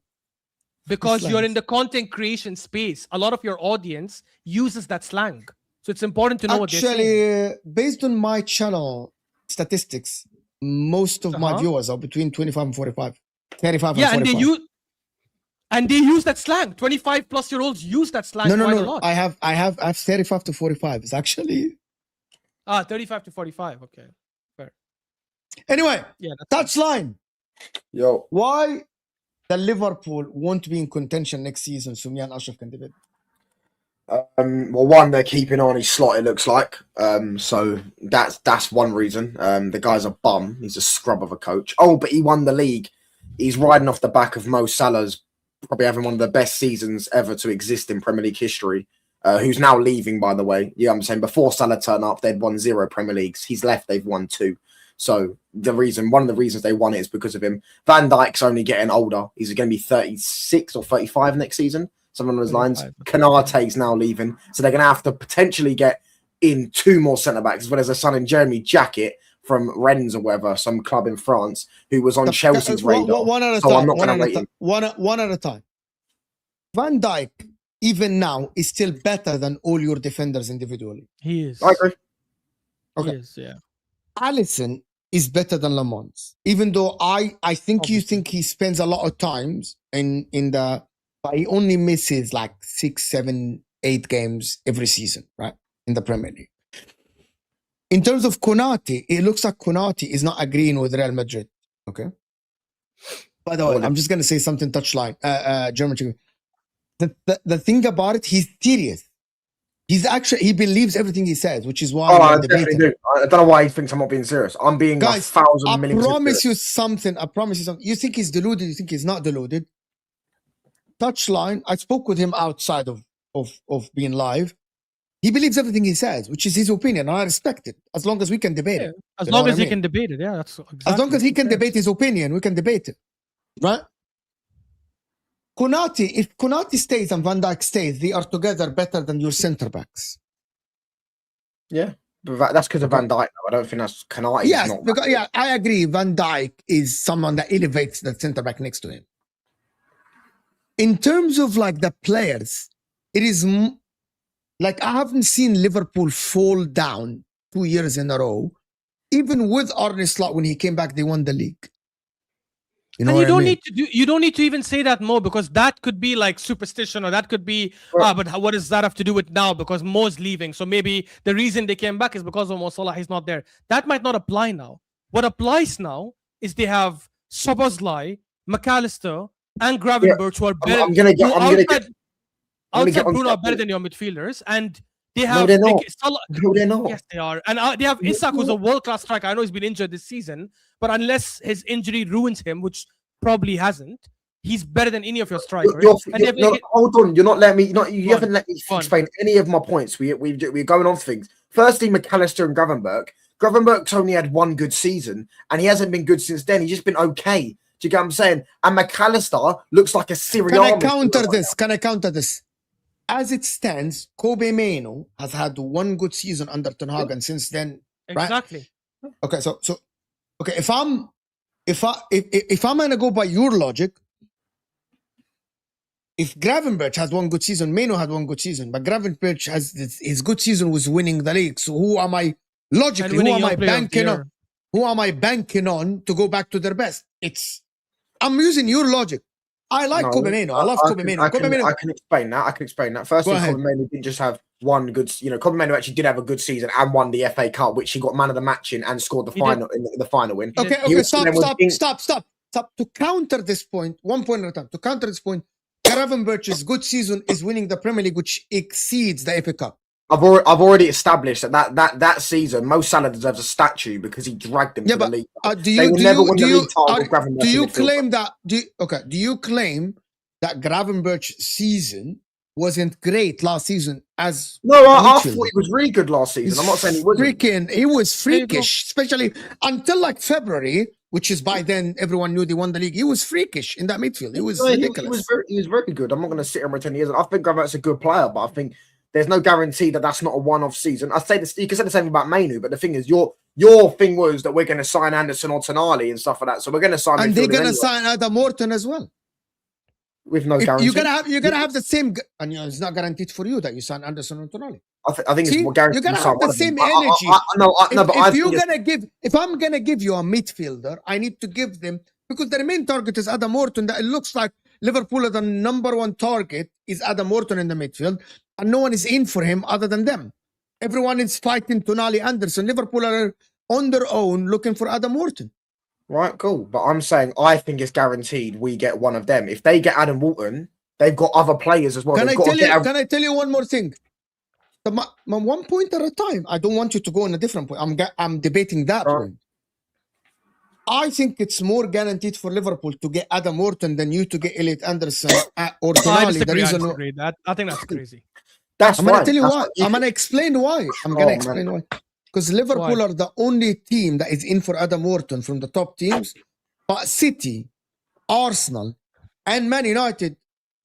Because you're in the content creation space. A lot of your audience uses that slang. So it's important to know what they're saying. Actually, based on my channel statistics, most of my viewers are between 25 and 45. 35 and 45. And they use that slang. 25-plus-year-olds use that slang quite a lot. I have 35 to 45. It's actually 35 to 45. Okay. Fair. Anyway, touchline. Yo. Why the Liverpool won't be in contention next season, so me and Ashraf can debate? Well, one, they're keeping on his slot, it looks like. So that's one reason. The guy's a bum. He's a scrub of a coach. Oh, but he won the league. He's riding off the back of Mo Salah's probably having one of the best seasons ever to exist in Premier League history. Who's now leaving, by the way. Yeah, I'm saying before Salah turned up, they'd won 0 Premier Leagues. He's left, they've won 2. So one of the reasons they won it is because of him. Van Dijk's only getting older. He's going to be 36 or 35 next season. Something on those lines. Konate's now leaving. So they're going to have to potentially get in 2 more centre-backs, as well as a son in Jeremy Jacket from Rennes or whatever, some club in France, who was on Chelsea's radar. One at a time. One at a time. Van Dijk, even now, is still better than all your defenders individually. He is. I agree. Okay. He is, yeah. Alisson is better than Lamont, even though I think you think he spends a lot of times in the, but he only misses like 6, 7, 8 games every season, right? In the Premier League. In terms of Konate, it looks like Konate is not agreeing with Real Madrid. Okay. By the way, I'm just gonna say something touchline. German. The thing about it, he's serious. He believes everything he says, which is why I definitely do. I don't know why he thinks I'm not being serious. I'm being guys, 1,000 million. I promise you something. You think he's deluded, you think he's not deluded. Touchline, I spoke with him outside of being live. He believes everything he says, which is his opinion. I respect it, as long as we can debate it. As You know long what as I he mean? can debate it, yeah, that's exactly. As long as he can debate his opinion, we can debate it, right? Konate, if Konate stays and Van Dijk stays, they are together better than your centre backs. Yeah, but that's because of Van Dijk. Though. I don't think that's Konate. Yes, Not because, yeah, I agree. Van Dijk is someone that elevates the centre back next to him. In terms of like the players, it is like I haven't seen Liverpool fall down 2 years in a row. Even with Arne Slot, when he came back, they won the league. You know And what I mean? you don't need to even say that, Mo, because that could be like superstition, or that could be but what does that have to do with now? Because Mo's leaving, so maybe the reason they came back is because of Mo Salah. He's not there. That might not apply now. What applies now is they have Szoboszlai, McAllister, and Gravenberch, who are better. Outside Bruno are better than your midfielders, and they have. No, they're not. No, they're not. Yes, they are, and they have Isak, who's a world-class striker. I know he's been injured this season, but unless his injury ruins him, which probably hasn't, he's better than any of your strikers. Hold on, you're not letting me. You haven't let me explain any of my points. We're going on things. Firstly, McAllister and Gravenberch. Gravenberch's only had one good season, and he hasn't been good since then. He's just been okay. Do you get what I'm saying? And McAllister looks like a serial. Can I counter this? As it stands, Kobe Mainoo has had one good season under Ten Hag, and since then, right? Exactly. Okay, so okay, if I'm gonna go by your logic, if Gravenberch has one good season, Mainoo had one good season, but Gravenberch has his good season was winning the league. So who am I logically? Who am I banking on? Who am I banking on to go back to their best? I'm using your logic. I like Kobe Mainoo. I love Kobe Mainoo. I can explain that. Firstly, Kobe Mainoo didn't just have one good. Kobe Mainoo actually did have a good season and won the FA Cup, which he got man of the match in and scored the final win. Okay, stop. To counter this point, one point at a time. To counter this point, Gravenberch's good season is winning the Premier League, which exceeds the FA Cup. I've already established that season, Mo Salah deserves a statue because he dragged them to the league. Do you claim that Gravenberch's season wasn't great last season? I thought he was really good last season. I'm not saying he wasn't. He was freakish, especially until like February, which is by then everyone knew they won the league. He was freakish in that midfield. He was ridiculous. He was very good. I'm not going to sit here and pretend he isn't. I think Gravenberch's a good player, but I think there's no guarantee that that's not a one-off season. I say this, you can say the same about Mainoo, but the thing is, your thing was that we're going to sign Anderson or Tonali and stuff like that. So we're going to sign, and they're going to sign Adam Morton as well, with no guarantee. You're gonna have the same, and it's not guaranteed for you that you sign Anderson or Tonali. I think it's more guaranteed. You're gonna have the same energy. If I'm gonna give you a midfielder, I need to give them, because their main target is Adam Morton. That it looks like Liverpool are the number one target is Adam Morton in the midfield, and no one is in for him other than them. Everyone is fighting Tonali, Anderson. Liverpool are on their own looking for Adam Morton. Right, cool. But I'm saying I think it's guaranteed we get one of them. If they get Adam Morton, they've got other players as well. Can I tell you one more thing? One point at a time. I don't want you to go on a different point. I'm debating that point. I think it's more guaranteed for Liverpool to get Adam Morton than you to get Elliot Anderson or Tonali. I think that's crazy. I'm going to tell you why. I'm going to explain why. Why. Because Liverpool are the only team that is in for Adam Morton from the top teams. But City, Arsenal, and Man United,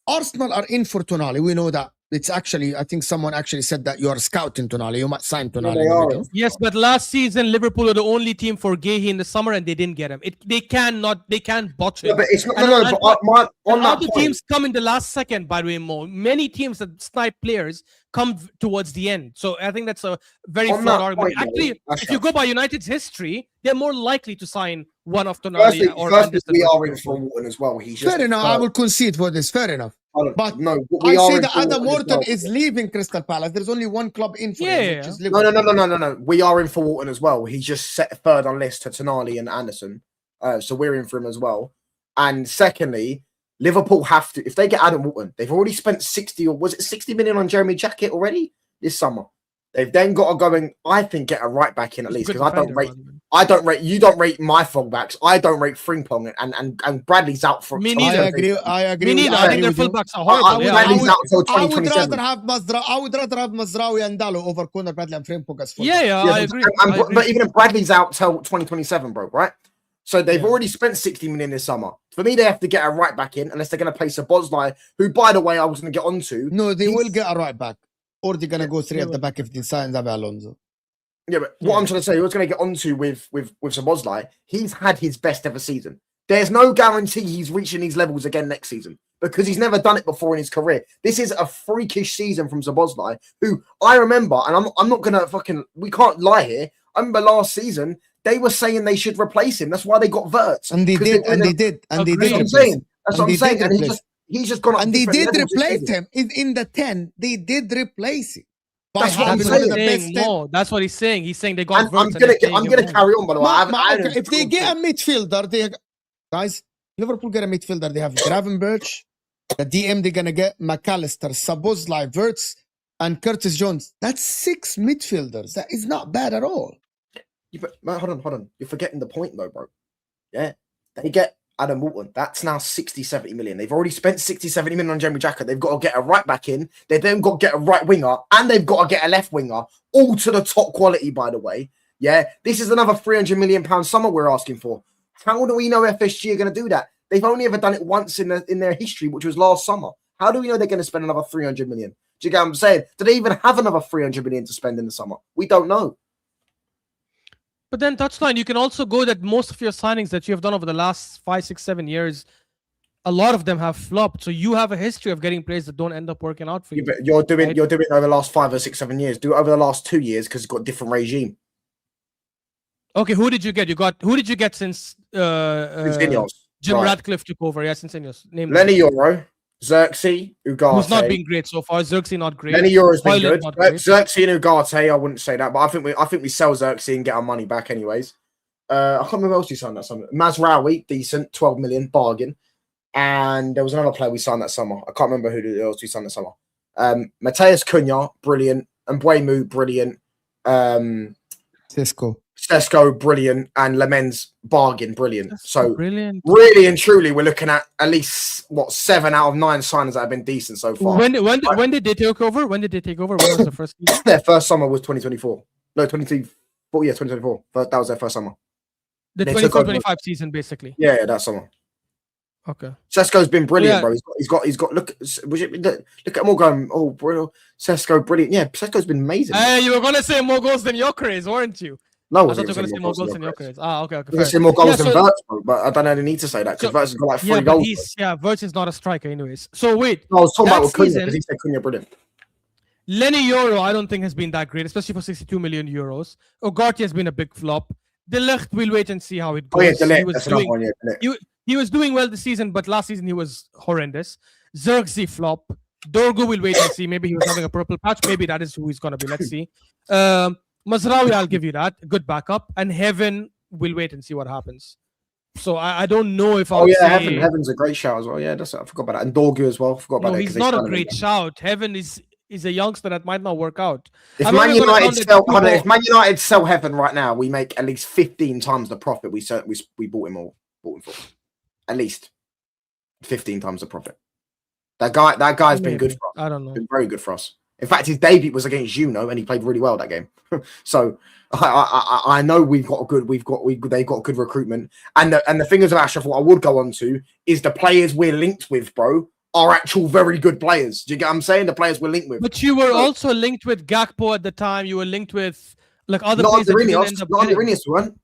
Arsenal are in for Tonali. We know that. It's actually, I think someone actually said that you are scouting Tonali. You might sign Tonali. Yes, but last season Liverpool were the only team for Guehi in the summer, and they didn't get him. They can't botch it. Yeah, but it's not. Other teams come in the last second. By the way, Mo, many teams that snipe players come towards the end. So I think that's a very flawed argument. Actually, if you go by United's history, they're more likely to sign one of Tonali or Anderson. We are in for Morton as well. Fair enough. I will concede for this. Fair enough. But no, I say that Adam Morton is leaving Crystal Palace. There's only one club in for him, which is Liverpool. No. We are in for Morton as well. He's just set third on list to Tonali and Anderson. So we're in for him as well. And secondly, Liverpool have to, if they get Adam Morton, they've already spent 60 million on Jeremy Jackett already this summer. They've then got to go and, I think, get a right back in at least, because You don't rate my fullbacks. I don't rate Frimpong and Bradley's out for. Me neither. I agree. Me neither. I think their with you. fullbacks are horrible. Bradley's out until I would 2027. rather have Mazraoui and Dallo over Conor Bradley and Frimpong as fullback. Yeah, I agree. But even if Bradley's out till 2027, bro, right? So they've already spent 60 million this summer. For me, they have to get a right back in unless they're going to play Szoboszlai, who, by the way, I was going to get onto. No, they will get a right back. Or they're going to go three at the back if they sign Xabi Alonso. Yeah, but what I'm trying to say, what's going to get onto with Szoboszlai, he's had his best ever season. There's no guarantee he's reaching these levels again next season because he's never done it before in his career. This is a freakish season from Szoboszlai, who I remember, and I'm not going to we can't lie here. I remember last season, they were saying they should replace him. That's why they got Wirtz. And they did. That's what I'm saying. And he's just gone up. And they did replace him. In the 10, they did replace him. That's what I'm saying. That's what he's saying. He's saying they got I'm gonna carry on, by the way. If they get a midfielder, guys, Liverpool get a midfielder. They have Gravenberch. The DM, they're gonna get McAllister, Szoboszlai, Wirtz, and Curtis Jones. That's 6 midfielders. That is not bad at all. Yeah, but hold on. You're forgetting the point though, bro. Yeah. They get Adam Walton. That's now 60, 70 million. They've already spent 60, 70 million on Jamie Jacker. They've got to get a right back in. They've then got to get a right winger and they've got to get a left winger, all to the top quality, by the way. Yeah. This is another £300 million summer we're asking for. How do we know FSG are going to do that? They've only ever done it once in their history, which was last summer. How do we know they're going to spend another 300 million? Do you get what I'm saying? Do they even have another 300 million to spend in the summer? We don't know. But then, Touchline, you can also go that most of your signings that you have done over the last 5, 6, 7 years, a lot of them have flopped. So you have a history of getting players that don't end up working out for you. But you're doing it over the last 5 or 6, 7 years. Do it over the last 2 years because it's got a different regime. Okay, who did you get? Who did you get since Jim Radcliffe took over? Yeah, since Ineos. Lenny Euro, Xerxes, Ugarte. Who's not been great so far. Xerxes not great. Lenny Euro's been good. Xerxes and Ugarte, I wouldn't say that, but I think we sell Xerxes and get our money back anyways. I can't remember who else we signed that summer. Mazraoui, decent, 12 million, bargain. And there was another player we signed that summer. I can't remember who else we signed that summer. Mateus Cunha, brilliant. Mbuemu, brilliant. Sesko, brilliant, and Lemens, bargain, brilliant. Brilliant. Really and truly, we're looking at least 7 out of 9 signings that have been decent so far. When did they take over? When was the first season? Their first summer was 2024. No, 2024. Yeah, 2024. That was their first summer. The 24-25 season, basically. Yeah, that summer. Okay. Sesko's been brilliant, bro. He's got. Look at them all going. Oh, bro, Sesko, brilliant. Yeah, Sesko's been amazing. Hey, you were gonna say more goals than Gyökeres, weren't you? No, I thought you were going to say more goals than Gyökeres. Okay. I'm going to say more goals than Wirtz, but I don't know the need to say that because Wirtz has got like 3 goals. Wirtz is not a striker anyways. So wait. I was talking about Cunha because he said Cunha brilliant. Lenny Euro, I don't think has been that great, especially for 62 million euros. Ugarte has been a big flop. De Ligt, we'll wait and see how it goes. Oh yeah, De Ligt, that's another one, yeah. He was doing well this season, but last season he was horrendous. Xerxes flop. Dorgu, we'll wait and see. Maybe he was having a purple patch. Maybe that is who he's going to be. Let's see. Mazraoui, I'll give you that. Good backup. And Heaven, we'll wait and see what happens. So I don't know if I'll say... Heaven's a great shout as well. Yeah, I forgot about that. And Dorgu as well. Forgot about that. He's not a great shout. Heaven is a youngster that might not work out. If Man United sell Heaven right now, we make at least 15 times the profit we bought him for. At least 15 times the profit. That guy's been good for us. I don't know. Been very good for us. In fact, his debut was against Juno, and he played really well that game. So I know they've got good recruitment. And the thing is about Ashraf, what I would go on to is the players we're linked with, bro, are actual very good players. Do you get what I'm saying? The players we're linked with. But you were also linked with Gakpo at the time. You were linked with other players. Not under Ineos, weren't.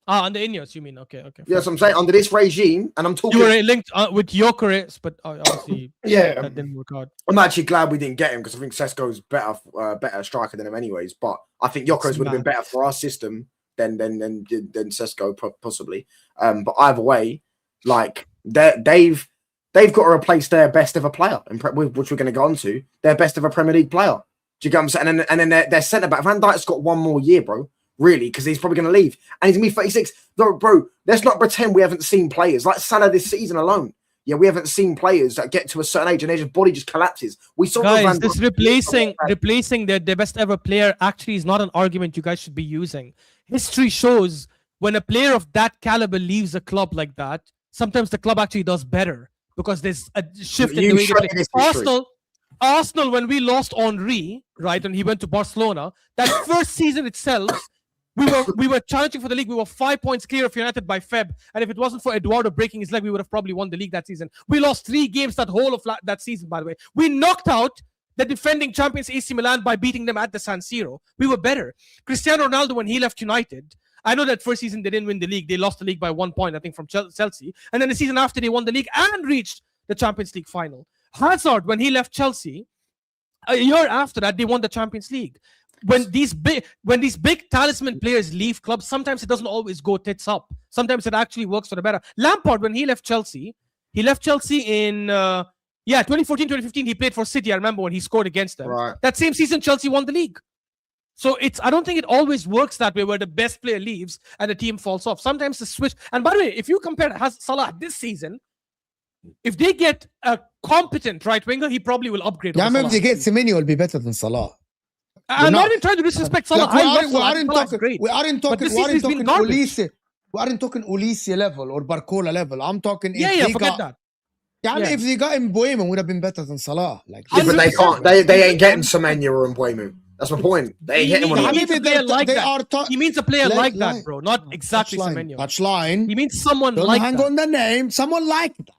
Under Ineos, you mean? Okay. Yes, I'm saying under this regime, and I'm talking. You were linked with Gyökeres, but obviously, that didn't work out. I'm actually glad we didn't get him because I think Sesko's better striker than him, anyways. But I think Gyökeres would have been better for our system than Sesko possibly. But either way, like they've got to replace their best ever player, which we're going to go on to their best ever Premier League player. Do you get what I'm saying? And then their centre back Van Dijk's got 1 more year, bro. Really, because he's probably going to leave. And he's going to be 36. No, bro, let's not pretend we haven't seen players. Like Salah this season alone. Yeah, we haven't seen players that get to a certain age and their body just collapses. We saw guys, this replacing their best ever player actually is not an argument you guys should be using. History shows when a player of that caliber leaves a club like that, sometimes the club actually does better because there's a shift in the way they play. Arsenal, when we lost Henry, right, and he went to Barcelona, that first season itself, we were challenging for the league. We were 5 points clear of United by Feb, and if it wasn't for Eduardo breaking his leg, we would have probably won the league that season. We lost 3 games that whole of that season, by the way. We knocked out the defending champions AC Milan by beating them at the San Siro. We were better. Cristiano Ronaldo, when he left United, I know that first season they didn't win the league. They lost the league by 1 point, I think, from Chelsea. And then the season after, they won the league and reached the Champions League final. Hazard, when he left Chelsea, a year after that, they won the Champions League. When these big talisman players leave clubs, sometimes it doesn't always go tits up. Sometimes it actually works for the better. Lampard, when he left Chelsea in 2014, 2015, he played for City. I remember when he scored against them. Right. That same season, Chelsea won the league. So I don't think it always works that way where the best player leaves and the team falls off. Sometimes the switch. And by the way, if you compare Salah this season, if they get a competent right winger, he probably will upgrade. Yeah, if they get Semenyo, will be better than Salah. I'm not even trying to disrespect Salah. We aren't talking Ulisse level or Barcola level. I'm talking forget that. If they got Mbeumo, would have been better than Salah. But they can't. They ain't getting Semenyo or Mbeumo. That's my point. They ain't getting one. He means a player like that. He means a player like that, bro. Not exactly Semenyo. Touchline. He means someone like that. Hang on the name. Someone like that.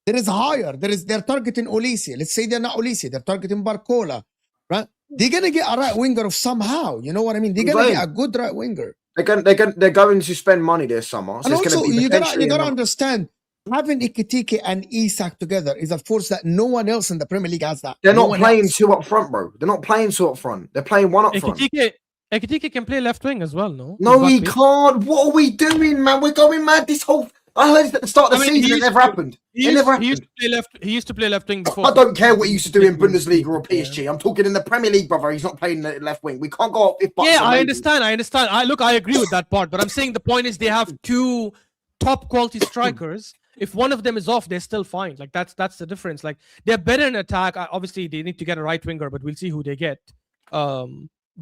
There is higher. They're targeting Ulisse. Let's say they're not Ulisse. They're targeting Barcola. Right? They're gonna get a right winger of somehow. You know what I mean? They're gonna get a good right winger. They're going to spend money this summer. So and also, you gotta understand, having Ekitike and Isak together is a force that no one else in the Premier League has that. They're not playing 2 up front, bro. They're not playing 2 up front. They're playing 1 up front. Ekitike can play left wing as well, no? No, he can't. What are we doing, man? We're going mad this whole... I heard it at the start of the season. It never happened. He used to play left wing before. I don't care what he used to do in Bundesliga or PSG. I'm talking in the Premier League, brother. He's not playing the left wing. We can't go up. I understand. I agree with that part, but I'm saying the point is they have 2 top quality strikers. If one of them is off, they're still fine. Like that's the difference. Like they're better in attack. Obviously, they need to get a right winger, but we'll see who they get.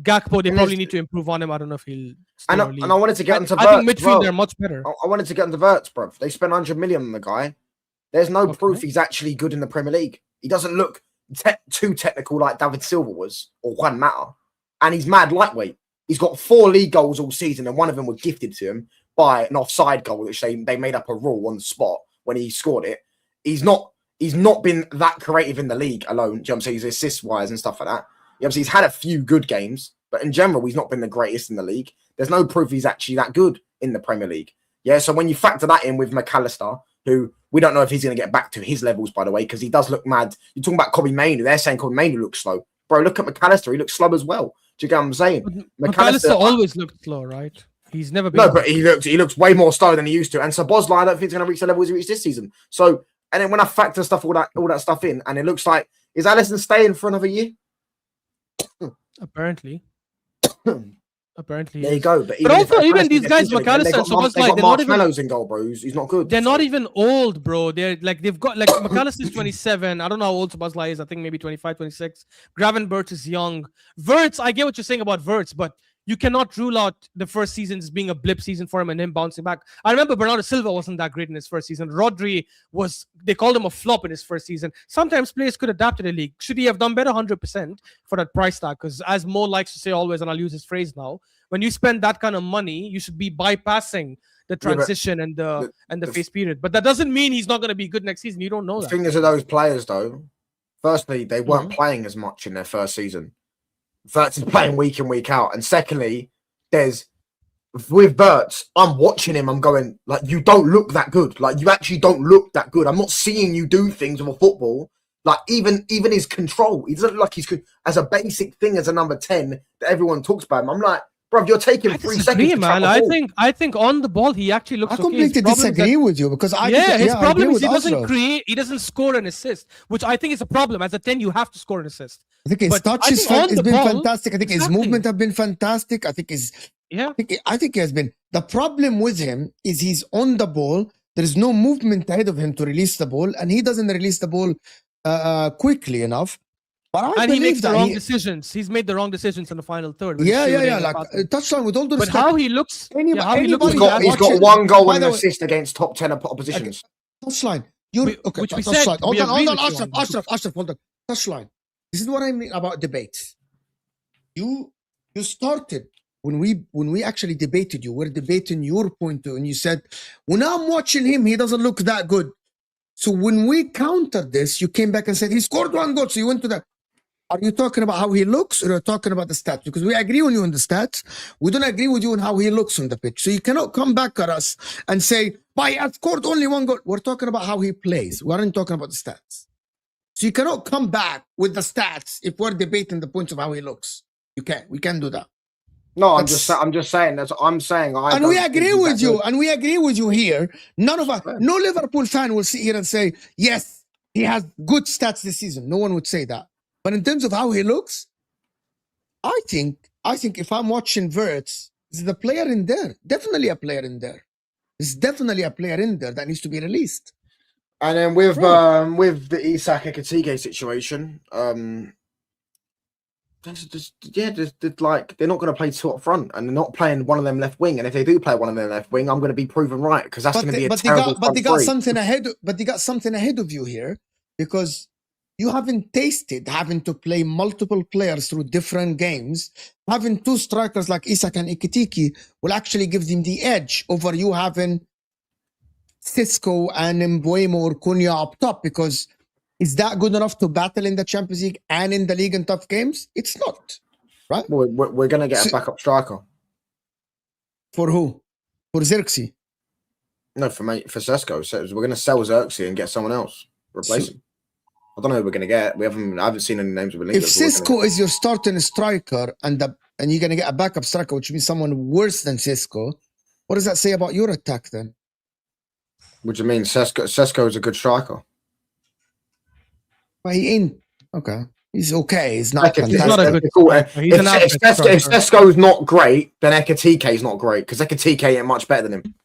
Gakpo, they probably need to improve on him. I don't know if he'll. And I wanted to get into Verts. I think midfield, they're much better. I wanted to get into Verts, bro. They spent 100 million on the guy. There's no proof he's actually good in the Premier League. He doesn't look too technical like David Silva was or Juan Mata. And he's mad lightweight. He's got 4 league goals all season, and one of them was gifted to him by an offside goal, which they made up a rule on the spot when he scored it. He's not been that creative in the league alone. Do you know what I'm saying? He's assist-wise and stuff like that. He's had a few good games, but in general, he's not been the greatest in the league. There's no proof he's actually that good in the Premier League. Yeah, so when you factor that in with McAllister, who we don't know if he's going to get back to his levels, by the way, because he does look mad. You're talking about Kobbie Mainoo. They're saying Kobbie Mainoo looks slow. Bro, look at McAllister. He looks slow as well. Do you get what I'm saying? McAllister always looked slow, right? He's never been... No, but he looks way more slow than he used to. And Szoboszlai, I don't think he's going to reach the levels he reached this season. So, and then when I factor all that stuff in, and it looks like, is Alisson staying for another year? Apparently, there you go. But also, even these guys, McAllister and Szoboszlai, they're not even in goal, bro. He's not good. They're not even old, bro. They've got McAllister's 27. I don't know how old Szoboszlai is. I think maybe 25, 26. Gravenberch is young. Verts, I get what you're saying about Verts, but you cannot rule out the first season as being a blip season for him and him bouncing back. I remember Bernardo Silva wasn't that great in his first season. Rodri they called him a flop in his first season. Sometimes players could adapt to the league. Should he have done better? 100% for that price tag. Because as Mo likes to say always, and I'll use his phrase now, when you spend that kind of money, you should be bypassing the transition and the face period. But that doesn't mean he's not going to be good next season. You don't know that. The thing is with those players, though, firstly, they weren't playing as much in their first season. Verts is playing week in, week out. And secondly, with Verts, I'm watching him, I'm going, like, you don't look that good. Like, you actually don't look that good. I'm not seeing you do things with a football. Like, even his control, he doesn't look like he's good. As a basic thing, as a number 10 that everyone talks about him, I'm like, bro, you're taking 3 seconds. Man. I think on the ball he actually looks. I completely disagree with you because his problem is he doesn't create, he doesn't score an assist, which I think is a problem. As a 10, you have to score an assist. I think his touch has been fantastic. I think his movement have been fantastic. I think he has been. The problem with him is he's on the ball. There is no movement ahead of him to release the ball, and he doesn't release the ball quickly enough. But I And he believe makes the that wrong decisions. He's made the wrong decisions in the final third. when he's yeah. shooting and Like passing. touchline with all the But respect. how he looks, Anybody- how he looks anybody in that that He's got watches- one goal by and the an way- assist against top 10 oppositions. Touchline. You're okay. which we touchline. said, Hold we on, agree hold on, with you Ashraf, on. Ashraf, hold on. Touchline. This is what I mean about debates. You started when we actually debated you. We're debating your point of view, and you said, when I'm watching him, he doesn't look that good. So when we countered this, you came back and said he scored 1 goal. So you went to that. Are you talking about how he looks, or are you talking about the stats? Because we agree on you on the stats. We don't agree with you on how he looks on the pitch. So you cannot come back at us and say, "But he has scored only 1 goal." We're talking about how he plays. We aren't talking about the stats. So you cannot come back with the stats if we're debating the points of how he looks. You can't. We can't do that. No, I'm That's- just saying. That's what I'm saying. And we agree with you. And we agree with you here. None of us, no Liverpool fan will sit here and say, yes, he has good stats this season. No one would say that. But in terms of how he looks, I think if I'm watching Verts, there's a player in there. Definitely a player in there. There's definitely a player in there that needs to be released. And then with the Isak Ekitike situation, like they're not going to play two up front, and they're not playing one of them left wing. And if they do play one of them left wing, I'm going to be proven right, because that's going to be a terrible. But they got something ahead. But they got something ahead of you here, because you haven't tasted having to play multiple players through different games. Having 2 strikers like Isak and Ekitike will actually give them the edge over you having Cisco and Mbuemo or Cunha up top, because is that good enough to battle in the Champions League and in the league in tough games? It's not, right? We're going to get a backup striker. For who? For Xerxes? No, for Sesko. So we're going to sell Xerxes and get someone else, replace him. I don't know who we're going to get. I haven't seen any names we've been linked. If Cisco is your starting striker and you're going to get a backup striker, which means someone worse than Cisco, what does that say about your attack then? What do you mean? Sesko is a good striker. Well, he ain't okay. He's okay. He's not fantastic. He's not a good If Sesko's not great, then Ekitike is not great, because Ekitike ain't much better than him.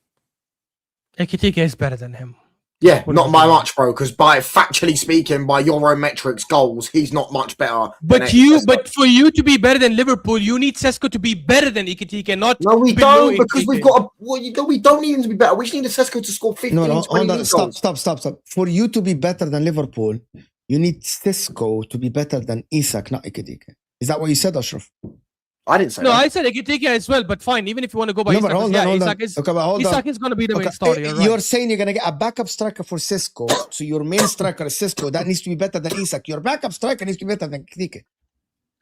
Ekitike is better than him. Yeah, not by much, bro. Because by factually speaking, by Eurometrics goals, he's not much better. But for you to be better than Liverpool, you need Sesko to be better than Ekitike, not no, we below don't, because Ekitike. we've got we don't need him to be better. We just need a Sesko to score 15, No, 20 hold on. Stop. For you to be better than Liverpool, you need Cisco to be better than Isak, not Ekitike. Is that what you said, Ashraf? I didn't say no, that. I said Ekitike as well, but fine. Even if you want to go by No, Isak, but hold on. Isak is going to be the main story. You're saying you're going to get a backup striker for Cisco, so your main striker is Cisco. That needs to be better than Isak. Your backup striker needs to be better than Ekitike.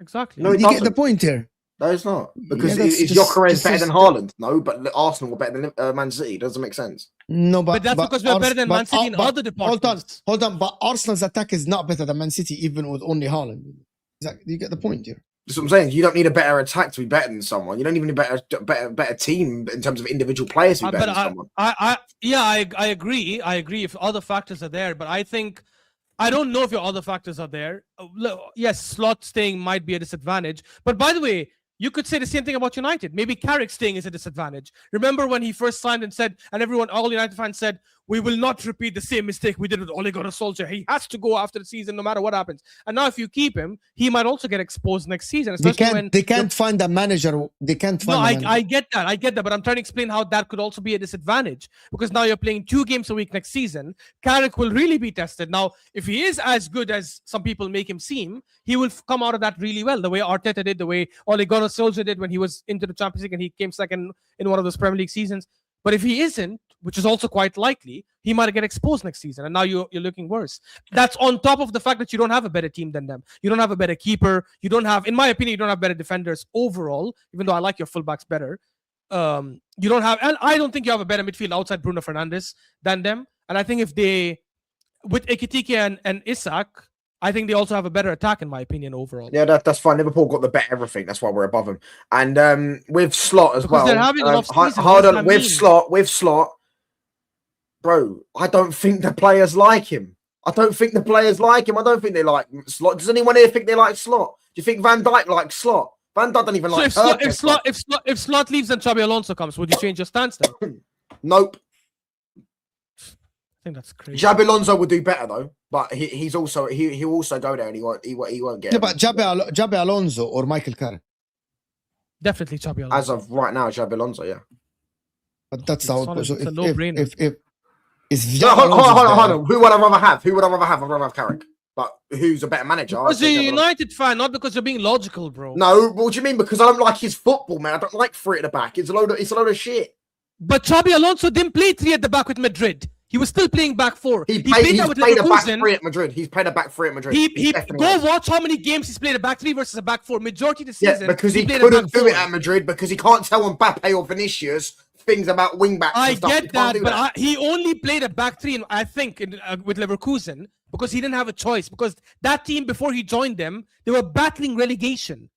Exactly. No, You get the point here. No, it's not. Because that's is just- Gyökeres just- better than just- Haaland? No, but Arsenal were better than Man City. Doesn't make sense. No, But that's because we're better than Man City in other departments. Hold on. But Arsenal's attack is not better than Man City, even with only Haaland. Exactly. You get the point here. That's what I'm saying. You don't need a better attack to be better than someone. You don't even need a better team in terms of individual players to be better than someone. I agree. I agree if other factors are there, but I don't know if your other factors are there. Yes, Slot staying might be a disadvantage. But by the way, you could say the same thing about United. Maybe Carrick staying is a disadvantage. Remember when he first signed and said, and all United fans said, we will not repeat the same mistake we did with Odegaard To Be Sold. He has to go after the season no matter what happens. And now if you keep him, he might also get exposed next season. They can't find a manager. They can't find I get that. But I'm trying to explain how that could also be a disadvantage. Because now you're playing 2 games a week next season. Carrick will really be tested. Now, if he is as good as some people make him seem, he will come out of that really well. The way Arteta did, the way Odegaard To Be Sold did when he was into the Champions League and he came second in one of those Premier League seasons. But if he isn't, which is also quite likely, he might get exposed next season. And now you're looking worse. That's on top of the fact that you don't have a better team than them. You don't have a better keeper. You don't have, in my opinion, you don't have better defenders overall, even though I like your fullbacks better. You don't have, and I don't think you have a better midfield outside Bruno Fernandes than them. And I think if they, with Ekitike and Isak, I think they also have a better attack, in my opinion, overall. Yeah, that's fine. Liverpool got the better everything. That's why we're above them. And with Slot as Because well. they're having an off-season. Hold on, with Slot, bro, I don't think the players like him. I don't think they like Slot. Does anyone here think they like Slot? Do you think Van Dijk likes Slot? Van Dijk don't even like if Slot leaves and Xabi Alonso comes, would you change your stance then? Nope. think that's crazy. Xabi Alonso would do better though, but he'll also go there and he won't get. Yeah, but Xabi Alonso or Michael Carrick. Definitely Xabi Alonso. As of right now, Xabi Alonso, yeah. But that's how. It's So a no-brainer. If No, hold on. Who would I rather have? I'd rather have Carrick. But who's a better manager? Because you're a United fan, not because you're being logical, bro. No, what do you mean? Because I don't like his football, man. I don't like three at the back. It's a load of shit. But Xabi Alonso didn't play 3 at the back with Madrid. He was still playing back 4. He's played a back 3 3 at Madrid. He's played a back 3 at Madrid. He go watch how many games he's played a back 3 versus a back 4. Majority of the season. Yeah, because he couldn't do it at Madrid because he can't tell Mbappe or Vinicius things about wing backs. I and stuff. get that, but he only played a back 3, I think, with Leverkusen because he didn't have a choice. Because that team, before he joined them, they were battling relegation.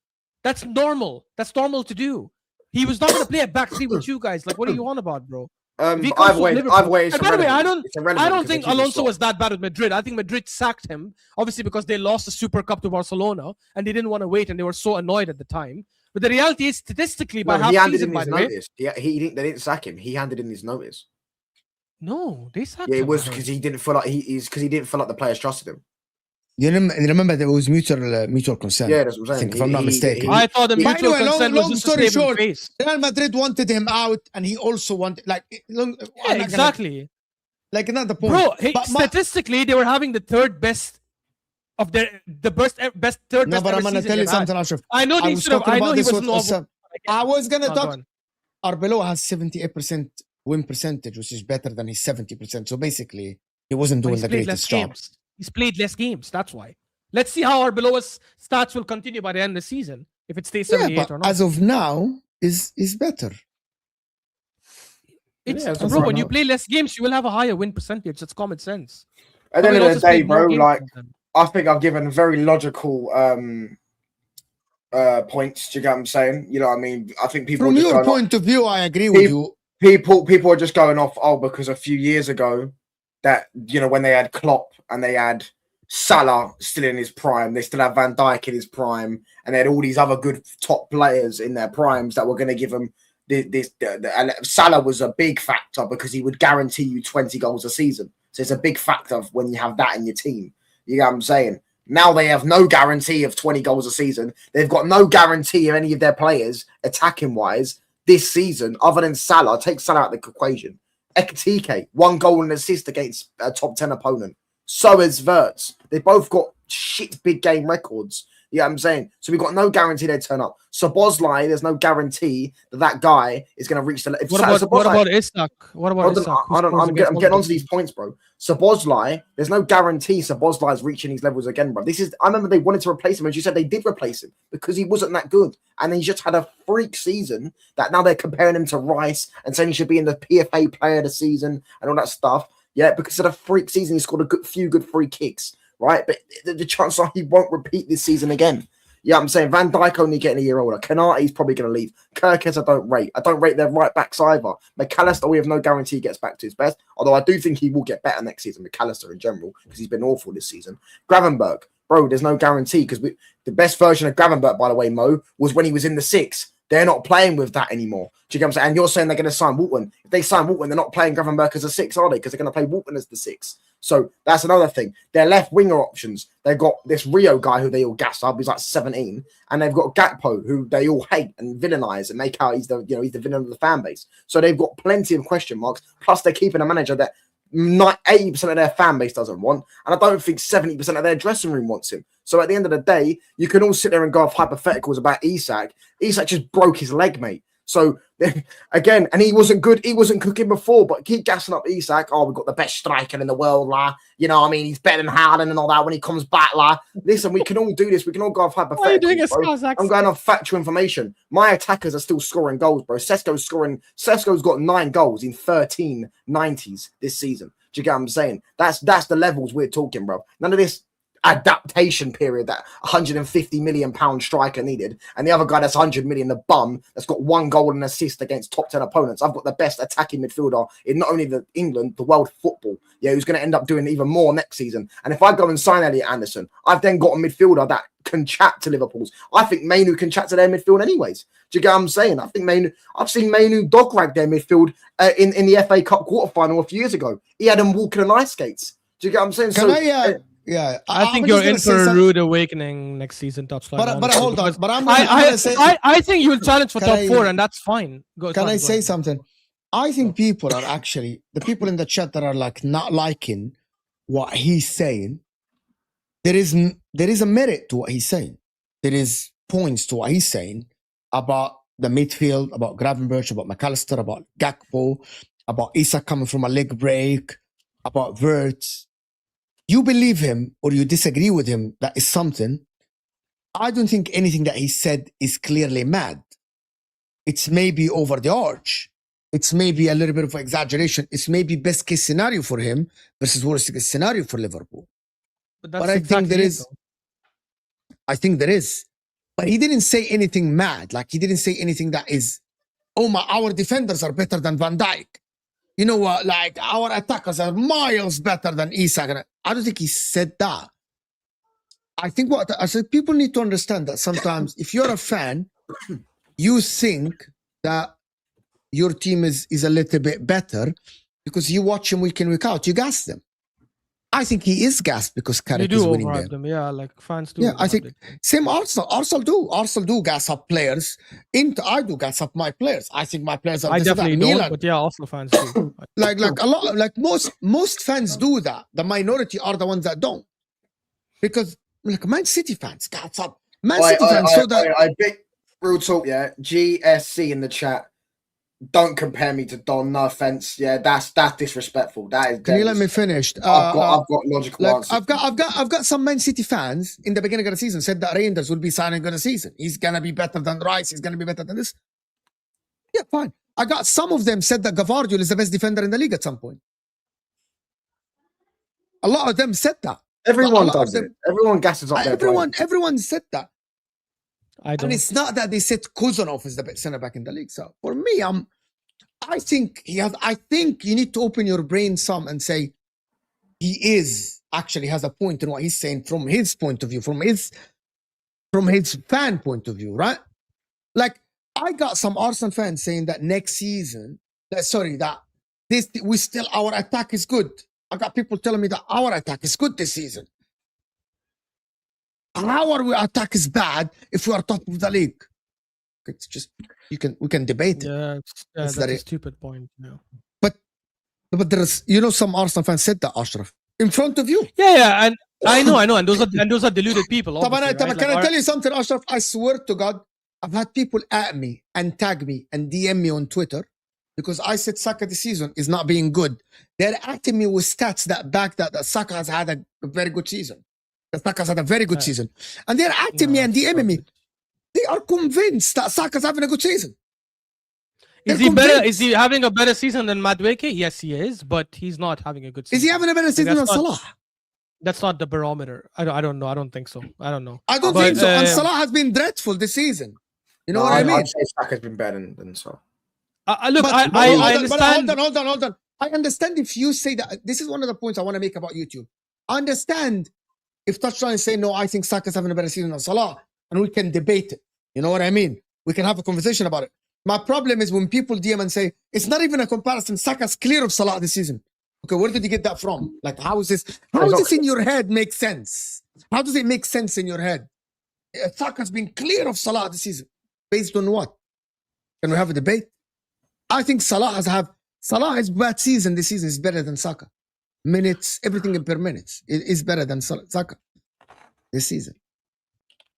That's normal. That's normal to do. He was not going to play a back 3 with you guys. Like, what are you on about, bro? I've waited. And by the way, I irrelevant don't think Alonso was that bad with Madrid. I think Madrid sacked him, obviously because they lost the Super Cup to Barcelona and they didn't want to wait and they were so annoyed at the time. But the reality is, statistically, by half season, by the way, they didn't sack him. He handed in his notice. No, they sacked him. Yeah, it was because he didn't feel like the players trusted him. You remember there was mutual consent. Yeah, that's what I'm saying. If I'm not mistaken. I thought the mutual consent was just story to save him short, face. Real Madrid wanted him out, and he also wanted Exactly. Like another point, bro. Statistically, they were having the third best of the best third no, best. But I'm gonna tell you something, Ashraf. I know they should have. I know he was not. I was gonna talk. Arbeloa has 78% win percentage, which is better than his 70%. So basically, he wasn't doing the greatest job. He's played less games. That's why. Let's see how Arbeloa's stats will continue by the end of the season. If it stays 78 or not. As of now, is better. Bro, when you play less games, you will have a higher win percentage. That's common sense. At the end of the day, bro, like I think I've given very logical points. Do you get what I'm saying? You know what I mean? I think people from your point of view, I agree with you. People are just going off, because a few years ago that, you know, when they had Klopp and they had Salah still in his prime, they still had Van Dijk in his prime, and they had all these other good top players in their primes that were going to give them this. Salah was a big factor because he would guarantee you 20 goals a season. So it's a big factor when you have that in your team. You know what I'm saying? Now they have no guarantee of 20 goals a season. They've got no guarantee of any of their players attacking wise this season, other than Salah. Take Salah out of the equation. Ekitike, 1 goal and assist against a top 10 opponent. So is Wirtz. They both got shit big game records. You know what I'm saying? So we've got no guarantee they turn up. Szoboszlai, there's no guarantee that guy is going to reach the... What about Isak? I'm getting onto these points, bro. Szoboszlai, there's no guarantee Szoboszlai is reaching these levels again, bro. I remember they wanted to replace him, and you said they did replace him because he wasn't that good. And then he just had a freak season that now they're comparing him to Rice and saying he should be in the PFA player of the season and all that stuff. Yeah, because of the freak season, he scored few good free kicks, right? But the chances are he won't repeat this season again. Yeah, I'm saying Van Dijk only getting a year older. Kanate's probably going to leave. Kirkes, I don't rate. I don't rate their right backs either. McAllister, we have no guarantee he gets back to his best, although I do think he will get better next season, McAllister in general, because he's been awful this season. Gravenberch, bro, there's no guarantee because the best version of Gravenberch, by the way, Mo, was when he was in the 6. They're not playing with that anymore. Do you get what I'm saying? And you're saying they're going to sign Walton. If they sign Walton, they're not playing Gravenberch as a 6, are they? Because they're going to play Walton as the 6. So that's another thing. Their left winger options, they've got this Rio guy who they all gas up. He's like 17. And they've got Gakpo, who they all hate and villainize and make out he's the villain of the fan base. So they've got plenty of question marks. Plus they're keeping a manager that 80% of their fan base doesn't want. And I don't think 70% of their dressing room wants him. So at the end of the day, you can all sit there and go off hypotheticals about Isak. Isak just broke his leg, mate. So again, and he wasn't good. He wasn't cooking before, but keep gassing up Isak. Oh, we've got the best striker in the world, la. You know what I mean? He's better than Haaland and all that when he comes back, la. Listen, we can all do this. We can all go off hypotheticals. Why are you doing I'm going off factual information. My attackers are still scoring goals, bro. Sesko's got 9 goals in 13 90s this season. Do you get what I'm saying? That's the levels we're talking, bro. None of this adaptation period that 150 million pound striker needed, and the other guy that's 100 million, the bum that's got 1 goal and assist against top 10 opponents. I've got the best attacking midfielder in not only England, the world football. Yeah, who's going to end up doing even more next season. And if I go and sign Elliot Anderson, I've then got a midfielder that can chat to Liverpool's. I think Mainu can chat to their midfield anyways. Do you get what I'm saying? I think I've seen Mainu dog rag their midfield in the FA Cup quarterfinal a few years ago. He had them walking on ice skates. Do you get what I'm saying? I think you're in for a rude awakening next season, touchline. But hold on. But I think you will challenge for top 4, and that's fine. Can I say something? I think people are actually the people in the chat that are like not liking what he's saying. There is a merit to what he's saying. There is points to what he's saying about the midfield, about Gravenberch, about McAllister, about Gakpo, about Isak coming from a leg break, about Wirtz. You believe him or you disagree with him, that is something. I don't think anything that he said is clearly mad. It's maybe over the arch. It's maybe a little bit of exaggeration. It's maybe best case scenario for him versus worst case scenario for Liverpool. But I think there is. I think there is. But he didn't say anything mad. Like he didn't say anything that is, our defenders are better than Van Dijk. You know what? Like our attackers are miles better than Isak. I don't think he said that. I think what I said, people need to understand that sometimes if you're a fan, you think that your team is a little bit better because you watch them week in, week out. You gas them. I think he is gassed because Carrick is winning them. Yeah, like fans do. Yeah, I think same Arsenal. Arsenal do gas up players. I do gas up my players. I think my players are. I definitely don't, but yeah, Arsenal fans do. like a lot, like most fans do that. The minority are the ones that don't, because like Man City fans gas up. I big real talk. Yeah, GSC in the chat. Don't compare me to Don. No offense. Yeah, that's disrespectful. That is. Can you let me finish? I've got logical answers. I've got some Man City fans in the beginning of the season said that Reinders will be signing of the season. He's gonna be better than Rice. He's gonna be better than this. Yeah, fine. I got some of them said that Gavardiol is the best defender in the league at some point. A lot of them said that. Everyone does it. Everyone gasses up. Everyone said that. And it's not that they said Kuzanov is the best centre back in the league. So for me, I think you need to open your brain some and say he actually has a point in what he's saying from his point of view, from his fan point of view, right? Like I got some Arsenal fans saying that next season, our attack is good. I got people telling me that our attack is good this season. Our attack is bad if we are top of the league. It's just we can debate it. Yeah, that's a stupid point. Yeah. But there's some Arsenal fans said that, Ashraf, in front of you. Yeah, and I know, and those are deluded people. Can I tell you something, Ashraf? I swear to God, I've had people at me and tag me and DM me on Twitter because I said Saka this season is not being good. They're acting me with stats that back that Saka has had a very good season. Saka's had a very good season. And they're acting me and DMing me. They are convinced that Saka's having a good season. Is he better? Is he having a better season than Madueke? Yes, he is, but he's not having a good season. Is he having a better season than Salah? That's not the barometer. I don't know. I don't think so. I don't know. I don't think so. And Salah has been dreadful this season. You know what I mean? I'd say Saka's been better than Salah. Look, I understand. Hold on. I understand if you say that. This is one of the points I want to make about YouTube. I understand if Touchline is saying, no, I think Saka's having a better season than Salah, and we can debate it. You know what I mean? We can have a conversation about it. My problem is when people DM and say, it's not even a comparison. Saka's clear of Salah this season. Okay, where did you get that from? Like, how does this in your head make sense? How does it make sense in your head? Saka's been clear of Salah this season. Based on what? Can we have a debate? I think Salah's bad season this season is better than Saka. Minutes, everything per minutes is better than Saka this season.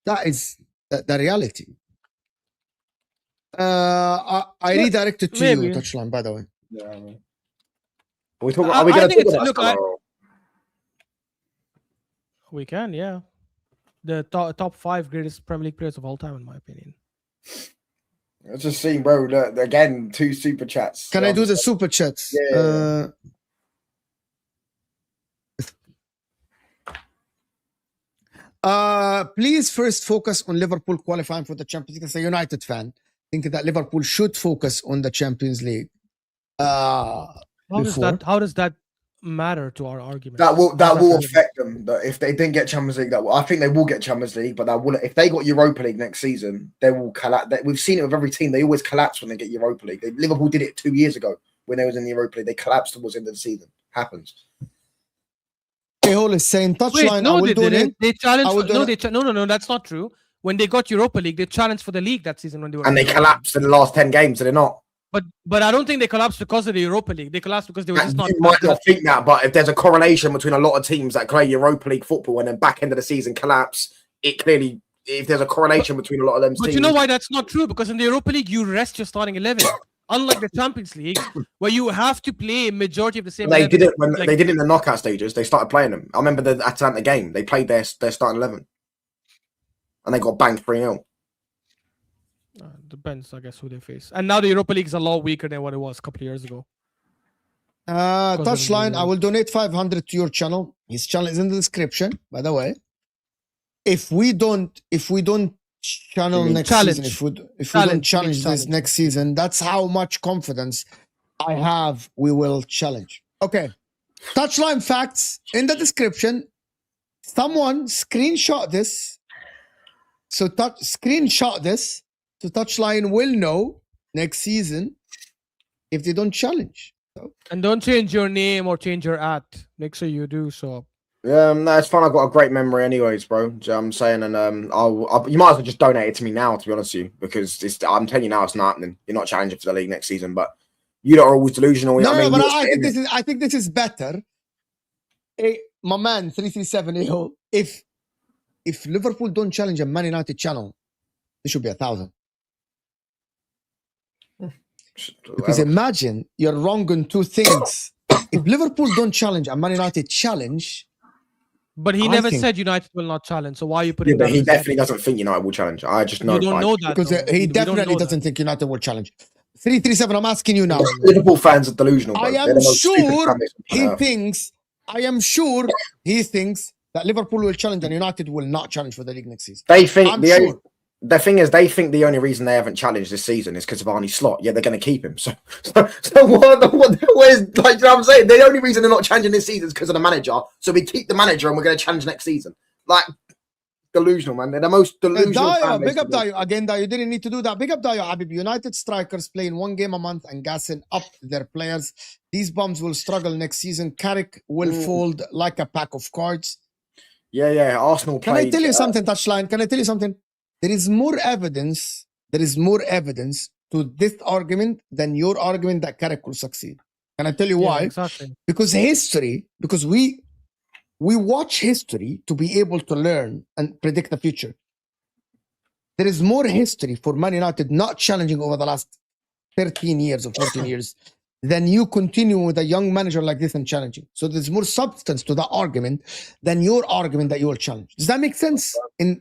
That is the reality. I redirected to you, Touchline, by the way. Yeah. Are we going to talk about Salah? We can, yeah. The top 5 greatest Premier League players of all time, in my opinion. Let's just see, bro. Again, 2 super chats. Can I do the super chats? Yeah. Please first focus on Liverpool qualifying for the Champions League. As a United fan, think that Liverpool should focus on the Champions League. How does that matter to our argument. That will affect them. That if they didn't get Champions League, I think they will get Champions League, but that will, if they got Europa League next season, they will collapse. We've seen it with every team; they always collapse when they get Europa League. Liverpool did it 2 years ago when they was in the Europa League. They collapsed towards the end of the season. Happens. Hole is saying touchline. No, they didn't. They challenged. No, that's not true. When they got Europa League, they challenged for the league that season when they were. And they collapsed in the last 10 games. So they're not. But I don't think they collapsed because of the Europa League. They collapsed because they were just not. You might not think that, but if there's a correlation between a lot of teams that play Europa League football and then back end of the season collapse, it clearly, if there's a correlation between a lot of them teams. But you know why that's not true? Because in the Europa League, you rest your starting 11. Unlike the Champions League, where you have to play a majority of the same. They did it when they did it in the knockout stages. They started playing them. I remember the Atalanta game. They played their starting 11, and they got banged 3-0. Depends, I guess, who they face. And now the Europa League is a lot weaker than what it was a couple of years ago. Touchline, I will donate 500 to your channel. His channel is in the description, by the way. If we don't channel next season, if we don't challenge this next season, that's how much confidence I have we will challenge. Okay. Touchline facts in the description. Someone screenshot this. So screenshot this. So touchline will know next season if they don't challenge. So. And don't change your name or change your @ Make sure you do so. No, it's fine. I've got a great memory, anyways, bro. Do you know what I'm saying? And you might as well just donate it to me now, to be honest with you, because I'm telling you now, it's not happening. You're not challenging for the league next season, but you lot are always delusional. But I think this is better. Hey, my man, 337. If Liverpool don't challenge a Man United channel, it should be 1,000. Because imagine you're wrong on two things. If Liverpool don't challenge a Man United challenge, but he never said United will not challenge. So why are you putting? But he definitely doesn't think United will challenge. I just know. You don't know that because he definitely doesn't think United will challenge. 337. I'm asking you now. Liverpool fans are delusional. Bro. I am sure he thinks that Liverpool will challenge and United will not challenge for the league next season. They think the thing is, they think the only reason they haven't challenged this season is because of Arne Slot. Yeah, they're going to keep him. So what is, like, you know what I'm saying? The only reason they're not challenging this season is because of the manager. So we keep the manager and we're going to challenge next season. Like, delusional, man. They're the most delusional. Big up Dayo. Again, Dayo, you didn't need to do that. Big up Dayo, Habib. United strikers playing 1 game a month and gassing up their players. These bums will struggle next season. Carrick will fold like a pack of cards. Yeah. Arsenal played. Can I tell you something, Touchline? Can I tell you something? There is more evidence to this argument than your argument that Carrick will succeed. Can I tell you why? Exactly. Because we watch history to be able to learn and predict the future. There is more history for Man United not challenging over the last 13 years or 14 years than you continue with a young manager like this and challenging. So there's more substance to that argument than your argument that you will challenge. Does that make sense? I'm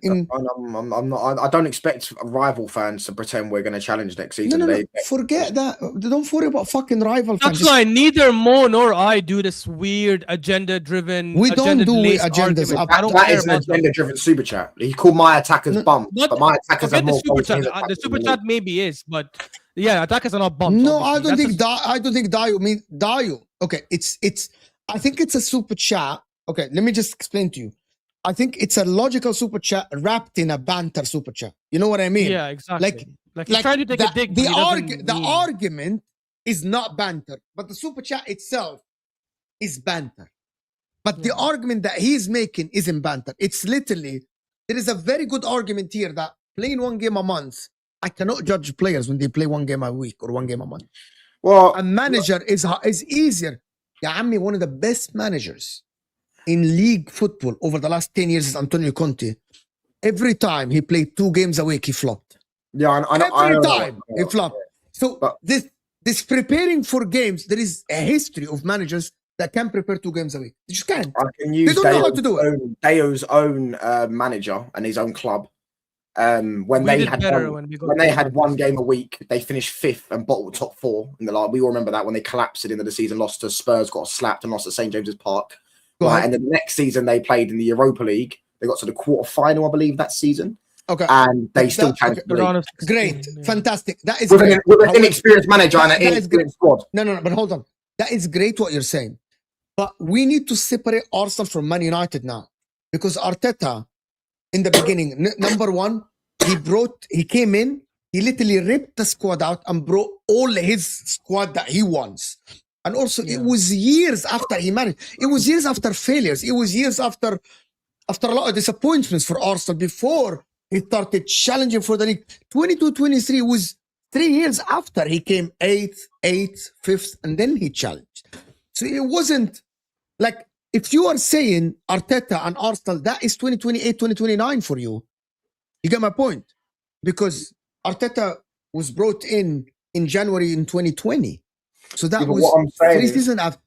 not. I don't expect rival fans to pretend we're going to challenge next season. No. Forget that. Don't worry about fucking rival fans. That's why neither Mo nor I do this weird agenda-driven. We don't do agendas. That is an agenda-driven super chat. He called my attackers bumps, but my attackers are more. The super chat maybe is, but. Yeah, attackers are not bumps. No, I don't think Dayo means Dayo. Okay, I think it's a super chat. Okay, let me just explain to you. I think it's a logical super chat wrapped in a banter super chat. You know what I mean? Yeah, exactly. Like he's trying to take a dig. The argument is not banter, but the super chat itself is banter. But the argument that he's making isn't banter. It's literally, there is a very good argument here that playing 1 game a month, I cannot judge players when they play 1 game a week or 1 game a month. Well, a manager is easier. Yeah, I'm one of the best managers in league football over the last 10 years is Antonio Conte. Every time he played 2 games a week, he flopped. Yeah, every time he flopped. So this preparing for games, there is a history of managers that can prepare 2 games a week. They just can't. I can use they don't know how to do it. Dayo's own manager and his own club. When they had 1 game a week, they finished 5th and bottled top 4 in the last. We all remember that when they collapsed at the end of the season, lost to Spurs, got slapped, and lost at St James's Park. Right, and then the next season they played in the Europa League. They got to the quarter-final, I believe, that season. Okay, and they still challenged the league. Great, fantastic. That is with great. With an inexperienced manager and an inexperienced squad. No, but hold on. That is great what you're saying. But we need to separate Arsenal from Man United now. Because Arteta, in the beginning, number one, he came in, he literally ripped the squad out and brought all his squad that he wants. And also, it was years after he managed. It was years after failures. It was years after a lot of disappointments for Arsenal before he started challenging for the league. 22-23 was 3 years after he came 8th, 5th, and then he challenged. So it wasn't like, if you are saying Arteta and Arsenal, that is 2028, 2029 for you. You get my point? Because Arteta was brought in January in 2020. So that was what I'm saying 3 seasons after.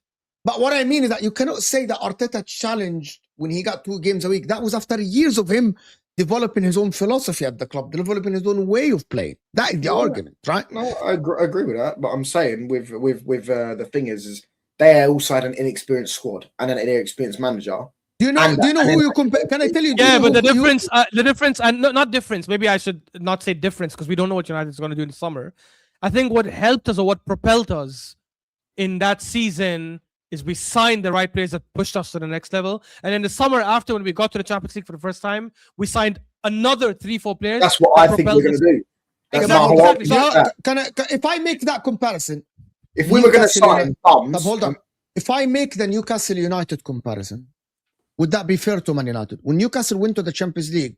But what I mean is that you cannot say that Arteta challenged when he got 2 games a week. That was after years of him developing his own philosophy at the club, developing his own way of playing. That is the argument, right? No, I agree with that. But I'm saying with the thing is they also had an inexperienced squad and an inexperienced manager. Do you know who you compare? Can I tell you? Yeah, but the difference, and not difference. Maybe I should not say difference because we don't know what United is going to do in the summer. I think what helped us or what propelled us in that season is we signed the right players that pushed us to the next level. And in the summer after, when we got to the Champions League for the first time, we signed another 3-4 players. That's what I think we're going to do. Exactly. If I make that comparison, if we were going to sign thumbs, hold on. If I make the Newcastle United comparison, would that be fair to Man United? When Newcastle went to the Champions League,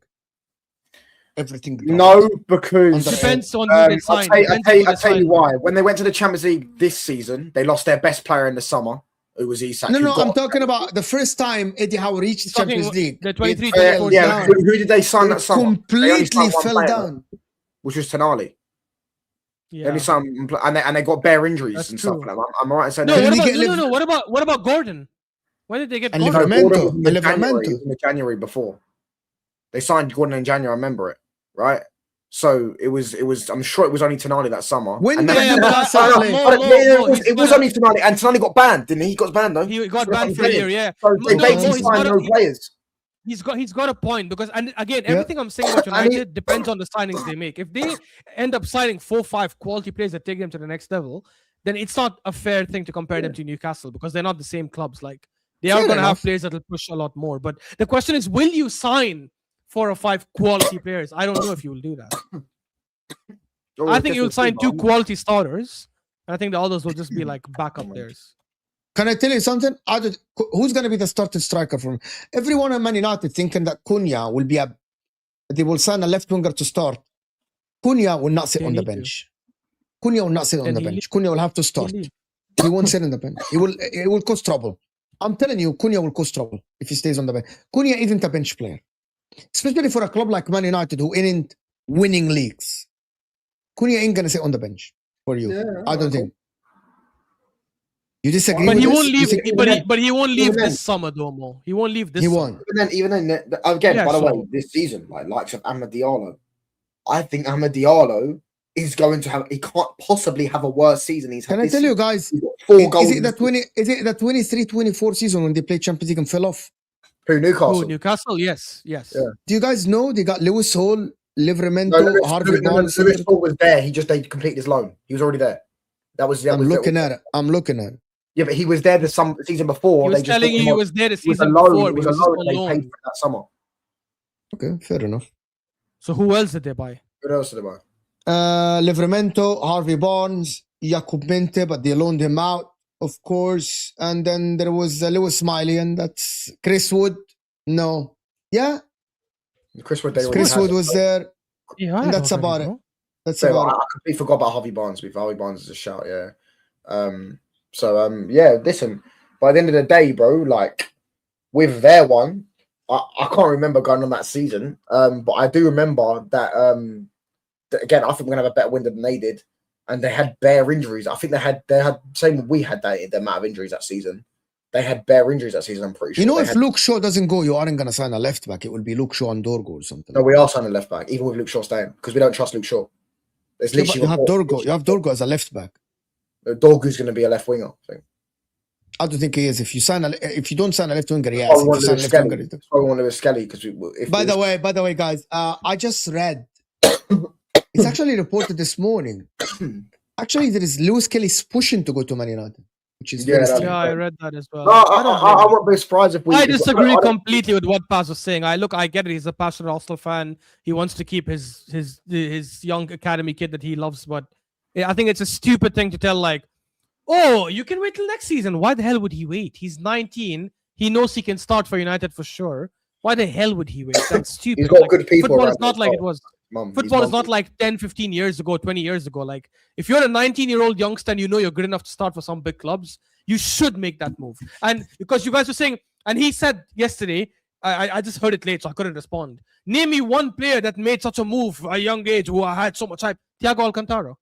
everything. No, because depends on who they sign. I'll tell you why. When they went to the Champions League this season, they lost their best player in the summer. Who was Isak? No, I'm talking about the first time Eddie Howe reached the Champions League. The 23-24 yeah, who did they sign that summer? Completely fell down. Which was Tonali. Yeah. And they got bare injuries and stuff like that. I'm right in saying no. What about Gordon? When did they get Gordon? In the January before. They signed Gordon in January, I remember it, right? So it was. I'm sure it was only Tonali that summer. It was only Tonali, and Tonali got banned, didn't he? He got banned though. He got banned for a year, yeah. So they basically signed no players. He's got a point because, and again, everything I'm saying about United depends on the signings they make. If they end up signing 4-5 quality players that take them to the next level, then it's not a fair thing to compare them to Newcastle because they're not the same clubs. Like they are going to have players that will push a lot more. But the question is, will you sign 4 or 5 quality players? I don't know if you will do that. I think you'll sign 2 quality starters. And I think the others will just be like backup players. Can I tell you something? Who's going to be the starting striker from everyone at Man United thinking that Cunha will be they will sign a left winger to start. Cunha will not sit on the bench. Cunha will not sit on the bench. Cunha will have to start. He won't sit on the bench. It will cause trouble. I'm telling you, Cunha will cause trouble if he stays on the bench. Cunha isn't a bench player. Especially for a club like Man United who isn't winning leagues. Cunha ain't going to sit on the bench for you. Yeah, I don't think. You disagree but with he this? Won't leave, but he won't leave this summer, though, Mo. He won't leave this summer. Even then, again, by the way, this season, likes of Amad Diallo, I think Amad Diallo is going to have, he can't possibly have a worse season. Can I tell you guys, is it the 23-24 season when they played Champions League and fell off? Who, Newcastle? Newcastle, yes. Yeah. Do you guys know they got Lewis Hall, Livramento, Harvey Barnes? Lewis Hall was there. They completed his loan. He was already there. I'm looking at it. Yeah, but he was there the season before. He was telling you he was there the season before. It was a loan. They paid for that summer. Okay, fair enough. So who else did they buy? Who else did they buy? Livramento, Harvey Barnes, Jakub Mente, but they loaned him out, of course. And then there was Lewis Smiley, and that's Chris Wood. No. Yeah? Chris Wood was there. Yeah, and that's about it. I completely forgot about Harvey Barnes. Harvey Barnes is a shout, yeah. Listen, by the end of the day, bro, like with their one, I can't remember going on that season. But I do remember that again, I think we're gonna have a better window than they did. And they had bare injuries. I think they had same we had the amount of injuries that season. They had bare injuries that season, I'm pretty sure. You know, if Luke Shaw doesn't go, you aren't gonna sign a left back. It will be Luke Shaw and Dorgo or something. No, we are signing a left back, even with Luke Shaw staying, because we don't trust Luke Shaw. You have Dorgo. You have Dorgo as a left back. Dorgo's going to be a left winger. I don't think he is. If you don't sign a left winger, yes. I want Lewis Skelly because By the way, guys, I just read. It's actually reported this morning. Actually, there is Lewis Kelly's pushing to go to Man United. which is Yeah, very that's strange. Yeah, I read that as well. No, I don't blame I him. won't be surprised if we. I if- disagree I don't- completely with what Paz was saying. I get it. He's a passionate Arsenal fan. He wants to keep his young academy kid that he loves. But I think it's a stupid thing to tell. Like, oh, you can wait till next season. Why the hell would he wait? He's 19. He knows he can start for United for sure. Why the hell would he wait? That's stupid. He's got Like, good people football around is not as like well. it was. Mum, Football he's is not like 10, 15 years ago, 20 years ago. Like, if you're a 19-year-old youngster and you know you're good enough to start for some big clubs, you should make that move. And because you guys were saying, and he said yesterday, I just heard it late, so I couldn't respond. Name me one player that made such a move at a young age who had so much hype. Thiago Alcantara.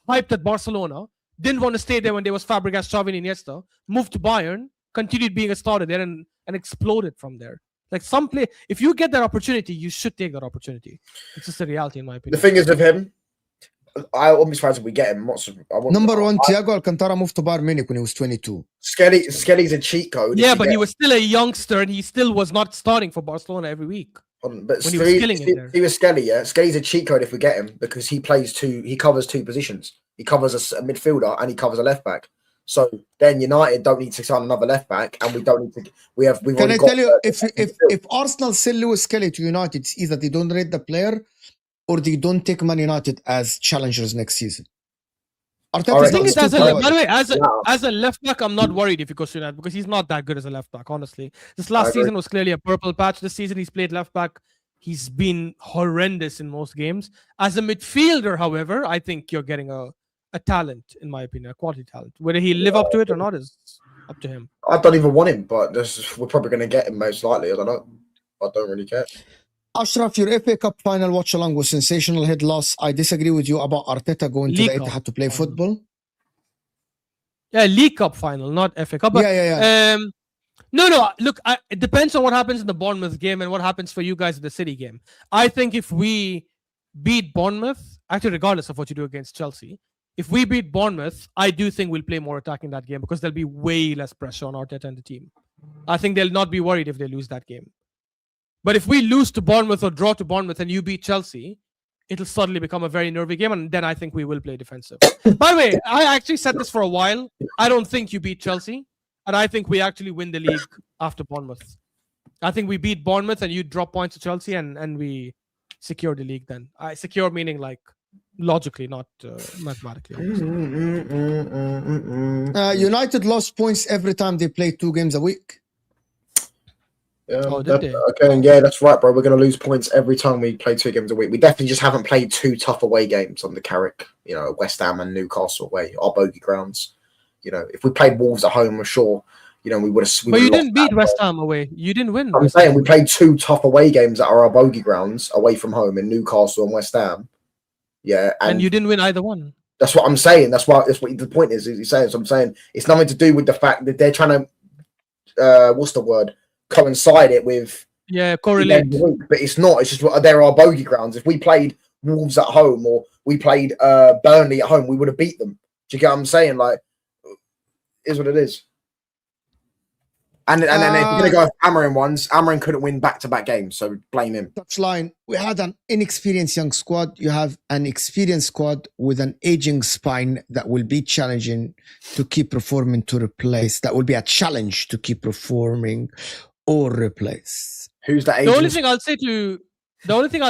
Hyped at Barcelona. Didn't want to stay there when there was Fabregas, Xavi, and Iniesta. Moved to Bayern. Continued being a starter there and exploded from there. Like some play, if you get that opportunity, you should take that opportunity. It's just a reality, in my The opinion. thing is with him, I wouldn't be surprised if we get him. Number one, Thiago Alcantara moved to Bayern Munich when he was 22. Skelly's a cheat code. Yeah, but he was still a youngster and he still was not starting for Barcelona every week. But when he was killing it there. he was Skelly, yeah. Skelly's a cheat code if we get him because he covers two positions. He covers a midfielder and he covers a left back. So then United don't need to sign another left back, and we don't need to. We've. Can I tell you, if Arsenal sell Lewis Skelly to United, it's either they don't rate the player or they don't take Man United as challengers next season. Arteta's I think not it as a, stupid. by the way, as a left back, I'm not worried if he goes to United because he's not that good as a left back, honestly. This last season was clearly a purple patch. This season he's played left back. He's been horrendous in most games. As a midfielder, however, I think you're getting a talent, in my opinion, a quality talent. Whether he live up to it or not is up to him. I don't even want him, but we're probably going to get him most likely. I don't know. I don't really care. Ashraf, your FA Cup final watch along was sensational head loss. I disagree with you about Arteta going to the League Etihad Cup to play final. football. Yeah, League Cup final, not FA Cup. But, Yeah. No. Look, it depends on what happens in the Bournemouth game and what happens for you guys in the City game. I think if we beat Bournemouth, actually, regardless of what you do against Chelsea, if we beat Bournemouth, I do think we'll play more attacking that game because there'll be way less pressure on Arteta and the team. I think they'll not be worried if they lose that game. But if we lose to Bournemouth or draw to Bournemouth and you beat Chelsea, it'll suddenly become a very nervy game, and then I think we will play defensive. By the way, I actually said this for a while. I don't think you beat Chelsea, and I think we actually win the league after Bournemouth. I think we beat Bournemouth and you drop points to Chelsea, and we secure the league then. I secure meaning like logically, not mathematically. United lost points every time they played 2 games a week. Oh, did they? Okay, and yeah, that's right, bro. We're going to lose points every time we play 2 games a week. We definitely just haven't played 2 tough away games on the Carrick, West Ham and Newcastle away, our bogey grounds. If we played Wolves at home, I'm sure, we would have. But you didn't beat West Ham away. You didn't win. I'm saying we played 2 tough away games that are our bogey grounds away from home in Newcastle and West Ham. Yeah, and you didn't win either one. That's what I'm saying. That's what the point is. He's saying. So I'm saying it's nothing to do with the fact that they're trying to, what's the word? Coincide it with. Yeah, correlate. But it's not. It's just there are bogey grounds. If we played Wolves at home or we played Burnley at home, we would have beat them. Do you get what I'm saying? Like, is what it is. And then if you're gonna go with Amarin ones, Amarin couldn't win back-to-back games, so blame him. Touchline. We had an inexperienced young squad. You have an experienced squad with an aging spine that will be challenging to keep performing to replace. That will be a challenge to keep performing or replace. Who's that? The only thing I'll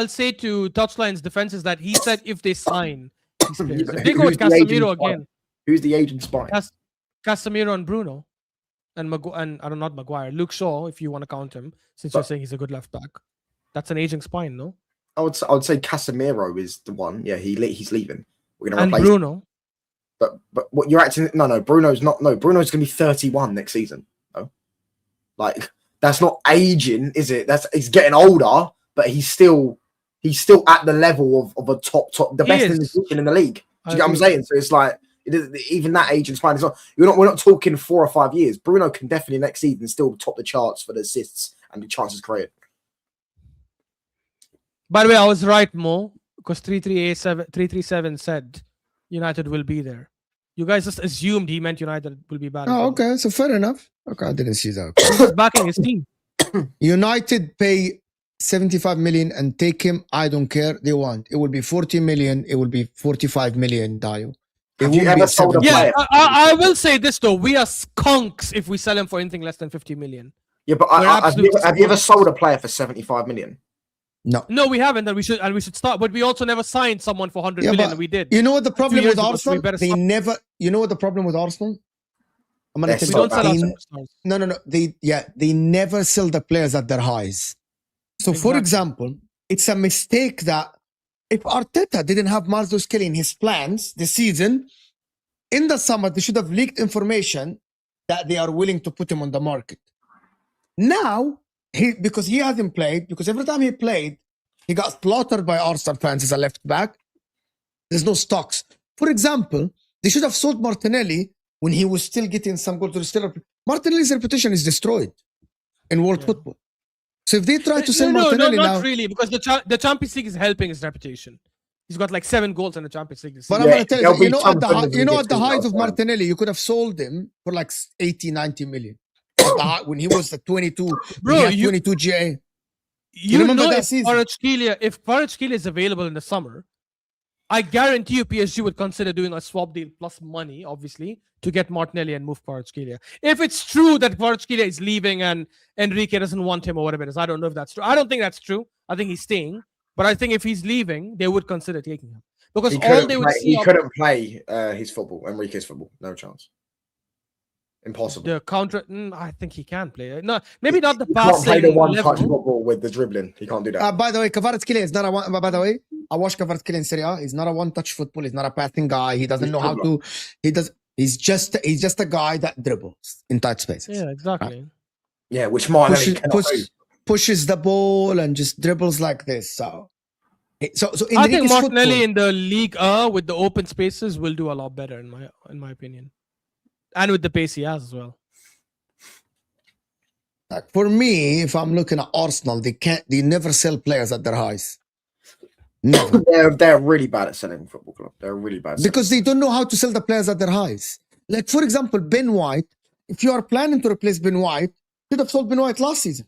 say to Touchline's defense is that he said if they sign these players, if they go with Casemiro again. Who's the agent spine? Casemiro and Bruno. And not Maguire, Luke Shaw, if you want to count him, since you're saying he's a good left back. That's an aging spine, no? I would say Casemiro is the one. Yeah, he's leaving. We're gonna replace Bruno. Him. But what you're acting? No, Bruno's not. No, Bruno's gonna be 31 next season. No, like that's not aging, is it? He's getting older, but he's still at the level of a top, the best in the league. Do you get what I'm saying? So it's like. Even that age is fine. It's not. We're not talking 4 or 5 years. Bruno can definitely next season still top the charts for the assists and the chances created. By the way, I was right, Mo, because 337 said United will be there. You guys just assumed he meant United will be bad. Oh, okay. So fair enough. Okay, I didn't see that. He's backing his team. United pay 75 million and take him. I don't care. They want. It will be 40 million. It will be 45 million, Dio. Have you ever sold a Yeah, player? I will say this though: we are skunks if we sell him for anything less than 50 million. Yeah, but have you ever sold a player for 75 million? No, we haven't, and we should start. But we also never signed someone for 100 million. And we did. You know what the problem years with ago, so we Arsenal? better They stop. never. You know what the problem with Arsenal? I'm gonna They're tell We so you. don't sell our bad. superstars. No. They never sell the players at their highs. So, for Exactly. example, it's a mistake that if Arteta didn't have Marcus Kelly in his plans this season, in the summer they should have leaked information that they are willing to put him on the market. Now, because he hasn't played, because every time he played, he got slaughtered by Arsenal fans as a left back. There's no stocks. For example, they should have sold Martinelli when he was still getting some goals. Martinelli's reputation is destroyed in world football. So if they try to sell Martinelli not now, really, because the Champions League is helping his reputation. He's got like 7 goals in the Champions League this but season. I'm going to tell there'll you, be some friendlies at the against height of Arsenal. Martinelli, you could have sold him for like 80, 90 million. At the height, when he was the 22, Bro, he had you- 22 GA. You remember know that if season? Kvaratskhelia is available in the summer, I guarantee you PSG would consider doing a swap deal plus money, obviously, to get Martinelli and move Kvaratskhelia. If it's true that Kvaratskhelia is leaving and Enrique doesn't want him or whatever it is, I don't know if that's true. I don't think that's true. I think he's staying. But I think if he's leaving, they would consider taking him. Because all they would see He couldn't play his football, Enrique's football. No chance. Impossible. the counter. I think he can play. No, maybe not the He can't play passing the one-touch level. football with the dribbling. He can't do that. By the way, Kvaratskhelia is not a one. By the way, I watched Kvaratskhelia in Serie A. He's not a one-touch football. He's not a passing guy. He doesn't He's know how to. He does. He's just a guy that dribbles in tight spaces. Yeah, exactly. Yeah, which Martinelli cannot do. Pushes the ball and just dribbles like this. So in I think Enrique's Martinelli football- in the league with the open spaces will do a lot better in my opinion, and with the pace he has as well. Like for me, if I'm looking at Arsenal, they never sell players at their highs. Never. They're really bad at selling football club. They're really bad at Because they don't know how to sell the players at their highs. Like for example, Ben White, if you are planning to replace Ben White, you should have sold Ben White last season.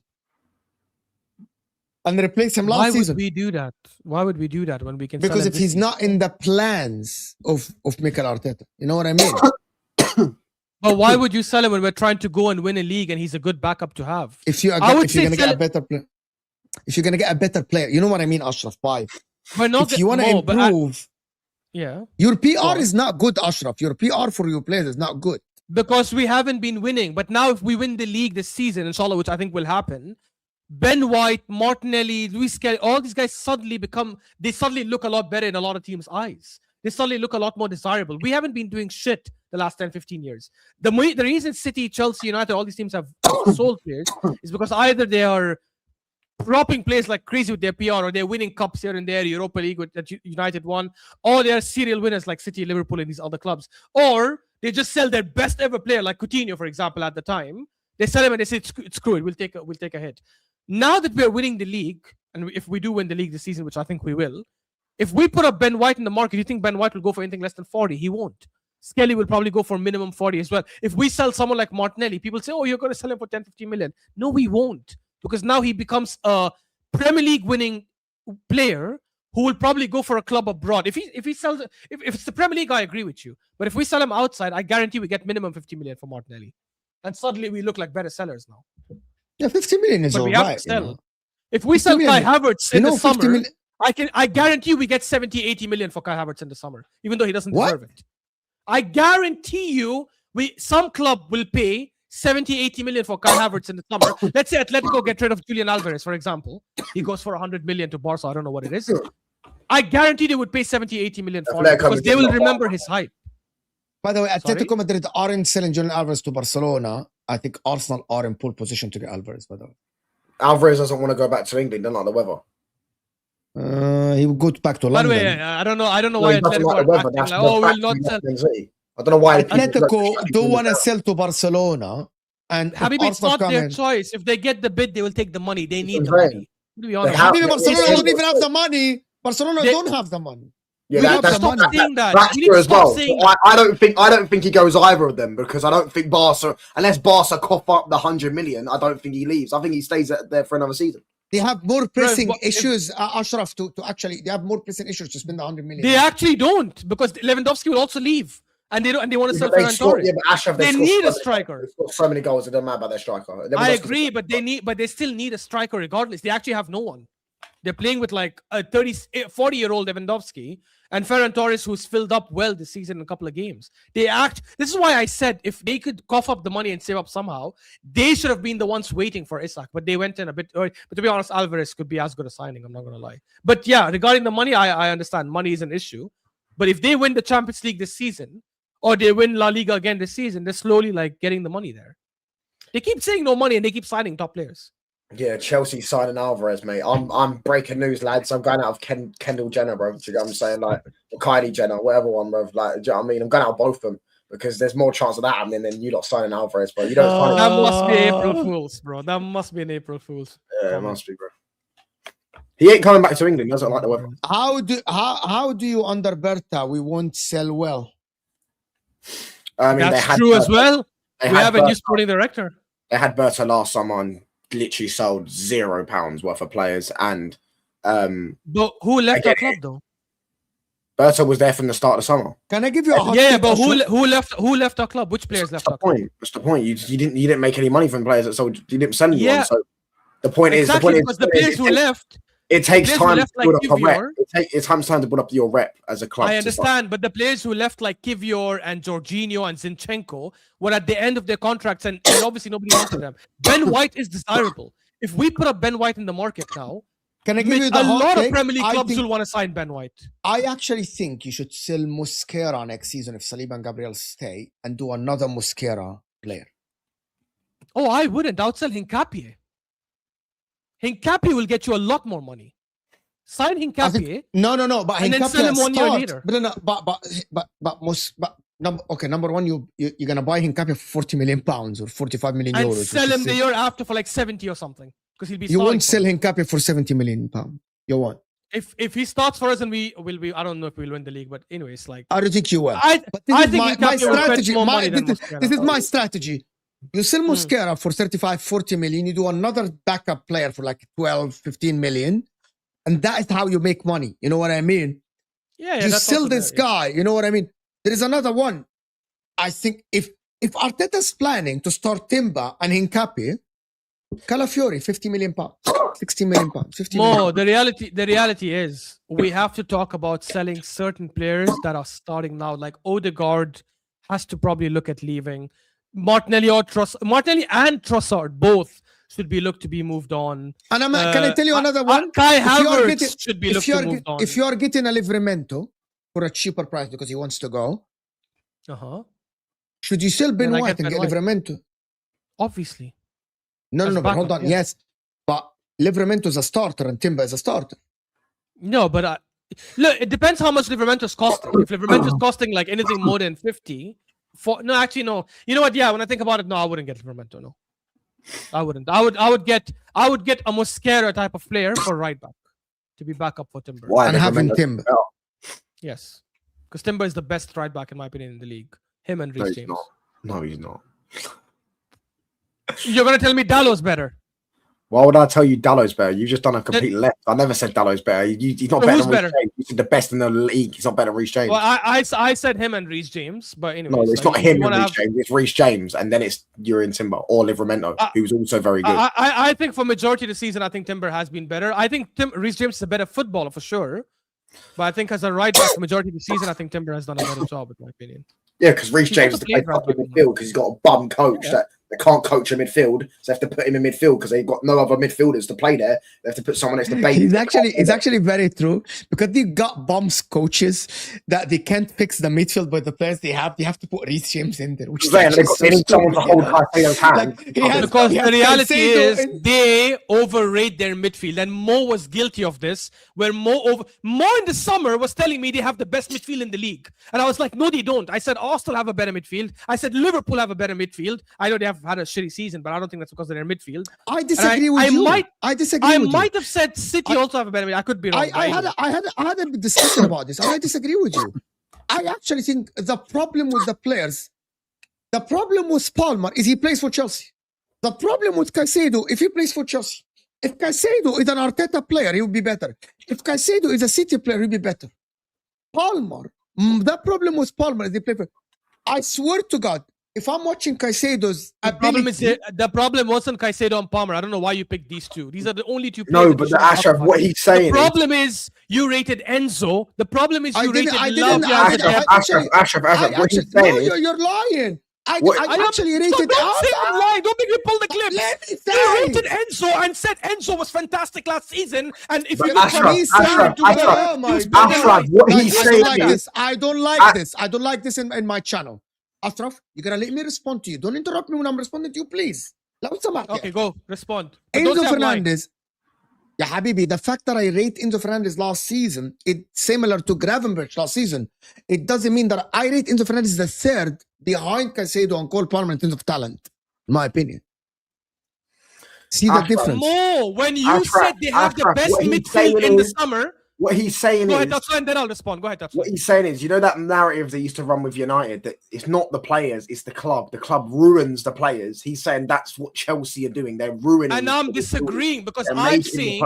And replace him last season. Why would we do that? Why would we do that when we can? Because sell him if this he's season? not in the plans of Mikel Arteta, you know what I mean? But why would you sell him when we're trying to go and win a league and he's a good backup to have? If you are, I would if you're say gonna sell get a it- better player, if you're gonna get a better player, you know what I mean, Ashraf. Why? We're not If you want to no, but improve, yeah, your Go PR on. is not good, Ashraf. Your PR for your players is not good. because we haven't been winning. But now, if we win the league this season, inshallah, which I think will happen, Ben White, Martinelli, Luis Kelly, all these guys suddenly look a lot better in a lot of teams' eyes. They suddenly look a lot more desirable. We haven't been doing shit the last 10, 15 years. The reason City, Chelsea, United, all these teams have sold players is because either they are dropping players like crazy with their PR, or they're winning cups here and there, Europa League that United won, or they are serial winners like City, Liverpool, and these other clubs, or they just sell their best ever player like Coutinho, for example, at the time. They sell him and they say, screw it, we'll take a hit. Now that we're winning the league, and if we do win the league this season, which I think we will, if we put up Ben White in the market, you think Ben White will go for anything less than 40? He won't. Skelly will probably go for minimum 40 as well. If we sell someone like Martinelli, people say, oh, you're going to sell him for 10, 15 million. No, we won't. Because now he becomes a Premier League winning player who will probably go for a club abroad. If it's the Premier League, I agree with you. But if we sell him outside, I guarantee we get minimum 50 million for Martinelli. And suddenly we look like better sellers now. Yeah, 50 million is But all we have right. to sell. You know? If we 50 sell Kai million. Havertz You in know, the 50 summer, million. I guarantee we get 70, 80 million for Kai Havertz in the summer, even though he doesn't What? deserve it. I guarantee you, some club will pay 70, 80 million for Kai Havertz in the summer. Let's say Atletico get rid of Julian Alvarez, for example. He goes for 100 million to Barca. I don't know what it is. I guarantee they would pay 70, 80 million for him Atletico because would they get will no remember Barca. his hype. By the way, Sorry? Atletico Madrid aren't selling Julian Alvarez to Barcelona. I think Arsenal are in pole position to get Alvarez, by the way. Alvarez doesn't want to go back to England. Doesn't like the weather. He will go back to By the London. way, I don't know No, why he doesn't Atletico like the are weather. acting That's like, the oh, we'll fact not he sell. left Man City. I don't know why. Atletico don't want to sell to Barcelona. And if Habibi, it's Arsenal not come their in- choice. If they get the bid, they will take the money. They need the Right. money. To be honest. have- Habibi, Barcelona It's- don't even have the money. Barcelona They- don't have the money. Yeah, we need to that's stop money. saying that. That's We need true to as stop well. saying But I don't think he goes either of them, because I don't think Barca, unless Barca cough up the 100 million, I don't think he leaves. I think he stays there for another season. They have more pressing but if- issues, Ashraf, to actually, they have more pressing issues to spend 100 million. They actually don't, because Lewandowski will also leave, and they don't, and they want to sell But they Ferran score- Torres. yeah, but Ashraf, They score need so a many striker. goals. They score so many goals, it doesn't matter about their striker. I Lewandowski's agree, a- but they still need a striker regardless. They actually have no one. They're playing with like a 40-year-old Lewandowski and Ferran Torres, who's filled up well this season in a couple of games. This is why I said if they could cough up the money and save up somehow, they should have been the ones waiting for Isak, but they went in a bit early. But to be honest, Alvarez could be as good a signing. I'm not going to lie. But yeah, regarding the money, I understand money is an issue. But if they win the Champions League this season, or they win La Liga again this season, they're slowly like getting the money there. They keep saying no money and they keep signing top players. Yeah, Chelsea signing Alvarez, mate. I'm breaking news, lads. I'm going out of Kendall Jenner, bro. Do you know what I'm saying? Like, or Kylie Jenner, whatever one, bro. Like, do you know what I mean? I'm going out of both of them because there's more chance of that happening than you lot signing Alvarez, bro. You don't find That must be April Fools, bro. That must be an April Fools. Yeah, it must be, bro. He ain't coming back to England. He doesn't like the weather. How do you under Berta we won't sell well? I mean, That's true as well. We have a new sporting director. They had Berta last summer and literally sold £0 worth of players, and But who left the club though? Berta was there from the start of the summer. Can I give you a hot Yeah, tip, but Ashraf? who left our club? Which players left our club? That's the point. You didn't make any money from players that sold. You didn't sell anyone. Yeah. So the point Exactly, is, because the players who left. it takes players who time to left, like build up a rep. Kivior. It's time to build up your rep as a club. I to start. understand, but the players who left, like Kivior and Jorginho and Zinchenko, were at the end of their contracts, and obviously nobody wanted them. Ben White is desirable. If we put up Ben White in the market now, Can I give you the a hot lot of take? Premier League I clubs think- will want to sign Ben White. I actually think you should sell Mosquera next season if Saliba and Gabriel stay and do another Mosquera player. Oh, I wouldn't. I would sell Hincapié. Hincapié will get you a lot more money. Sign Hincapié. No, but And then sell him 1 year later. Number one, you're gonna buy Hincapié for £40 million or 45 million And euros. sell him the year after for like 70 or something. Because he'll be You won't sell him. Hincapié for £70 million. You won't. If he starts for us and we will be, I don't know if we'll win the league, but anyways, like I don't think you will. I But this I is think my Hincapié will fetch strategy. more money than This Mosquera. is my strategy. You sell Mosquera for 35, 40 million. You do another backup player for like 12, 15 million. And that is how you make money. You know what I mean? Yeah, You that's sell also this there, yeah. guy. You know what I mean? There is another one. I think if Arteta's planning to start Timber and Hincapié, Calafiori, 50 million pounds, 60 million pounds, 50 million. Mo, the reality is we have to talk about selling certain players that are starting now. Like Odegaard has to probably look at leaving. Martinelli and Trossard both should be looked to be moved on. And can I tell you another one? Kai If you are Havertz getting- should be if looked you to are moved on. If you are getting a Livramento for a cheaper price because he wants to go, Uh-huh. should you sell Ben Then I White get and Ben get White. Livramento? Obviously. No, As but hold backup, on. yeah. Yes, but Livramento is a starter and Timber is a starter. No, but look, it depends how much Livermento's costing. If Livermento's costing like anything more than 50, no, actually no. You know what? Yeah, when I think about it, no, I wouldn't get Livermento. No, I wouldn't. I would get a Mosquera type of player for right back to be backup for Timber. Why? And They having remember- Timber. Yes, because Timber is the best right back in my opinion in the league. Him and No, Reece he's James. not. No, he's not. You're gonna tell me Dallow's better? Why would I tell you Dallow's better? You've just done a complete left. I never said Dallow's better. He's not So better who's than Reece better? James. He's the best in the league. He's not better than Reece James. Well, I said him and Reece James, but anyway. No, it's not him and Reece James. It's Reece James, and then it's Urian Timber or Livramento, who's also very good. I think for majority of the season, I think Timber has been better. I think Reece James is a better footballer for sure. But I think as a right back, the majority of the season, I think Timber has done a better job, in my opinion. Yeah, because Reece He's James also is the played right fucking back, midfield because he's got a bum coach that they can't coach a midfield, so they have to put him in midfield because they've got no other midfielders to play there. They have to put someone next to Bailey. It's actually very true because they got bums coaches that they can't fix the midfield by the players they have. They have to put Reece James in there, which is They actually so need someone to stupid, hold you know? Caicedo's hand. Like, he has- Because he the has reality Caicedo is in- they overrate their midfield, and Mo was guilty of this. Where Mo in the summer was telling me they have the best midfield in the league, and I was like, no, they don't. I said Arsenal have a better midfield. I said Liverpool have a better midfield. I know they have had a shitty season, but I don't think that's because of their midfield. I disagree with I you. might- I disagree I with you. might have said City also have a better midfield. I could be wrong. I had a discussion about this, and I disagree with you. I actually think the problem with the players, the problem with Palmer is he plays for Chelsea. The problem with Caicedo, if he plays for Chelsea, If Caicedo is an Arteta player, he would be better. If Caicedo is a City player, he'll be better. Palmer, the problem with Palmer is they play for. I swear to God, if I'm watching Caicedo's The problem wasn't Caicedo and Palmer. I don't know why you picked these two. These are the only two players. No, that but you the should have Ashraf, talked what about. he's saying The problem is you rated Enzo. The problem is you rated Lavia. Ashraf, what he's saying is... You're lying. I actually rated... Don't say I'm lying. Don't make me pull the clips. Let me say. You rated Enzo and said Enzo was fantastic last season. And if you Ashraf, Ashraf, what he's saying is... I don't like this. I don't like this in my channel. Ashraf, you gotta let me respond to you. Don't interrupt me when I'm responding to you, please. Okay, go. Respond. Enzo Fernandez. Yeah, Habibi, the fact that I rate Enzo Fernandez last season, it's similar to Gravenberch last season. It doesn't mean that I rate Enzo Fernandez the third behind Caicedo and Cole Palmer in terms of talent, in my opinion. See the difference? More when you said they have the best midfield in the summer. What he's saying Go is... ahead, Dutch, and then I'll respond. Go ahead, Dutch. What he's saying is, you know that narrative they used to run with United, that it's not the players, it's the club. The club ruins the players. He's saying that's what Chelsea are doing. They're ruining... And I'm disagreeing because I'm saying...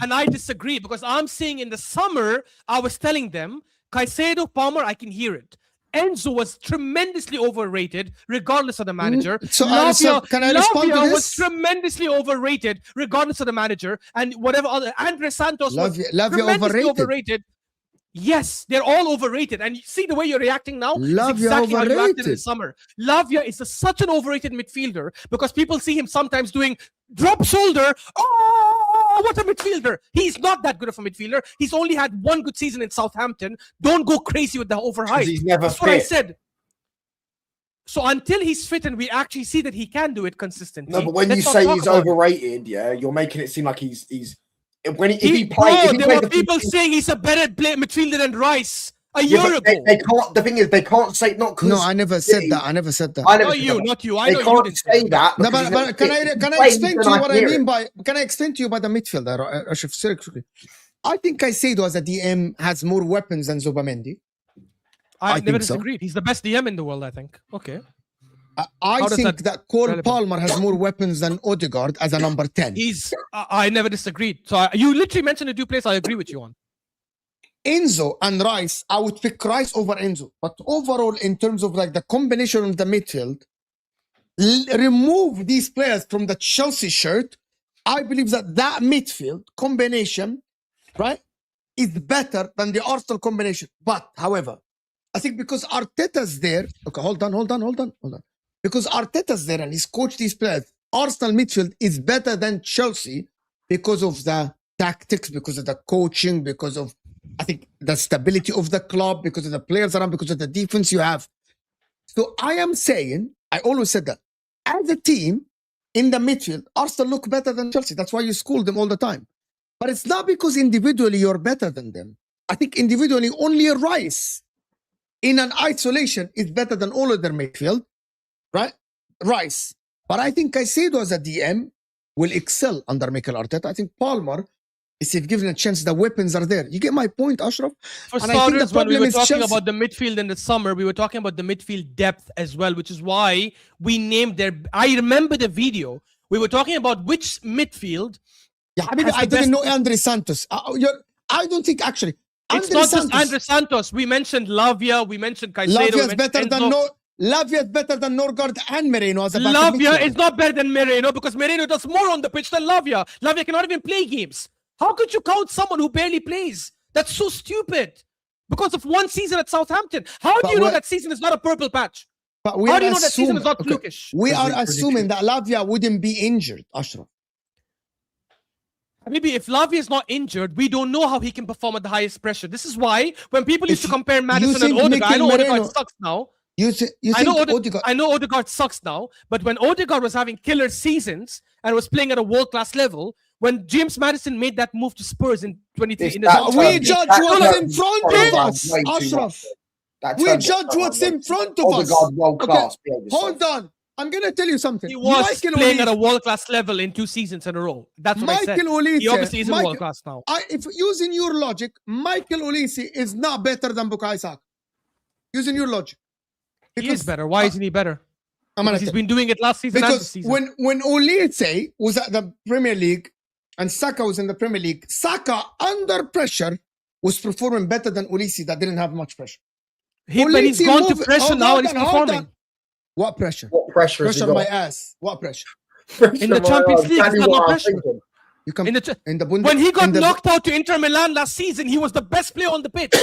And I disagree because I'm saying in the summer, I was telling them, Caicedo, Palmer, I can hear it. Enzo was tremendously overrated, regardless of the manager. Can I respond to this? Was tremendously overrated, regardless of the manager, and whatever other. Andre Santos was tremendously overrated. Yes, they're all overrated. And you see the way you're reacting now? Lavia exactly overrated. How you reacted in the summer. Lavia is such an overrated midfielder because people see him sometimes doing drop shoulder. Oh, what a midfielder. He's not that good of a midfielder. He's only had one good season in Southampton. Don't go crazy with the overhype. He's never That's fit. what I said. So until he's fit and we actually see that he can do it consistently. No, but when you say he's overrated, yeah, you're making it seem like he's when if he plays, there were people saying he's a better midfielder than Rice a year ago. They can't. The thing is, they can't say not. No, I never said that. I never said that. Not you. I know they can't say that. No, but can I explain to you what I mean by? Can I explain to you by the midfielder? Ashraf, I think Caicedo as a DM has more weapons than Zubamendi. I never disagreed. He's the best DM in the world, I think. Okay. I think that Cole Palmer has more weapons than Odegaard as a number 10. I never disagreed. So you literally mentioned the two players I agree with you on. Enzo and Rice, I would pick Rice over Enzo. But overall, in terms of like the combination of the midfield, remove these players from the Chelsea shirt. I believe that midfield combination, right, is better than the Arsenal combination. But, however, I think because Arteta's there. Okay, hold on. Because Arteta's there and he's coached these players, Arsenal midfield is better than Chelsea because of the tactics, because of the coaching, because of, I think, the stability of the club, because of the players around, because of the defense you have. So I am saying, I always said that, as a team in the midfield, Arsenal look better than Chelsea. That's why you school them all the time. But it's not because individually you're better than them. I think individually only Rice in an isolation is better than all of their midfield. Right? Rice. But I think Caicedo as a DM will excel under Mikel Arteta. I think Palmer, if given a chance, the weapons are there. You get my point, Ashraf? For starters, when we were talking about the midfield in the summer, we were talking about the midfield depth as well, which is why we named their... I remember the video. We were talking about which midfield... Yeah, I didn't know Andre Santos. I don't think, actually... It's not just Andre Santos. We mentioned Lavia, we mentioned Caicedo. Lavia is better than Lavia is better than Norgard and Moreno as a Lavia is not better than Moreno because Moreno does more on the pitch than Lavia. Lavia cannot even play games. How could you count someone who barely plays? That's so stupid. Because of one season at Southampton. How do you know that season is not a purple patch? How do you know that season is not flukish? We are assuming that Lavia wouldn't be injured, Ashraf. Maybe if Lavia is not injured, we don't know how he can perform at the highest pressure. This is why when people used to compare Maddison and Odegaard, I know Odegaard sucks now. I know Odegaard sucks now, but when Odegaard was having killer seasons and was playing at a world-class level, when James Maddison made that move to Spurs in 23, we judge what's in front of us, Ashraf. We judge what's in front of us. Okay, hold on. I'm going to tell you something. He was playing at a world-class level in 2 seasons in a row. That's what I said. He obviously isn't world-class now. If using your logic, Michael Olise is not better than Bukayo Saka. Using your logic. He is better. Why isn't he better? Because he's been doing it last season and this because season. when Olise was at the Premier League and Saka was in the Premier League, Saka under pressure was performing better than Olise that didn't have much pressure. But he's gone to pressure now and he's performing. What pressure? What pressure has he Pressure got? my ass. What pressure? In the Champions League, it's not pressure. You come In the Bundes- when he got in the- knocked out to Inter Milan last season, he was the best player on the pitch.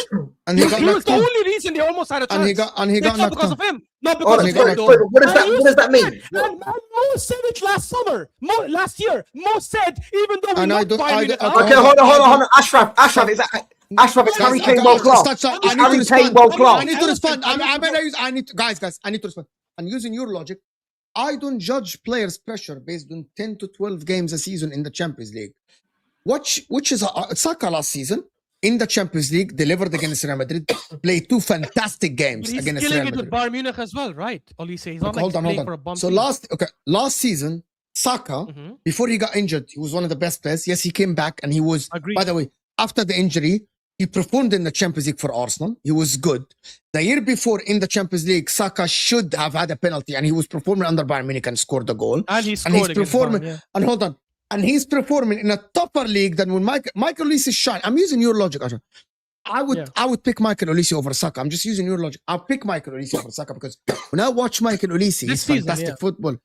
and He he got was knocked the out. only reason they almost had a chance. And he got It's not knocked because out. of him. Not Oh, because of sorry, him, though. sorry, what does that mean? And Mo said it last summer. Last year. Mo said, even though we And I knocked don't- Bayern I Munich don't- out- Okay, hold on. Ashraf, is that Ashraf? It's Guys, Harry Kane guys, world class. touch that. It's I need to Harry respond. Kane world class. I need to respond. I need to, guys. I need to respond. And using your logic, I don't judge players' pressure based on 10 to 12 games a season in the Champions League. Which is Saka last season in the Champions League delivered against Real Madrid, played 2 fantastic games But he's against killing Real it with Madrid. Bayern Munich as well, right? Olise, he's not Okay, like playing for a bum So team. last season, Saka, Mhm. before he got injured, he was one of the best players. Yes, he came back and he was. Agreed. By the way, after the injury, he performed in the Champions League for Arsenal. He was good. The year before in the Champions League, Saka should have had a penalty and he was performing under Bayern Munich and scored a goal. And he And scored he's against performing. Bayern, yeah. And hold on. And he's performing in a tougher league than when Michael Olise shine. I'm using your logic, Asha. I would pick Michael Olise over Saka. I'm just using your logic. I'll pick Michael Olise over Saka because when I watch Michael Olise, he's season, fantastic yeah. football.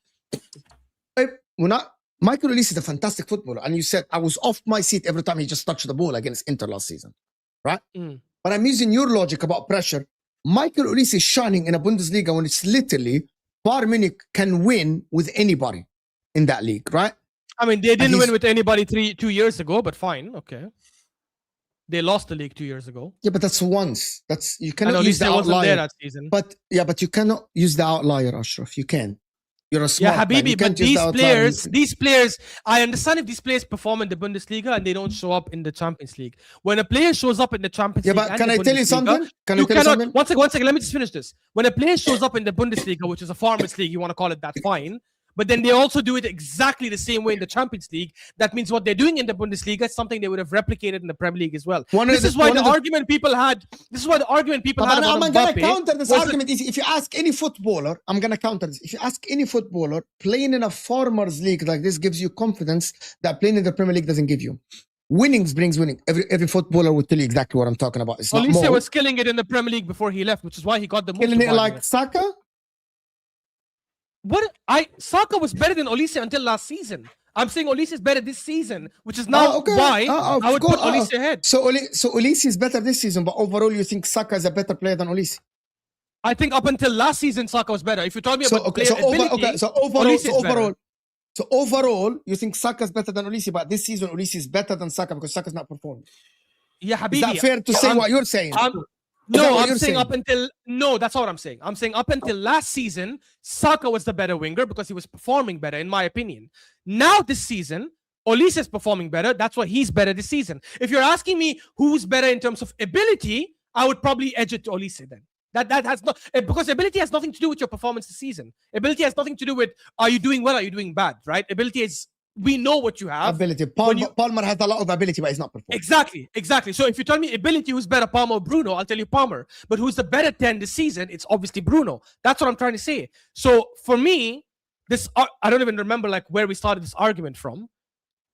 Michael Olise is a fantastic footballer, and you said I was off my seat every time he just touched the ball against Inter last season, right? Mm. But I'm using your logic about pressure. Michael Olise is shining in a Bundesliga when it's literally Bayern Munich can win with anybody in that league, right? I mean, they didn't he's- win with anybody 2 years ago, but fine, okay. They lost the league 2 years ago. Yeah, but that's once. That's you And cannot use the Olise wasn't there outlier. that season. But you cannot use the outlier, Ashraf. You can. You're a smart Yeah, man. You Habibi, but can't use the outlier. these players, I understand if these players perform in the Bundesliga and they don't show up in the Champions League. When a player shows up in the Champions Yeah, League, but and can the I tell you Bundesliga, something? Can I you tell you cannot. something? One second, let me just finish this. When a player shows up in the Bundesliga, which is a farmers league, you want to call it that, fine. But then they also do it exactly the same way in the Champions League. That means what they're doing in the Bundesliga is something they would have replicated in the Premier League as well. This is why the argument people had about I'm going to Mbappe counter this was argument. If you ask any footballer, I'm going to counter this. If you ask any footballer, playing in a farmers league like this gives you confidence that playing in the Premier League doesn't give you. Winnings brings winning. Every footballer will tell you exactly what I'm talking about. It's not Olise more. was killing it in the Premier League before he left, which is why he got the most. Killing it of like Bayern. Saka. Saka was better than Olise until last season. I'm saying Olise is better this season, which is now okay. why I would put Olise ahead. So Olise is better this season, but overall you think Saka is a better player than Olise? I think up until last season, Saka was better. If you told me about player ability, So overall, you think Saka is better than Olise, but this season Olise is better than Saka because Saka's not performing. yeah, Habibi. Is that fair to say what you're saying? No, I'm you're saying saying? up until that's not what I'm saying. I'm saying up until last season, Saka was the better winger because he was performing better, in my opinion. Now this season, Olise is performing better. That's why he's better this season. If you're asking me who's better in terms of ability, I would probably edge it to Olise then. That has not because ability has nothing to do with your performance this season. Ability has nothing to do with are you doing well, are you doing bad, right? Ability is we know what you have. Ability. Palmer has a lot of ability, but he's not performing. Exactly. So if you tell me ability, who's better, Palmer or Bruno? I'll tell you Palmer. But who's the better 10 this season? It's obviously Bruno. That's what I'm trying to say. So for me, I don't even remember like where we started this argument from.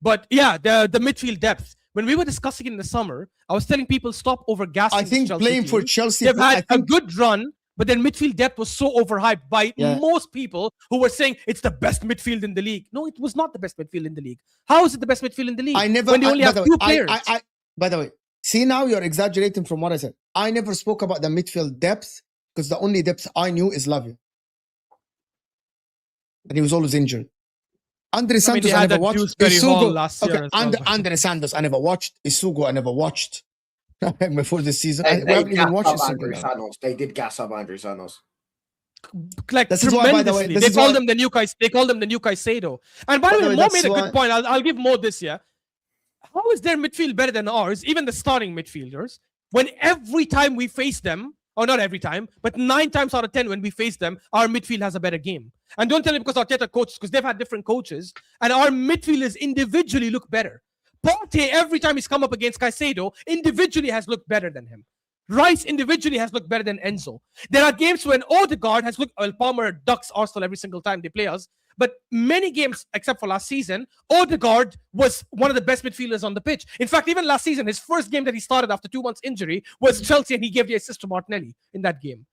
But yeah, the midfield depth. When we were discussing it in the summer, I was telling people stop overgassing. I think Chelsea playing team. for Chelsea, They've had a good run, but then midfield depth was so overhyped by most people who were saying it's the best midfield in the league. No, it was not the best midfield in the league. How is it the best midfield in the league? When they only have two players. By the way, see now you're exaggerating from what I said. I never spoke about the midfield depth because the only depth I knew is Lavia. And he was always injured. Andre Santos, I never watched. Andre Santos, I never watched. Isugo, I never watched. Before this season, we haven't even watched Isugo. They did gas up Andre Santos. Like this is why, by the way, they called them the new Caicedo. And by the way, Mo made a good point. I'll give Mo this. Yeah, how is their midfield better than ours? Even the starting midfielders. When every time we face them, or not every time, but 9 times out of 10 when we face them, our midfield has a better game. And don't tell me because Arteta coaches, because they've had different coaches, and our midfielders individually look better. Partey, every time he's come up against Caicedo, individually has looked better than him. Rice individually has looked better than Enzo. There are games when Odegaard has looked. Well, Palmer ducks Arsenal every single time they play us. But many games, except for last season, Odegaard was one of the best midfielders on the pitch. In fact, even last season, his first game that he started after 2 months injury was Chelsea, and he gave the assist to Martinelli in that game.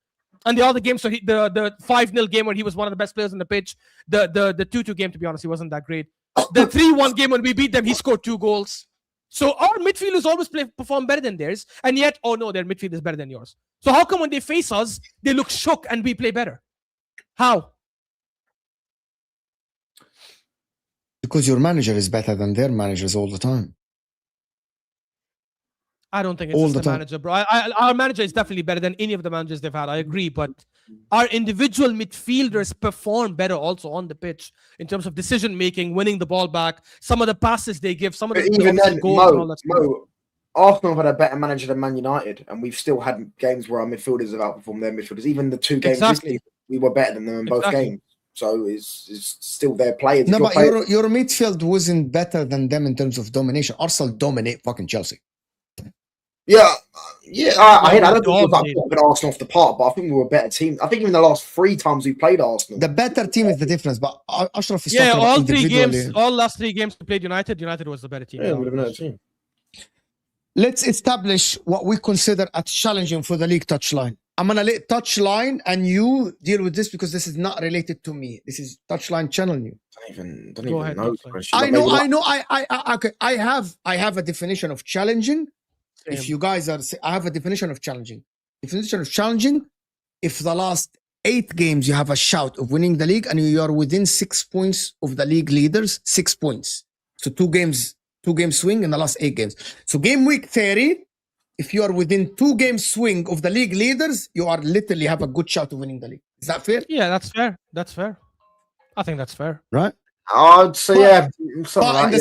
And the other game, so the 5-0 game where he was one of the best players on the pitch, the 2-2 game, to be honest, he wasn't that great. The 3-1 game when we beat them, he scored 2 goals. So our midfielders always perform better than theirs, and yet, oh no, their midfield is better than yours. So how come when they face us, they look shook and we play better? How? Because your manager is better than their managers all the time. I don't think it's All just the the time. manager, bro. Our manager is definitely better than any of the managers they've had. I agree, but our individual midfielders perform better also on the pitch in terms of decision making, winning the ball back, some of the passes they give, some of the Even then, goals and all that stuff. Arsenal have had a better manager than Man United, and we've still had games where our midfielders have outperformed their midfielders. Even the 2 games this season, we were better than them in both games. So it's still their players. No, but your midfield wasn't better than them in terms of domination. Arsenal dominate fucking Chelsea. Yeah. I don't think we were Arsenal off the park, but I think we were a better team. I think even the last 3 times we played Arsenal, the better team is the difference. But Ashraf is yeah, talking all about 3 games, individually. all last 3 games we played United was the better team. yeah, we would have been a better team. Let's establish what we consider as challenging for the league touchline. I'm gonna let touchline and you deal with this because this is not related to me. This is touchline channel new. Don't Go even ahead, know. I know. Okay. I have a definition of challenging. Same. If you guys are, I have a definition of challenging. Definition of challenging: if the last 8 games you have a shout of winning the league and you are within 6 points of the league leaders, 6 points. So 2 games swing in the last 8 games. So game week 30, if you are within 2 games swing of the league leaders, you are literally have a good shot of winning the league. Is that fair? Yeah, that's fair. That's fair. I think that's fair. Right. I'd say But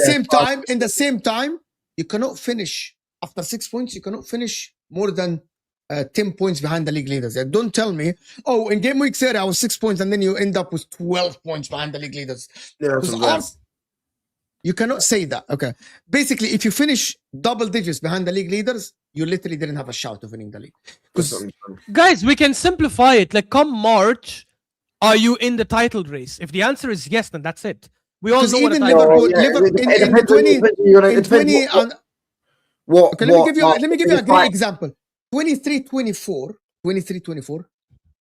in the same time, you cannot finish after 6 points. You cannot finish more than 10 points behind the league leaders. Don't tell me, oh, in game week 30, I was 6 points, and then you end up with 12 points behind the league leaders. You cannot say that. Okay. Basically, if you finish double digits behind the league leaders, you literally didn't have a shout of winning the league. Guys, we can simplify it. Like, come March, are you in the title race? If the answer is yes, then that's it. We all know what a title in let me give you a great example. 23-24,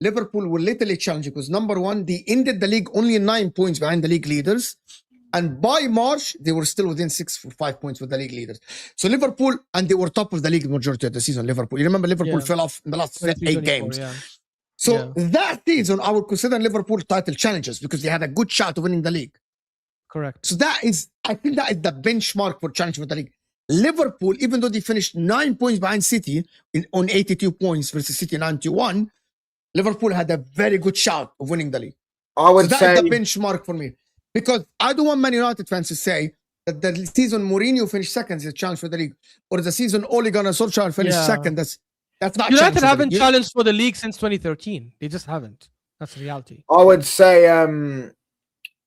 Liverpool were literally challenging because number 1, they ended the league only 9 points behind the league leaders. And by March, they were still within 5 points with the league leaders. So Liverpool, and they were top of the league majority of the season. Liverpool, you remember Liverpool fell off in the last 8 games. Yeah. So that season, I would consider Liverpool title challenges because they had a good shot of winning the league. Correct. So I think that is the benchmark for challenging for the league. Liverpool, even though they finished 9 points behind City on 82 points versus City 91, Liverpool had a very good shot of winning the league. I would say that's the benchmark for me. Because I don't want Man United fans to say that the season Mourinho finished second is a challenge for the league, or the season Ole Gunnar Solskjaer finished second. That's not. United haven't challenged for the league since 2013. They just haven't. That's the reality. I would say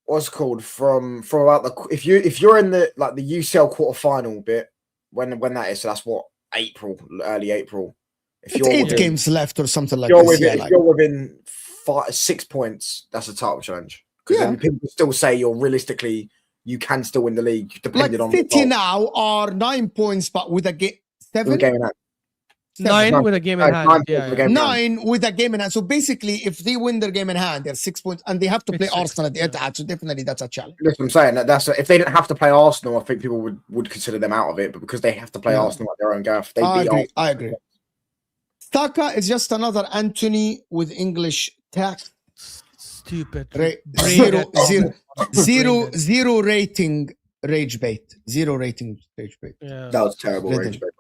what's it called from about the if you're in the the UCL quarterfinal bit when that is, so that's what early April. If it's 8 games left or something like this. If you're within 6 points, that's a title challenge. Because then people still say you can still win the league depending on City now are 9 points, but with a game 7. Nine with a game in hand. 9 with a game in hand. So basically, if they win their game in hand, they're 6 points, and they have to play Arsenal at the Etihad. So definitely, that's a challenge. That's what I'm saying. If they didn't have to play Arsenal, I think people would consider them out of it. But because they have to play Arsenal at their own gaff, they beat Arsenal. I agree. Saka is just another Anthony with English tax. Stupid. Zero rating rage bait. 0 rating rage bait. Yeah. That was terrible rage bait.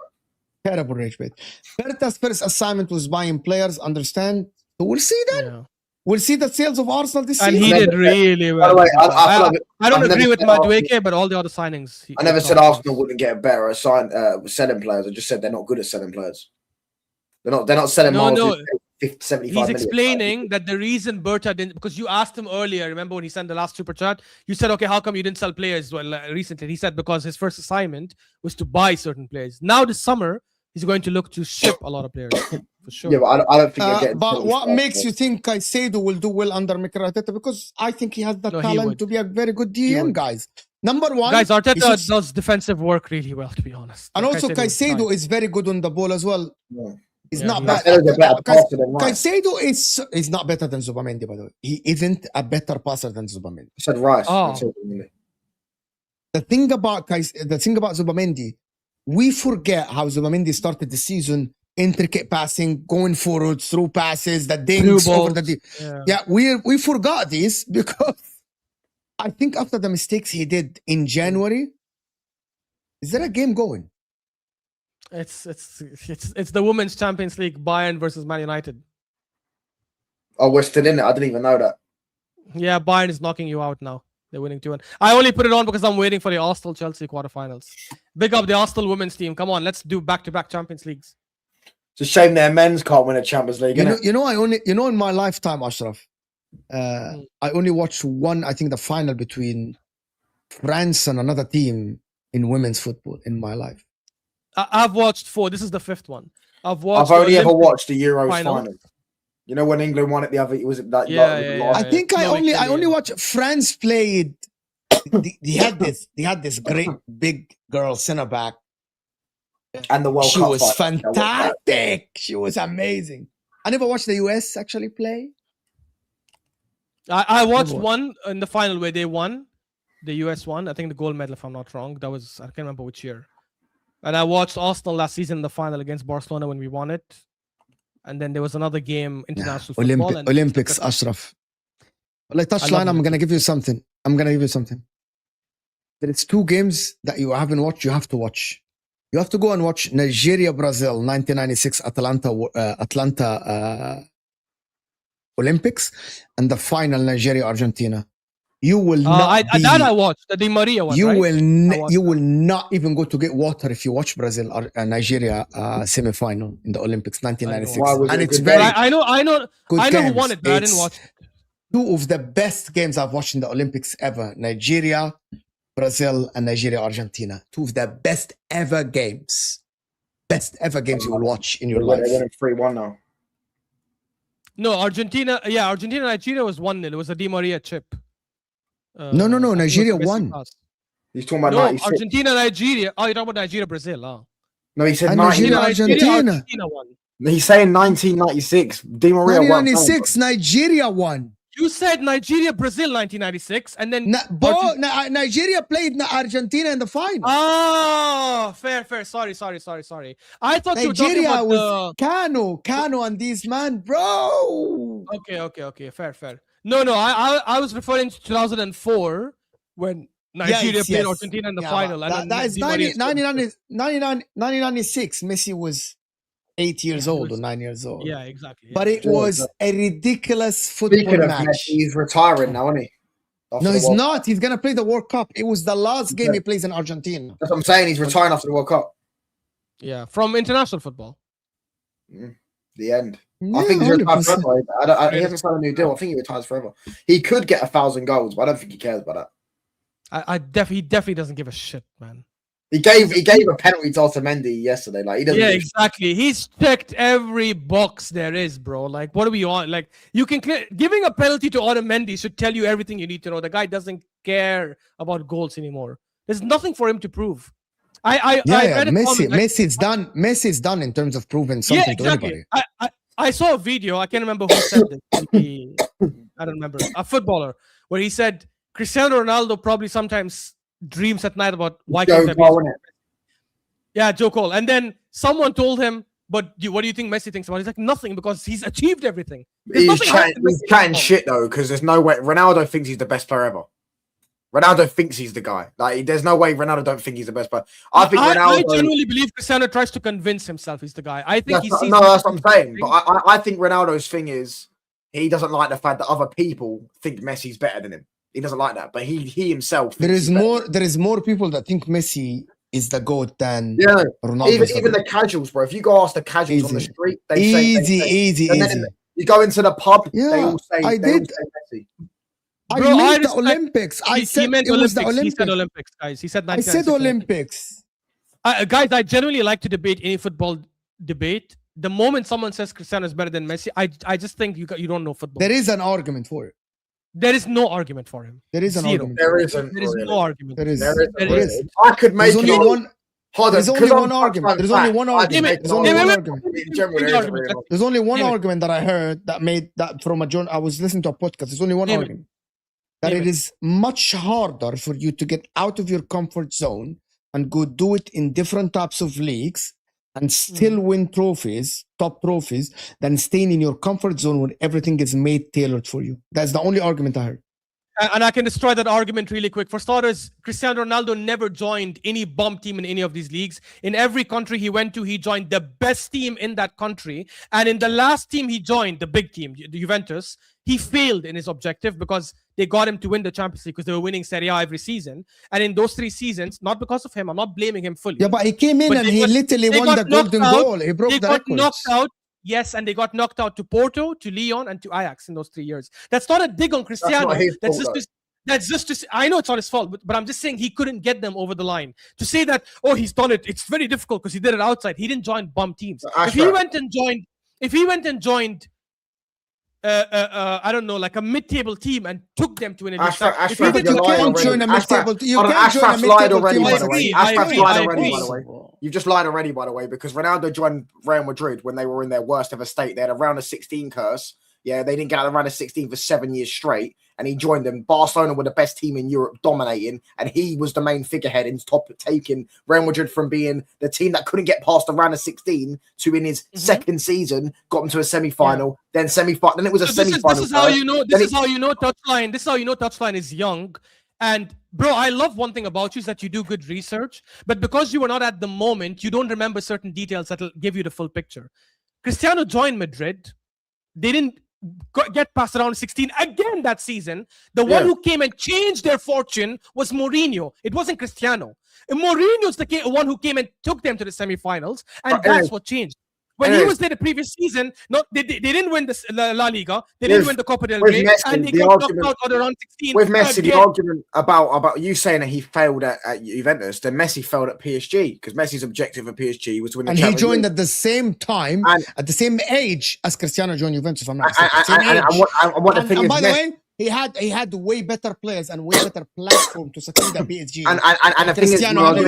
Terrible rage bait. Berta's first assignment was buying players, understand? So we'll see that. Yeah. We'll see the sales of Arsenal this season. And he did really well. By the way, I don't agree with Madueke, but all the other signings. I never said Arsenal wouldn't get better at selling players. I just said they're not good at selling players. They're not selling no. 50, 75 He's explaining that the reason Berta didn't, because you asked him earlier, remember when he sent the last super chat, you said, okay, how come you didn't sell players recently? He said because his first assignment was to buy certain players. Now this summer, he's going to look to ship a lot of players for sure. Yeah, but I don't think you're getting. But what 25, makes you think Caicedo will do well under Mikel Arteta? Because I think he has the No, he talent would. to be a very good He DM, would. guys. Number one, Guys, Arteta he's- does defensive work really well, to be honest. and Like also Caicedo Caicedo is very good on the ball as well. Yeah. He's Yeah, not he bad. Caicedo's a better passer than Rice. Caicedo is not better than Zubamendi, by the way. He isn't a better passer than Zubamendi. I said Rice. Oh. The thing about Zubamendi, we forget how Zubamendi started the season. Intricate passing, going forward, through passes, the dinks Blue over the balls. yeah, we forgot this because I think after the mistakes he did in January, is there a game going? It's the Women's Champions League, Bayern versus Man United. Oh, we're still in it. I didn't even know that. Yeah, Bayern is knocking you out now. They're winning 2-1. I only put it on because I'm waiting for the Arsenal-Chelsea quarterfinals. Big up the Arsenal women's team. Come on, let's do back-to-back Champions Leagues. It's a shame their men's can't win a Champions League, innit? You know, in my lifetime, Ashraf, I only watched one. I think the final between France and another team in women's football in my life. I've watched 4. This is the 5th one. I've watched. I've only the ever Olympic watched the Euros final. final. You know when England won it the other? Was it that? Yeah, like, yeah, last- I think I No, only Italy. watched France played. They had this great big girl center back. And the World She Cup. was final. fantastic. She was amazing. I never watched the US actually play. I watched Never one in the final where they won. The US won. I think the gold medal, if I'm not wrong. That was, I can't remember which year. And I watched Arsenal last season in the final against Barcelona when we won it. And then there was another game, international football. and Olympics, Ashraf. Like touchline, I'm gonna give you something. There is 2 games that you haven't watched. You have to watch. You have to go and watch Nigeria, Brazil, 1996 Atlanta Olympics, and the final Nigeria, Argentina. You will not. I watched the Di Maria one. You right? will not even go to get water if you watch Brazil or Nigeria semi-final in the Olympics 1996, Why was and it a it's good very game? I know good who games. won it, but I didn't It's watch it. 2 of the best games I've watched in the Olympics ever. Nigeria, Brazil, and Nigeria, Argentina. 2 of the best ever games. Best ever games you will watch in your life. They're winning 3-1 now. No, Argentina. Yeah, Argentina, Nigeria was 1-0. It was a Di Maria chip. No, I think it was Nigeria a Messi won. pass. He's talking about No, 96. Argentina, Nigeria. Oh, you're talking about Nigeria, Brazil. Oh. No, he said And 90. Nigeria, Argentina. Argentina won. He's saying 1996. Di Maria won. 1996, Nigeria won. You said Nigeria, Brazil, 1996, and then Nigeria played Argentina in the final. oh, fair. Sorry. I thought you were talking Nigeria about was Kano and these man, bro. Okay, fair. No, I was referring to 2004 when Nigeria played Argentina in the final. That And is 1996. Messi was 8 years old or 9 years old. Yeah, exactly. But it was a ridiculous football Speaking of match. Messi, he's retiring now, isn't he? After No, the he's World- not. He's gonna play the World Cup. It was the last game he plays in Argentina. That's what I'm saying. He's retiring after the World Cup. Yeah, from international football. The end. Yeah, I think he's retired 100%. forever. He hasn't signed a new deal. I think he retires forever. He could get 1,000 goals, but I don't think he cares about that. He definitely doesn't give a shit, man. He gave a penalty to Otamendi yesterday. Like he doesn't. Yeah, give a exactly. He's checked every box there is, bro. Like, what do we want? Like, you can giving a penalty to Otamendi should tell you everything you need to know. The guy doesn't care about goals anymore. There's nothing for him to prove. I read a comment, like, Messi's done in terms of proving something to anybody. I saw a video. I can't remember who said this. I don't remember. A footballer where he said Cristiano Ronaldo probably sometimes dreams at night about why Joe can't I be Cole, innit? Yeah, Joe Cole. And then someone told him, but what do you think Messi thinks about it? He's like, nothing, because he's achieved everything. There's He's nothing else that chatting Messi can do. shit though, because there's no way. Ronaldo thinks he's the best player ever. Ronaldo thinks he's the guy. Like, there's no way Ronaldo don't think he's the best player. I think I Ronaldo. genuinely believe Cristiano tries to convince himself he's the guy. I think he sees. That's what I'm saying. But I think Ronaldo's thing is he doesn't like the fact that other people think Messi's better than him. He doesn't like that. But he himself. There thinks is he's better. more. There is more people that think Messi is the GOAT than Yeah. Ronaldo. Even the casuals, bro. If you go ask the casuals on the Easy. street, they say. Easy. And then you go into the pub, they Yeah, all say. I they all did. say Messi. I Bro, I meant the respect- Olympics. I He said meant it was the Olympics. He Olympics. said Olympics, guys. He said I said 1996 Olympics. Guys, I genuinely like to debate any football debate. The moment someone says Cristiano is better than Messi, I just think you don't know football. There is an argument for it. There is no argument for him. There is an Zero. argument. There isn't. There is really. no argument. There is. There is. is. I could make There's only one. Hold on, There's only 'cause I'm one argument. There's only one argument. There's only one argument. In general, there isn't really one. There's only one Name it. argument that I heard that made that from a journal. I was listening to a podcast. There's only one Name it. argument. That Name it it. is much harder for you to get out of your comfort zone and go do it in different types of leagues and still win trophies, top trophies, than staying in your comfort zone where everything is made tailored for you. That's the only argument I heard. And I can destroy that argument really quick. For starters, Cristiano Ronaldo never joined any bum team in any of these leagues. In every country he went to, he joined the best team in that country. And in the last team he joined, the big team, the Juventus, he failed in his objective because they got him to win the Champions League because they were winning Serie A every season. And in those 3 seasons, not because of him, I'm not blaming him fully. Yeah, but he came in But and they he got- literally they won got the golden knocked out. goal. He broke They the got records. knocked out. Yes, and they got knocked out to Porto, to Lyon, and to Ajax in those 3 years. That's not a dig on Cristiano. not his That's fault, just that's just to say, I know it's not his fault, but I'm just saying he couldn't get them over the line. To say that, oh, he's done it, it's very difficult because he did it outside. He didn't join bum teams. If he went and joined I don't know, like a mid-table team and took them to an elite side. If he Ashraf, went you to you're lying can't already. join a mid-table. You Hold on, can't join a Ashraf's lied mid-table already, team. by the I way. agree, Ashraf's I lied agree. already, by the way. You've just lied already, by the way, because Ronaldo joined Real Madrid when they were in their worst ever state. They had a round of 16 curse. Yeah, they didn't get out of the round of 16 for 7 years straight, and he joined them. Barcelona were the best team in Europe, dominating, and he was the main figurehead in top, taking Real Madrid from being the team that couldn't get past the round of 16 to in his second season got them to a semi-final, then semi-final, then it was a semi-final. This is how you know. This is how you know Touchline. This is how you know Touchline is young. And bro, I love one thing about you is that you do good research, but because you were not at the moment, you don't remember certain details that'll give you the full picture. Cristiano joined Madrid. They didn't get past around 16 again that season. The one who came and changed their fortune was Mourinho. It wasn't Cristiano. And Mourinho's the one who came and took them to the semi-finals, and that's what changed. When he was there the previous season, they didn't win the La Liga, they didn't win the Copa del Rey, and they got knocked out on around 16. With Messi, the argument about you saying that he failed at Juventus, then Messi failed at PSG because Messi's objective at PSG was to win the And he Champions joined League. at the same time, at the same age as Cristiano joined Juventus. If I'm not mistaken. And what the thing And is, by the way, he had way better players and way better platform to succeed at PSG. and the thing is, Cristiano hold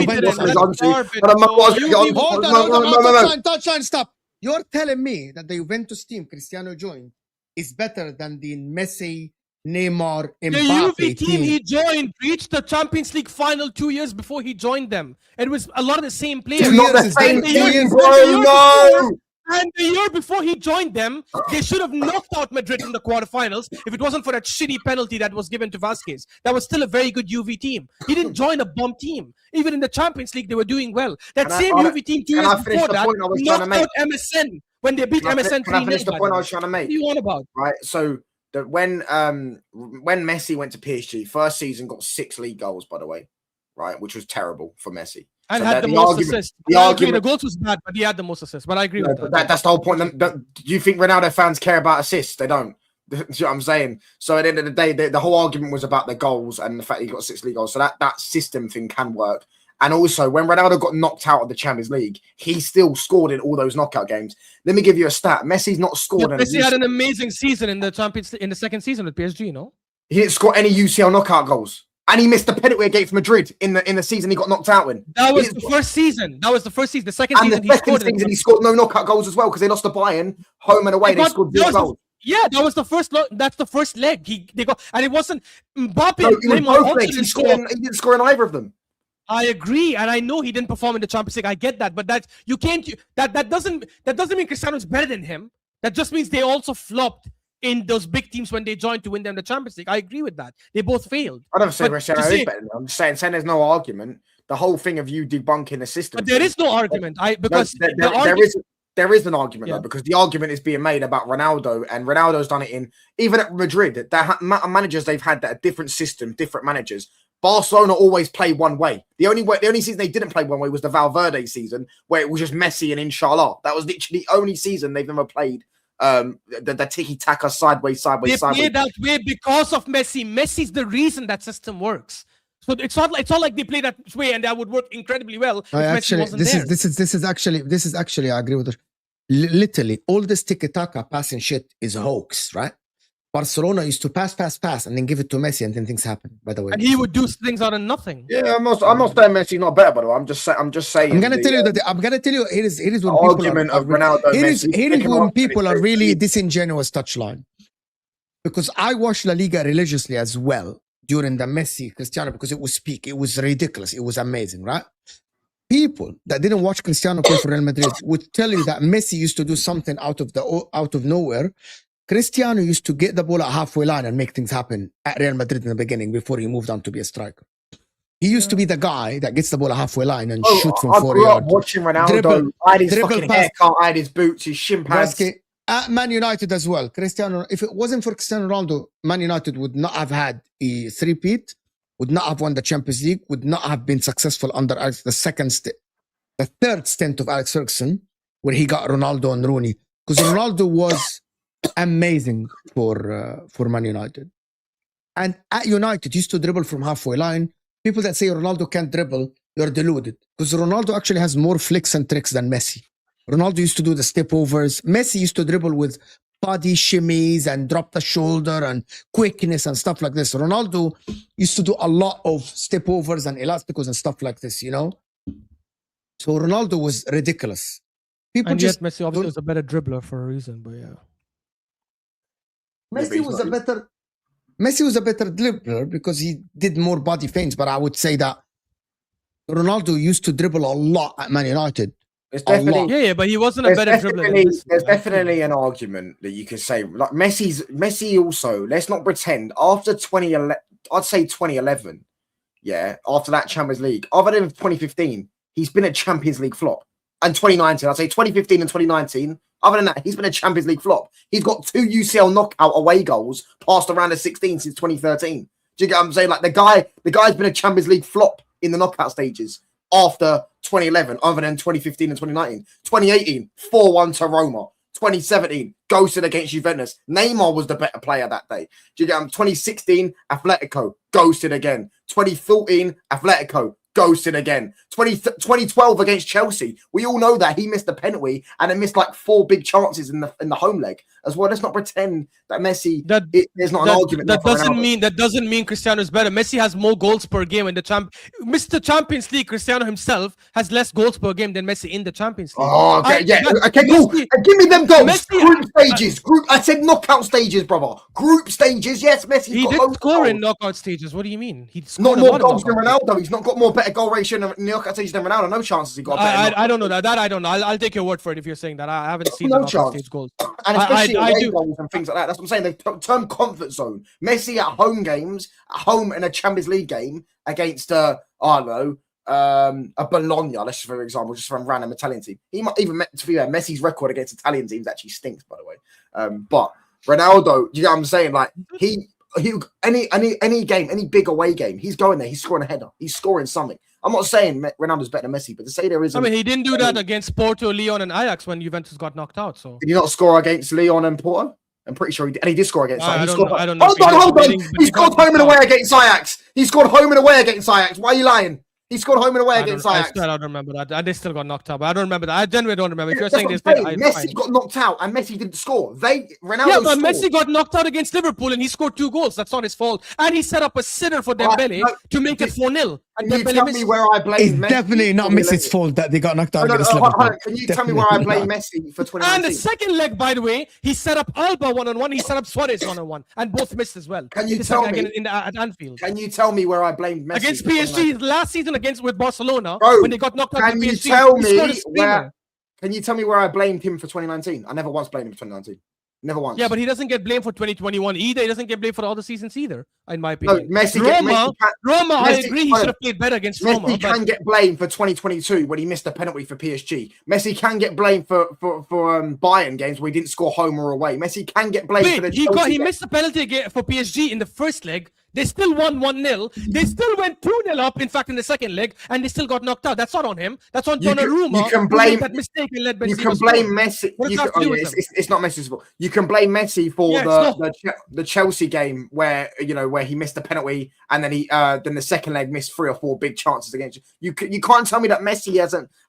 on, touchline, stop. You're telling me that the Juventus team Cristiano joined is better than the Messi, Neymar, The Mbappe UV team he joined reached the Champions League final 2 years before he joined them. It was a lot of the same players. It's not the same team, bro. No. And the year before he joined them, they should have knocked out Madrid in the quarterfinals if it wasn't for that shitty penalty that was given to Vasquez. That was still a very good UV team. He didn't join a bum team. Even in the Champions League, they were doing well. That same UV team 2 years before that knocked out MSN when they beat MSN 3-0. Can I finish the point I was trying to make? What do you want about? Right, so when Messi went to PSG, first season got 6 league goals, by the way, right, which was terrible for Messi. And so had the most assists. The goals was bad, but he had the most assists. But I agree with that. That's the whole point. Do you think Ronaldo fans care about assists? They don't. Do you know what I'm saying? So at the end of the day, the whole argument was about the goals and the fact he got 6 league goals. So that system thing can work. And also, when Ronaldo got knocked out of the Champions League, he still scored in all those knockout games. Let me give you a stat. Messi's not scored. Messi had an amazing season in the Champions in the second season with PSG. No, he didn't score any UCL knockout goals. And he missed the penalty against Madrid in the season he got knocked out in. That was the first season. The second and season, he scored no knockout goals as well because they lost to Bayern home and away. They scored 0 goals. Yeah, that was the first. That's the first leg. They got, and it wasn't Mbappe. No, he didn't score in either of them. I agree, and I know he didn't perform in the Champions League. I get that, but that you can't. That doesn't mean Cristiano is better than him. That just means they also flopped in those big teams when they joined to win them the Champions League. I agree with that. They both failed. I don't say Cristiano is better than him. I'm just saying there's no argument. The whole thing of you debunking the system. But there is no argument. There is an argument though, because the argument is being made about Ronaldo, and Ronaldo's done it even at Madrid. The managers they've had that are different system, different managers. Barcelona always play one way. The only season they didn't play one way was the Valverde season, where it was just Messi and Inshallah. That was literally the only season they've ever played the tiki-taka sideways. They play that way because of Messi. Messi's the reason that system works. So it's not like they play that way and that would work incredibly well if Messi Actually, wasn't there. this is actually I agree with it. Literally, all this tiki-taka passing shit is a hoax, right? Barcelona used to pass, and then give it to Messi, and then things happen. By the way, And he would do things out of nothing. Yeah, I'm not saying Messi's not better, by the way. I'm just saying. I'm gonna tell you. Here is when people argument of Ronaldo. Here is Messi, when people are really disingenuous touchline. Because I watched La Liga religiously as well during the Messi Cristiano, because it was peak. It was ridiculous. It was amazing, right? People that didn't watch Cristiano play for Real Madrid would tell you that Messi used to do something out of nowhere. Cristiano used to get the ball at halfway line and make things happen at Real Madrid in the beginning before he moved on to be a striker. He used to be the guy that gets the ball at halfway line and shoot from 4 yards. Watching Ronaldo, hide his fucking haircut, hide his boots, his shin pads. At Man United as well. Cristiano, if it wasn't for Cristiano Ronaldo, Man United would not have had a three-peat, would not have won the Champions League, would not have been successful under the third stint of Alex Ferguson, where he got Ronaldo and Rooney. Because Ronaldo was amazing for Man United. And at United, he used to dribble from halfway line. People that say Ronaldo can't dribble, you're deluded. Because Ronaldo actually has more flicks and tricks than Messi. Ronaldo used to do the step overs. Messi used to dribble with body shimmies and drop the shoulder and quickness and stuff like this. Ronaldo used to do a lot of step overs and elasticos and stuff like this, you know? So Ronaldo was ridiculous. Yet Messi obviously was a better dribbler for a reason, but yeah. Messi was a better dribbler because he did more body feints, but I would say that Ronaldo used to dribble a lot at Man United. But he wasn't a better dribbler. There's definitely an argument that you could say, like Messi also, let's not pretend, after 2011, I'd say 2011, yeah, after that Champions League, other than 2015, he's been a Champions League flop. And 2019, I'd say 2015 and 2019, other than that, he's been a Champions League flop. He's got 2 UCL knockout away goals passed around the 16 since 2013. Do you get what I'm saying? Like the guy's been a Champions League flop in the knockout stages after 2011, other than 2015 and 2019. 2018, 4-1 to Roma. 2017, ghosted against Juventus. Neymar was the better player that day. Do you get 2016, Atletico, ghosted again. 2014, Atletico, ghosted again. 2012 against Chelsea. We all know that he missed the penalty and then missed like 4 big chances in the home leg as well. Let's not pretend that Messi. There's not an argument. That doesn't mean Cristiano is better. Messi has more goals per game in the Mr. Champions League. Cristiano himself has less goals per game than Messi in the Champions League. Oh, okay, okay, cool. Give me them goals. Group stages. I said knockout stages, brother. Group stages. Yes, Messi. He did score in knockout stages. What do you mean? He not more goals than Ronaldo. He's not got more better goal ratio in the knockout stages than Ronaldo. No chances he got. I don't know that. I don't know. I'll take your word for it if you're saying that. I haven't seen the knockout stage goals. And especially away goals and things like that. That's what I'm saying. The term comfort zone. Messi at home games, at home in a Champions League game against a Bologna, let's just for example, just from a random Italian team. He might even, to be fair, Messi's record against Italian teams actually stinks, by the way. But Ronaldo, you know what I'm saying? Like any game, any big away game, he's going there, he's scoring a header, he's scoring something. I'm not saying Ronaldo's better than Messi, but to say there isn't. I mean, he didn't do that against Porto, Lyon, and Ajax when Juventus got knocked out. So did he not score against Lyon and Porto? I'm pretty sure he did. And he did score against Ajax. I don't know. Hold on. He scored home and away against Ajax. He scored home and away against Ajax. Why are you lying? He scored home and away against Ajax. I don't remember that. They still got knocked out. But I don't remember that. I genuinely don't remember. If you're saying this, Messi got knocked out and Messi didn't score. Ronaldo but Messi got knocked out against Liverpool and he scored 2 goals. That's not his fault. And he set up a sitter for Dembele to make it 4-0. Can you tell me where I blame It's Messi? definitely not Messi's fault that they got knocked out against Liverpool. Can you tell me where I blame Messi for 2019? And the second leg, by the way, he set up Alba 1-on-1. He set up Suarez 1-on-1. And both missed as well. Can you tell me at Anfield? Can you tell me where I blamed Messi? Against PSG last season with Barcelona, when they got knocked out Can PSG, you tell me where I blamed him for 2019? I never once blamed him for 2019. Never once. Yeah, but he doesn't get blamed for 2021 either. He doesn't get blamed for the other seasons either, in my opinion. No, Roma, I agree. He should have played better against Roma. Messi can get blamed for 2022 when he missed a penalty for PSG. Messi can get blamed for Bayern games where he didn't score home or away. Messi can get blamed for the he missed a penalty for PSG in the first leg They still won 1-0. They still went 2-0 up, in fact, in the second leg, and they still got knocked out. That's not on him. That's on Donnarumma. You can blame that mistake and let Benzema You can blame score. Messi. It's not Messi's fault. You can blame Messi for the Chelsea game where he missed the penalty and then then the second leg missed 3 or 4 big chances against you. You can't tell me that Messi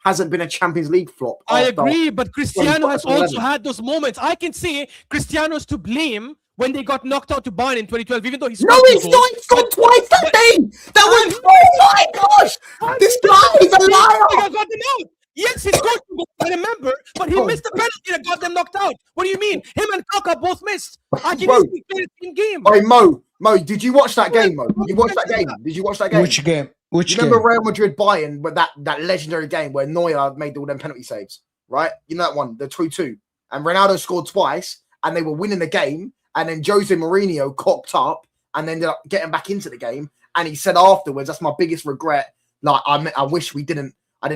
hasn't been a Champions League flop. I agree, but Cristiano has also had those moments. I can say Cristiano's to blame when they got knocked out to Bayern in 2012, even though he's not. He scored twice that day. That was my gosh. This guy is a liar. Got them out. Yes, he scored 2 goals, I remember, but he missed the penalty that got them knocked out. What do you mean? Him and Kaka both missed. I can easily play the same game. Hey, Mo, did you watch that game, Mo? Did you watch that game? Did you watch that game? Which game? Remember Real Madrid Bayern, but that legendary game where Neuer made all them penalty saves, right? You know that one, the 2-2, and Ronaldo scored twice, and they were winning the game. And then Jose Mourinho cocked up and ended up getting back into the game. And he said afterwards, "That's my biggest regret. Like I wish I didn't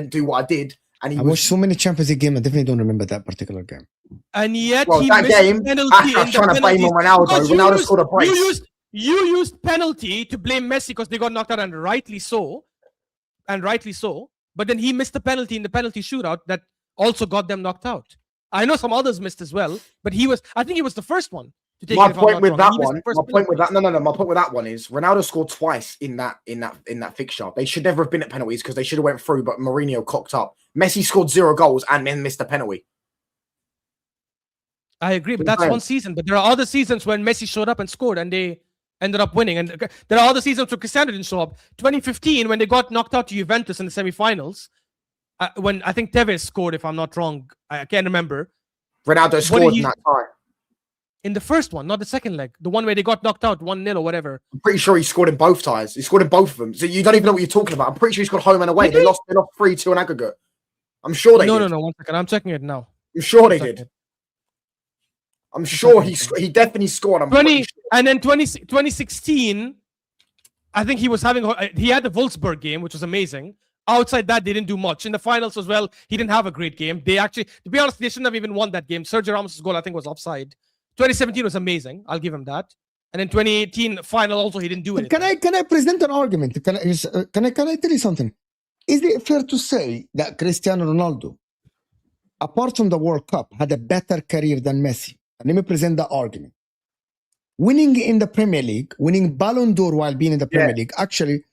do what I did." And I watched so many Champions League games. I definitely don't remember that particular game. And yet he missed game, penalty. I'm trying to blame on Ronaldo. Ronaldo scored a brace. You used penalty to blame Messi because they got knocked out, and rightly so. But then he missed the penalty in the penalty shootout that also got them knocked out. I know some others missed as well, but I think he was the first one. My point with that one is Ronaldo scored twice in that fixture. They should never have been at penalties because they should have went through, but Mourinho cocked up. Messi scored 0 goals and then missed a penalty. I agree, but that's one season. But there are other seasons when Messi showed up and scored and they ended up winning. And there are other seasons where Cristiano didn't show up. 2015, when they got knocked out to Juventus in the semi-finals, when I think Tevez scored, if I'm not wrong, I can't remember. Ronaldo scored in that time. In the first one, not the second leg. The one where they got knocked out 1-0 or whatever. I'm pretty sure he scored in both ties. He scored in both of them. So you don't even know what you're talking about. I'm pretty sure he scored home and away. They lost 3-2 in aggregate. I'm sure they did. No. 1 second. I'm checking it now. I'm sure they did. I'm sure he definitely scored. And then 2016, I think he had the Wolfsburg game, which was amazing. Outside that, they didn't do much. In the finals as well, he didn't have a great game. They actually, to be honest, they shouldn't have even won that game. Sergio Ramos' goal, I think, was offside. 2017 was amazing. I'll give him that. And in 2018 final also, he didn't do anything. Can I present an argument? Can I tell you something? Is it fair to say that Cristiano Ronaldo, apart from the World Cup, had a better career than Messi? And let me present that argument. Winning in the Premier League, winning Ballon d'Or while being in the Premier League, actually,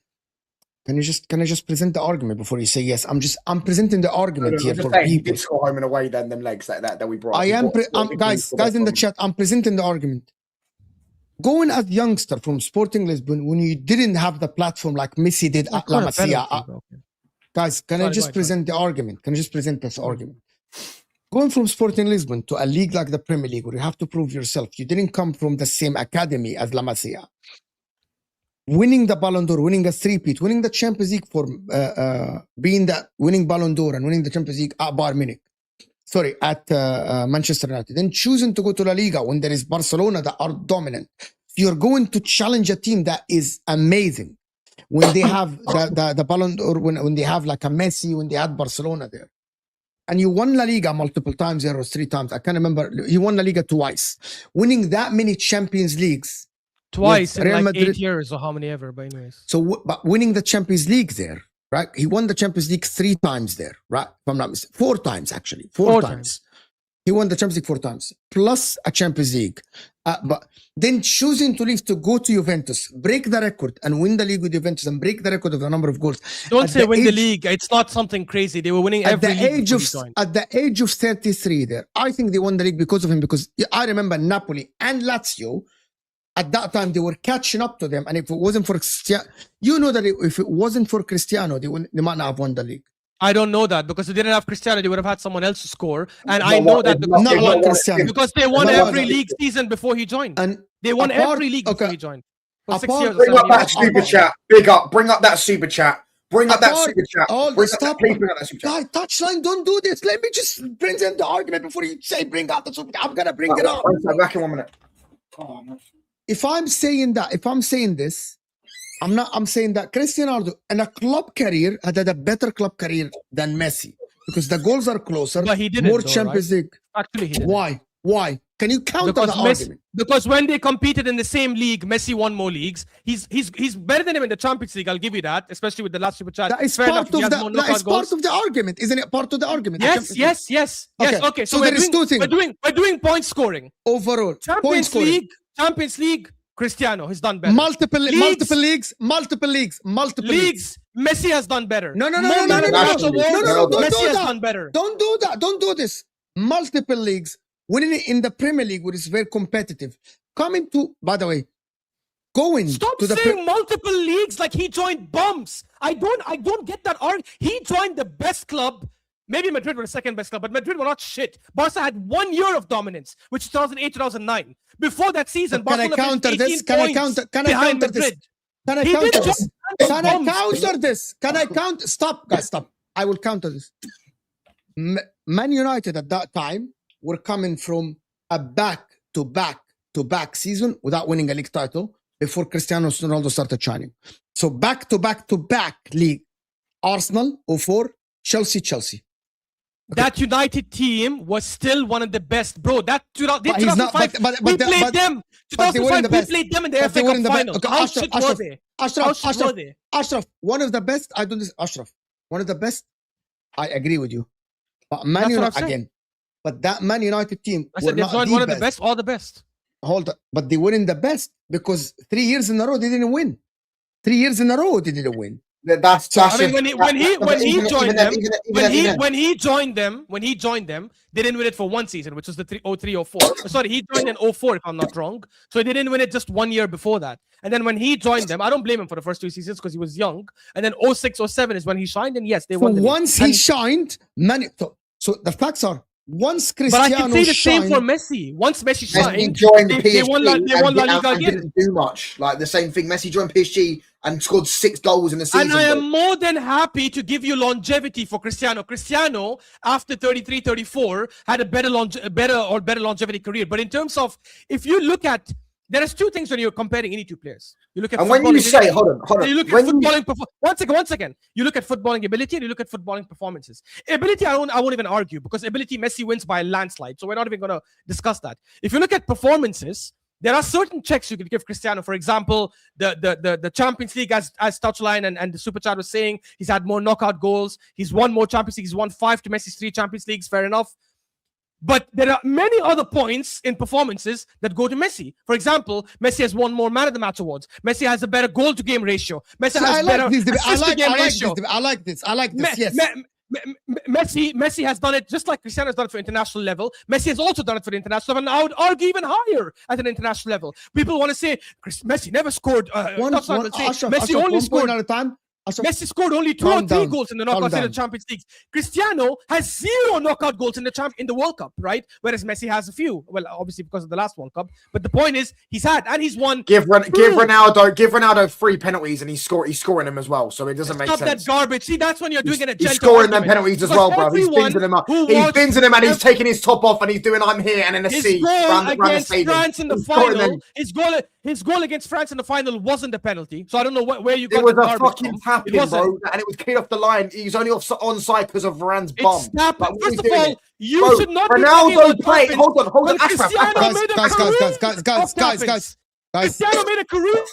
can I just present the argument before you say yes? I'm presenting the argument here for people. He did score home and away then them legs that we brought. Guys in the chat, I'm presenting the argument. Going as youngster from Sporting Lisbon when you didn't have the platform like Messi did at La Masia. Guys, can I just present the argument? Can I just present this argument? Going from Sporting Lisbon to a league like the Premier League where you have to prove yourself. You didn't come from the same academy as La Masia. Winning the Ballon d'Or, winning a three-peat, winning the Champions League for winning Ballon d'Or and winning the Champions League at Bayern Munich. Sorry, at Manchester United. Then choosing to go to La Liga when there is Barcelona that are dominant. You're going to challenge a team that is amazing. When they have the Ballon d'Or, when they have like a Messi, when they had Barcelona there. And you won La Liga multiple times, there or 3 times. I can't remember. You won La Liga twice. Winning that many Champions Leagues. Twice in like Madrid. 8 years or how many ever, but anyways. So, but winning the Champions League there, right? He won the Champions League 3 times there, right? If I'm not mistaken. 4 times, actually. 4 times. He won the Champions League 4 times, plus a Champions League. But then choosing to leave to go to Juventus, break the record and win the league with Juventus and break the record of the number of goals. Don't say win the league. It's not something crazy. They were winning every league. At the age of 33 there, I think they won the league because of him. Because I remember Napoli and Lazio, at that time, they were catching up to them. And if it wasn't for Cristiano, you know that if it wasn't for Cristiano, they might not have won the league. I don't know that because they didn't have Cristiano, they would have had someone else to score. And I know that because they won every league season before he joined. And they won every league before he joined. For 6 years. Bring up that super chat. Big up. Bring up that super chat. Bring up that super chat. Bring up that super chat. Touchline, don't do this. Let me just present the argument before you say bring out the super chat. I'm gonna bring it up. Back in 1 minute. If I'm saying this, I'm saying that Cristiano Ronaldo in a club career had a better club career than Messi because the goals are closer. But he didn't. More Champions League. Actually, he didn't. Why? Can you counter Because the argument? because when they competed in the same league, Messi won more leagues. He's better than him in the Champions League. I'll give you that, especially with the last Super Chat. That is Fair part enough, he of has more the. That knockout is part goals. of the argument, isn't it? Part of the argument. The Yes, Champions League. yes. Okay, So so there is two things. we're doing point scoring. Overall, point Champions scoring. League, Cristiano has done better. Multiple leagues. Messi has done better. No, Messi do has that. done better. Don't do that. Don't do this. Multiple leagues. Winning it in the Premier League, which is very competitive. Coming to, by the way, going Stop to the saying multiple leagues like he joined bumps. I don't get that argument. He joined the best club. Maybe Madrid were the second best club, but Madrid were not shit. Barca had 1 year of dominance, which is 2008, 2009. Before that season, Can I Barcelona counter finished this? 18 Can I points counter? Can I behind counter this? Madrid. Can I He counter didn't this? just Can I bumps. counter this? Can I counter? Stop, guys, stop. I will counter this. Man United at that time were coming from a back-to-back season without winning a league title before Cristiano Ronaldo started shining. So back-to-back league. Arsenal 04, Chelsea. Okay. That United team was still one of the best, bro. That But he's not. 2005, we played them. but they were in 2005, the we best. played them in the But they FA were Cup in the best. final. Okay, How Ashraf, shit were Ashraf, they? How shit were they? Ashraf, one of the best. I don't. Ashraf, one of the best. I agree with you. But Man That's what United I've said. again. But that Man United team I were said they've not joined the one of the best. best or the best. Hold on. But they were in the best because 3 years in a row they didn't win. 3 years in a row they didn't win. That's I mean, when he joined them, when he joined them, they didn't win it for one season, which was the 03-04. Sorry, he joined in 04, if I'm not wrong. So they didn't win it just 1 year before that. And then when he joined them, I don't blame him for the first 2 seasons because he was young. And then 06-07 is when he shined, and yes, they So won the league. once he shined, so the facts are once But I Cristiano can say the same shined, for Messi. Once Messi Messi shined, joined PSG they won La Liga and again. didn't do much. Like the same thing. Messi joined PSG and scored 6 goals in the season. And I am more than happy to give you longevity for Cristiano. Cristiano, after 33, 34, had a better longevity career. But in terms of, if you look at, there is 2 things when you're comparing any 2 players. You look at and when you say, hold on, you look at footballing. One second. You look at footballing ability and you look at footballing performances. Ability, I won't even argue because ability, Messi wins by a landslide. So we're not even going to discuss that. If you look at performances, there are certain checks you could give Cristiano. For example, the Champions League, as Touchline and the Super Chat was saying, he's had more knockout goals. He's won more Champions League. He's won 5 to Messi's 3 Champions Leagues. Fair enough. But there are many other points in performances that go to Messi. For example, Messi has won more Man of the Match awards. Messi has a better goal-to-game ratio. Messi has better assist-to-game ratio. I like this. Yes. Messi has done it just like Cristiano has done it for international level. Messi has also done it for the international level, and I would argue even higher at an international level. People want to say Messi never scored. Messi only scored at a time. Messi scored only 2 or 3 goals in the knockout stage of the Champions League. Cristiano has 0 knockout goals in the World Cup, right? Whereas Messi has a few. Well, obviously because of the last World Cup. But the point is, he's won. Give Ronaldo 3 penalties, and he's scoring them as well. So it doesn't make sense. Stop that garbage. See, that's when you're doing an agenda. He's scoring them penalties as well, bro. He's binsing them up. He's binsing them, and he's taking his top off, and he's doing I'm here and in a C. His goal against France in the final. His goal against France in the final wasn't a penalty. So I don't know where you got it was the a garbage fucking from. tapping, bro. And it was cleared off the line. He's only onside because of Varane's bum. It's tapping. Like, First of all, you should not Ronaldo played. Hold on. Guys. Cristiano made a career.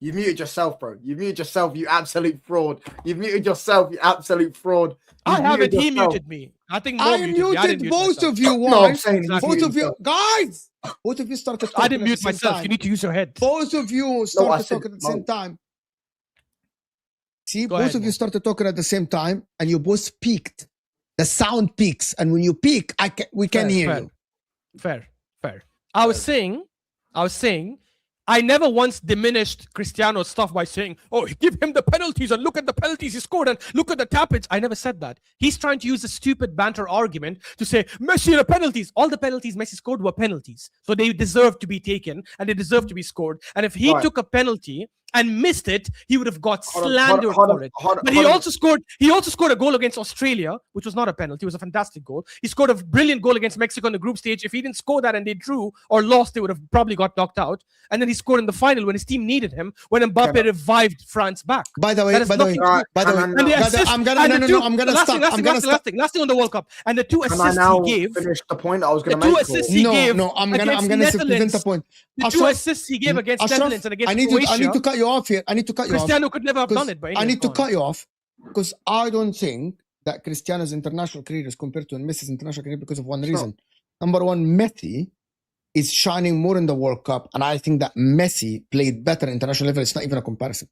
You've muted yourself, bro. You've muted yourself, you absolute fraud. You've muted yourself, you absolute fraud. I haven't. He muted me. I think Mo muted both of you. No, I'm saying both of you. Guys, both of you started talking. I didn't mute myself. You need to use your head. Both of you started talking at the same time. See, both of you started talking at the same time, and you both peaked. The sound peaks, and when you peak, we can hear you. Fair. I was saying, I never once diminished Cristiano's stuff by saying, "Oh, give him the penalties and look at the penalties he scored and look at the tappage." I never said that. He's trying to use a stupid banter argument to say Messi the penalties. All the penalties Messi scored were penalties, so they deserve to be taken and they deserve to be scored. And if he took a penalty and missed it, he would have got slandered for it. But he also scored a goal against Australia, which was not a penalty. It was a fantastic goal. He scored a brilliant goal against Mexico in the group stage. If he didn't score that and they drew or lost, they would have probably got knocked out. And then he scored in the final when his team needed him, when Mbappe revived France back. By the way, I'm gonna stop. Last thing on the World Cup, and the 2 assists he gave. Finish the point I was going to make. 2 assists he gave. I'm gonna present the point. The 2 assists he gave against Netherlands and against Croatia. I need to cut you off here. Cristiano could never have done it. But I need to cut you off because I don't think that Cristiano's international career is compared to Messi's international career because of one reason. Number one, Messi is shining more in the World Cup, and I think that Messi played better international level. It's not even a comparison.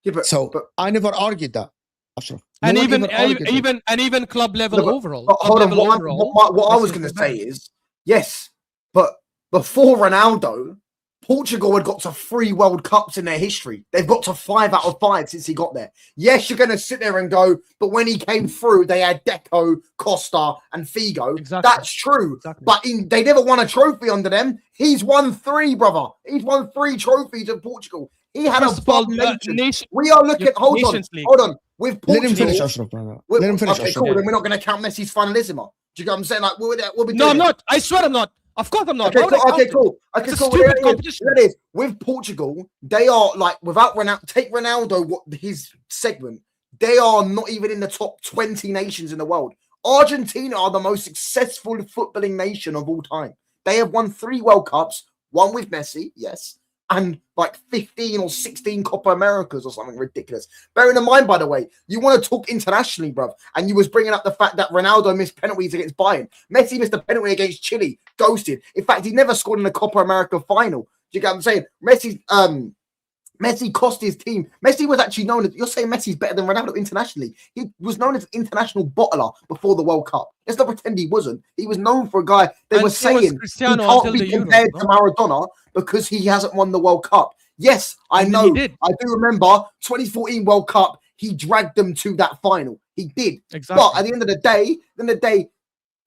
Yeah, but I never argued that. Ashraf. And even club level overall. Hold on, what I was going to say is, yes, but before Ronaldo, Portugal had got to 3 World Cups in their history. They've got to 5 out of 5 since he got there. Yes, you're going to sit there and go, but when he came through, they had Deco, Costa, and Figo. Exactly. That's true. Exactly. But they never won a trophy under them. He's won 3, brother. He's won 3 trophies in Portugal. He had a bum nation. We are looking. Hold on. With Portugal, let him finish, Ashraf, brother. Let him finish. Okay, cool. Then we're not going to count Messi's finalissima. Do you get what I'm saying? Like, we'll be no, I'm not. I swear I'm not. Of course I'm not. Okay, cool. Stupid competition. That is, with Portugal, they are like, without Ronaldo, take Ronaldo, his segment, they are not even in the top 20 nations in the world. Argentina are the most successful footballing nation of all time. They have won 3 World Cups, one with Messi, yes, and like 15 or 16 Copa Americas or something ridiculous. Bearing in mind, by the way, you want to talk internationally, bruv, and you was bringing up the fact that Ronaldo missed penalties against Bayern. Messi missed a penalty against Chile, ghosted. In fact, he never scored in the Copa America final. Do you get what I'm saying? Messi cost his team. Messi was actually known as, you're saying Messi's better than Ronaldo internationally. He was known as international bottler before the World Cup. Let's not pretend he wasn't. He was known for a guy, they were saying he can't be compared to Maradona because he hasn't won the World Cup. Yes, I know. I do remember 2014 World Cup, he dragged them to that final. He did. Exactly. But at the end of the day,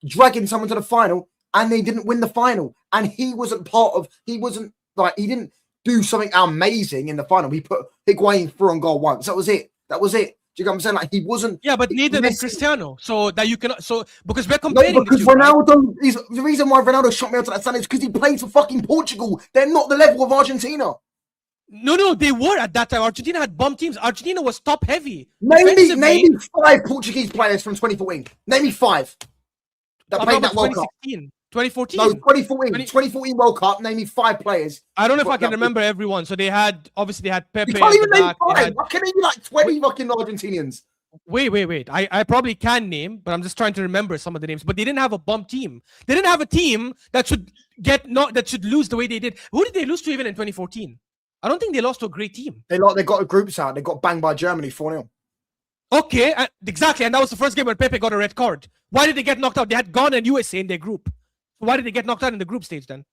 dragging someone to the final and they didn't win the final. And he didn't do something amazing in the final. He put Higuain through on goal once. That was it. Do you get what I'm saying? Like, he wasn't. Yeah, but neither did Cristiano. So that you cannot. So because we're comparing. No, because Ronaldo is the reason why Ronaldo shot me out to that stand is because he played for fucking Portugal. They're not the level of Argentina. No, they were at that time. Argentina had bum teams. Argentina was top heavy. Name me 5 Portuguese players from 2014. Name me 5 that played that World Cup. 2014. No, 2014 World Cup. Name me 5 players. I don't know if I can remember everyone. So they had Pepe. You can't even name 5. I can name you like 20 fucking Argentinians. Wait. I probably can name, but I'm just trying to remember some of the names. But they didn't have a bum team. They didn't have a team that should lose the way they did. Who did they lose to even in 2014? I don't think they lost to a great team. They got a groups out. They got banged by Germany 4-0. Okay, exactly. And that was the first game when Pepe got a red card. Why did they get knocked out? They had Ghana and USA in their group. Why did they get knocked out in the group stage then?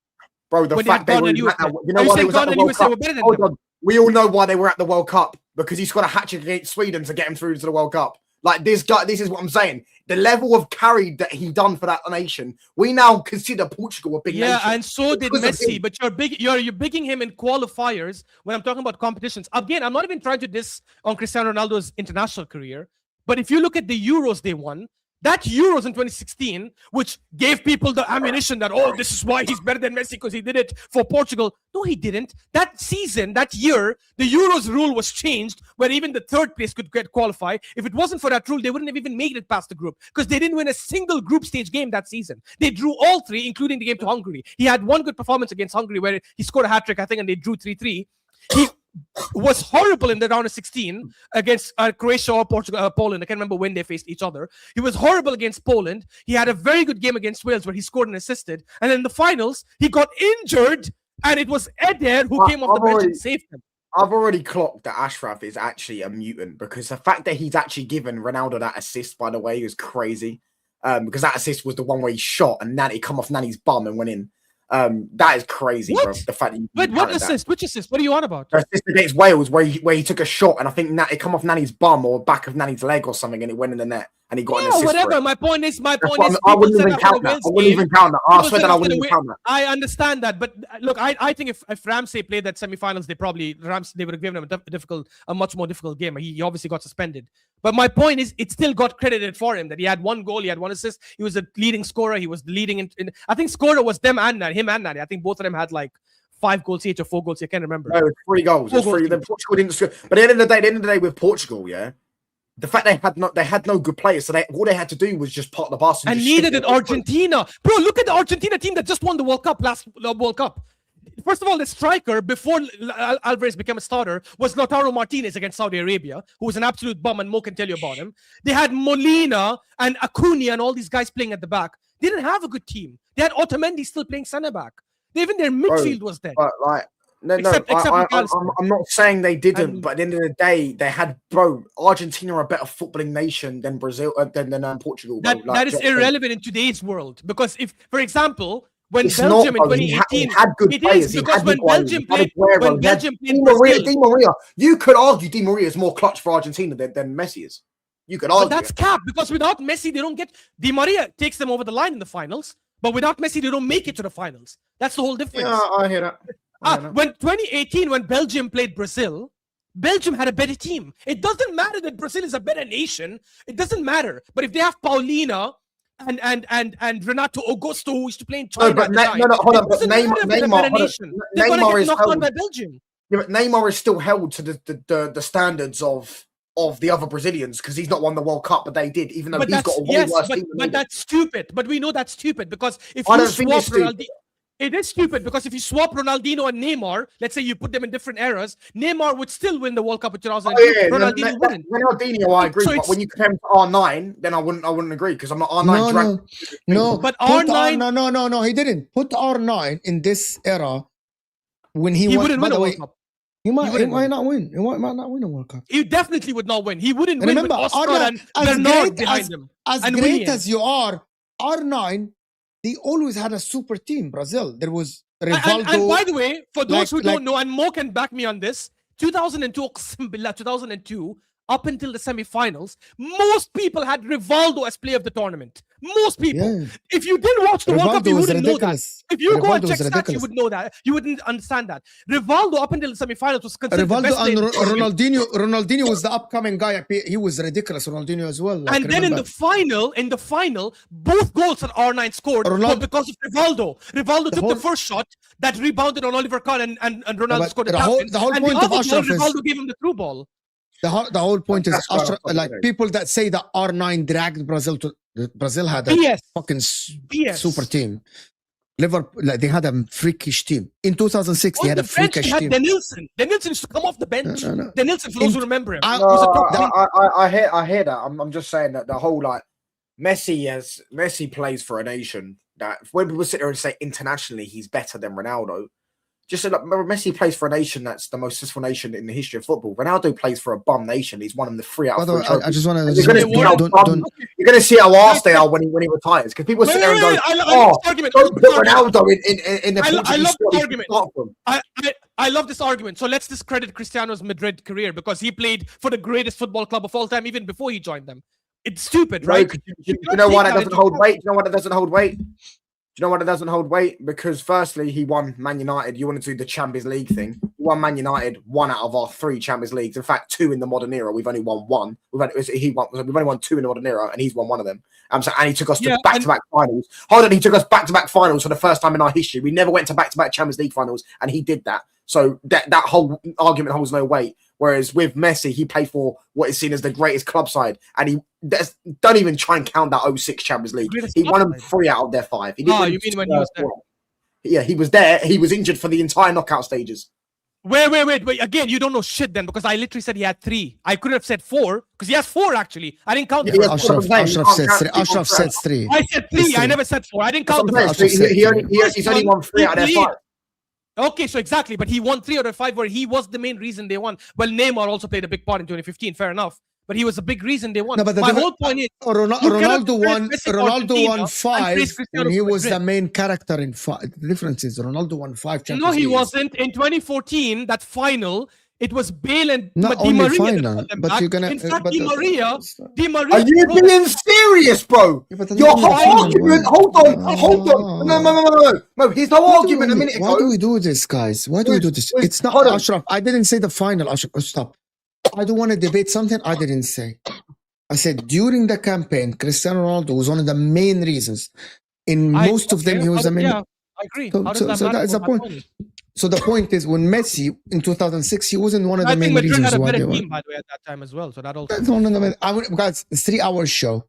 Bro, the fact they were, you know why they was at the World Cup? Hold on. We all know why they were at the World Cup, because he scored a hat-trick against Sweden to get him through to the World Cup. Like, this guy, this is what I'm saying. The level of carry that he done for that nation, we now consider Portugal a big nation. Yeah, and so did Messi, but you're bigging him in qualifiers when I'm talking about competitions. Again, I'm not even trying to diss on Cristiano Ronaldo's international career, but if you look at the Euros they won, that Euros in 2016, which gave people the ammunition that, oh, this is why he's better than Messi because he did it for Portugal. No, he didn't. That season, that year, the Euros rule was changed where even the third place could get qualified. If it wasn't for that rule, they wouldn't have even made it past the group because they didn't win a single group stage game that season. They drew all 3, including the game to Hungary. He had one good performance against Hungary where he scored a hat-trick, I think, and they drew 3-3. He was horrible in the round of 16 against Croatia or Portugal, Poland. I can't remember when they faced each other. He was horrible against Poland. He had a very good game against Wales where he scored and assisted. And in the finals, he got injured, and it was Eder who came off the bench and saved him. I've already clocked that Ashraf is actually a mutant because the fact that he's actually given Ronaldo that assist, by the way, is crazy. Because that assist was the one where he shot and Nani come off Nani's bum and went in. That is crazy, bro. The fact that wait, what assist? Which assist? What are you on about? The assist against Wales, where he took a shot and I think it come off Nani's bum or back of Nani's leg or something, and it went in the net. and he got an Yeah, assist. whatever. For it. My point is, I wouldn't even count that. I wouldn't even count that. I swear that I wouldn't even count that. I understand that, but look, I think if Ramsey played that semi-finals, they would have given him a much more difficult game. He obviously got suspended. But my point is, it still got credited for him that he had 1 goal, he had 1 assist. He was a leading scorer. He was leading in I think scorer was him and Nani. I think both of them had like 5 goals each or 4 goals. I can't remember. No, 3 goals. 3. Then Portugal didn't score. But at the end of the day, with Portugal, yeah. The fact they had no good players, so all they had to do was just part the bus. And neither did Argentina. Bro, look at the Argentina team that just won the last World Cup. First of all, the striker, before Alvarez became a starter, was Lautaro Martinez against Saudi Arabia, who was an absolute bum, and Mo can tell you about him. They had Molina and Acuna and all these guys playing at the back. They didn't have a good team. They had Otamendi still playing centre back. Even their midfield was dead. But I'm not saying they didn't, but at the end of the day, they had, Argentina are a better footballing nation than Brazil, than Portugal. That is irrelevant in today's world, because if, for example, when Belgium in 2018 had good players, because when Belgium played Di Maria, you could argue Di Maria is more clutch for Argentina than Messi is. You could argue. But that's cap, because without Messi, they don't get. Di Maria takes them over the line in the finals, but without Messi, they don't make it to the finals. That's the whole difference. Yeah, I hear that. When 2018, when Belgium played Brazil, Belgium had a better team. It doesn't matter that Brazil is a better nation. It doesn't matter. But if they have Paulina and Renato Augusto, who used to play in China at the time, hold on. But Neymar is held by Belgium. Yeah, but Neymar is still held to the standards of the other Brazilians, because he's not won the World Cup, but they did, even though he's got a way worse team. But that's stupid. But we know that's stupid, because if you swap Ronaldo. It is stupid, because if you swap Ronaldinho and Neymar, let's say you put them in different eras, Neymar would still win the World Cup in 2002. Ronaldinho wouldn't. Ronaldinho, I agree. But when you compare him to R9, then I wouldn't agree, because I'm not R9. No, but R9. No. He didn't put R9 in this era when he wouldn't win a World Cup. He might not win. He might not win a World Cup. He definitely would not win. He wouldn't win with Oscar R9, and Bernard behind him. As great as you are, R9. They always had a super team, Brazil. There was Rivaldo. And by the way, for those who don't know, and Mo can back me on this, 2002, up until the semi-finals, most people had Rivaldo as player of the tournament. Most people. Yeah. If you didn't watch the World Cup, you wouldn't know that. If you go and check stats, you would know that. You wouldn't understand that. Rivaldo, up until the semi-finals, was considered the best player. Ronaldinho was the upcoming guy. He was ridiculous, Ronaldinho as well. And then in the final, both goals that R9 scored were because of Rivaldo. Rivaldo took the first shot that rebounded on Oliver Kahn, and Ronaldo scored the whole point of Ashraf is Rivaldo gave him the through ball. The whole point is people that say that R9 dragged Brazil to Brazil had a fucking super team. Liverpool, they had a freakish team. In 2006, they had a freakish team. Denilson used to come off the bench. No. Denilson, for those who remember him. I hear that. I'm just saying that the whole Messi plays for a nation that when people sit there and say internationally he's better than Ronaldo. Just so, Messi plays for a nation that's the most successful nation in the history of football. Ronaldo plays for a bum nation. He's won them the 3 out of 3 trophies. I just want to. You're going to see how arse they are when he retires, because people sit there and go, don't put Ronaldo in the Portuguese squad. I love this argument. So let's discredit Cristiano's Madrid career, because he played for the greatest football club of all time, even before he joined them. It's stupid, right? You know why that doesn't hold weight? You know why that doesn't hold weight? Do you know why it doesn't hold weight? Because firstly, he won Man United. You want to do the Champions League thing. He won Man United 1 out of our 3 Champions Leagues. In fact, 2 in the modern era. We've only won 1. We've only won 2 in the modern era, and he's won 1 of them. And he took us to back-to-back finals. Hold on, he took us back-to-back finals for the first time in our history. We never went to back-to-back Champions League finals, and he did that. So that whole argument holds no weight. Whereas with Messi, he played for what is seen as the greatest club side, and don't even try and count that 06 Champions League. He won them 3 out of their 5. He didn't you mean when he was there? Yeah, he was there. He was injured for the entire knockout stages. Wait. Again, you don't know shit then, because I literally said he had 3. I could have said 4, because he has 4 actually. I didn't count them. Ashraf said 3. I said 3. I never said 4. I didn't count them. He's only won 3 out of their 5. Okay, so exactly, but he won 3 out of 5 where he was the main reason they won. Well, Neymar also played a big part in 2015, fair enough. But he was a big reason they won. No, but my whole point is Ronaldo won 5 when he was the main character in 5. The difference is Ronaldo won 5 Champions Leagues. No, he wasn't. In 2014, that final, It was Bale and Not Di only Maria that final, got them but back. you're gonna. In fact, but Di Maria. Are you being serious, bro? Yeah, but that's Your only whole final, argument. why? Hold on. No. His whole argument a minute ago. Why do we do this, guys? Why do we do this? It's not Ashraf. I didn't say the final, Ashraf. Oh, stop. I don't want to debate something I didn't say. I said during the campaign, Cristiano Ronaldo was one of the main reasons. In most of them, he was the main. Yeah, I agree. So that is the point. So the point is, when Messi in 2006, he wasn't one of the main reasons had a why better they were. team, by the way, at that time as well. So that also. That's one of the guys. 3 hour show.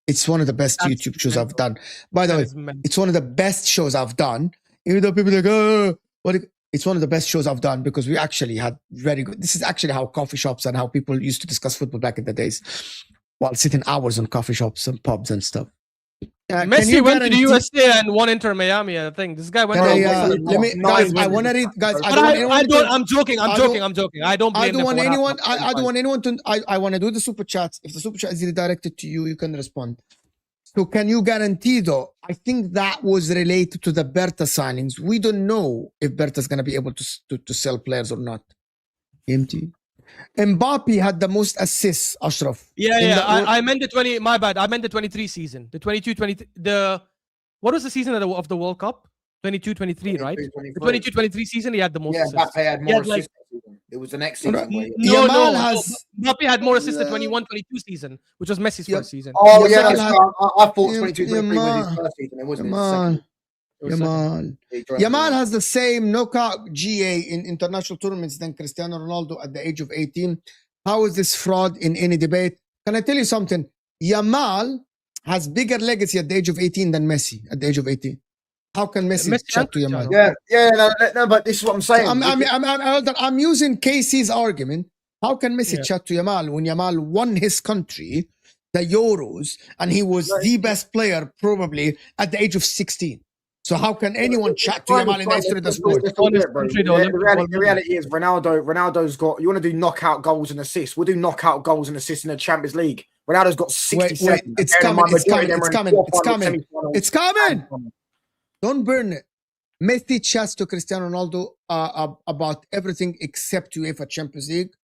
It's one of the best YouTube shows I've done. By the way, it's one of the best shows I've done. Even though people are like, oh, what? It's one of the best shows I've done because we actually had very good. This is actually how coffee shops and how people used to discuss football back in the days, while sitting hours on coffee shops and pubs and stuff. Messi went to the USA and won Inter Miami. I think this guy went. Guys, I want to read. Guys, I'm joking. I don't blame. I don't want anyone. I don't want anyone to. I want to do the super chats. If the super chat is redirected to you, you can respond. So, can you guarantee though? I think that was related to the Berta signings. We don't know if Berta's going to be able to sell players or not. Empty. Mbappe had the most assists, Ashraf. I meant the 20. My bad. I meant the 23 season. The 22-23. What was the season of the World Cup? 22-23, right? The 22-23 season, he had the most assists. Mbappe had more assists. It was the next season. Mbappe had more assists the 21-22 season, which was Messi's first season. Oh, yeah, that's right. I thought 22-23 was his first season. It wasn't his second. Yamal has the same knockout GA in international tournaments than Cristiano Ronaldo at the age of 18. How is this fraud in any debate? Can I tell you something? Yamal has bigger legacy at the age of 18 than Messi at the age of 18. How can Messi chat to Yamal? No, but this is what I'm saying. So I'm using KC's argument. How can Messi chat to Yamal when Yamal won his country the Euros and he was the best player probably at the age of 16? So how can anyone chat to Yamal in the history of the sport? The reality is Ronaldo's got, you want to do knockout goals and assists. We'll do knockout goals and assists in the Champions League. Ronaldo's got 67. Wait, it's coming. Don't burn it. Messi chats to Cristiano Ronaldo about everything except UEFA Champions League.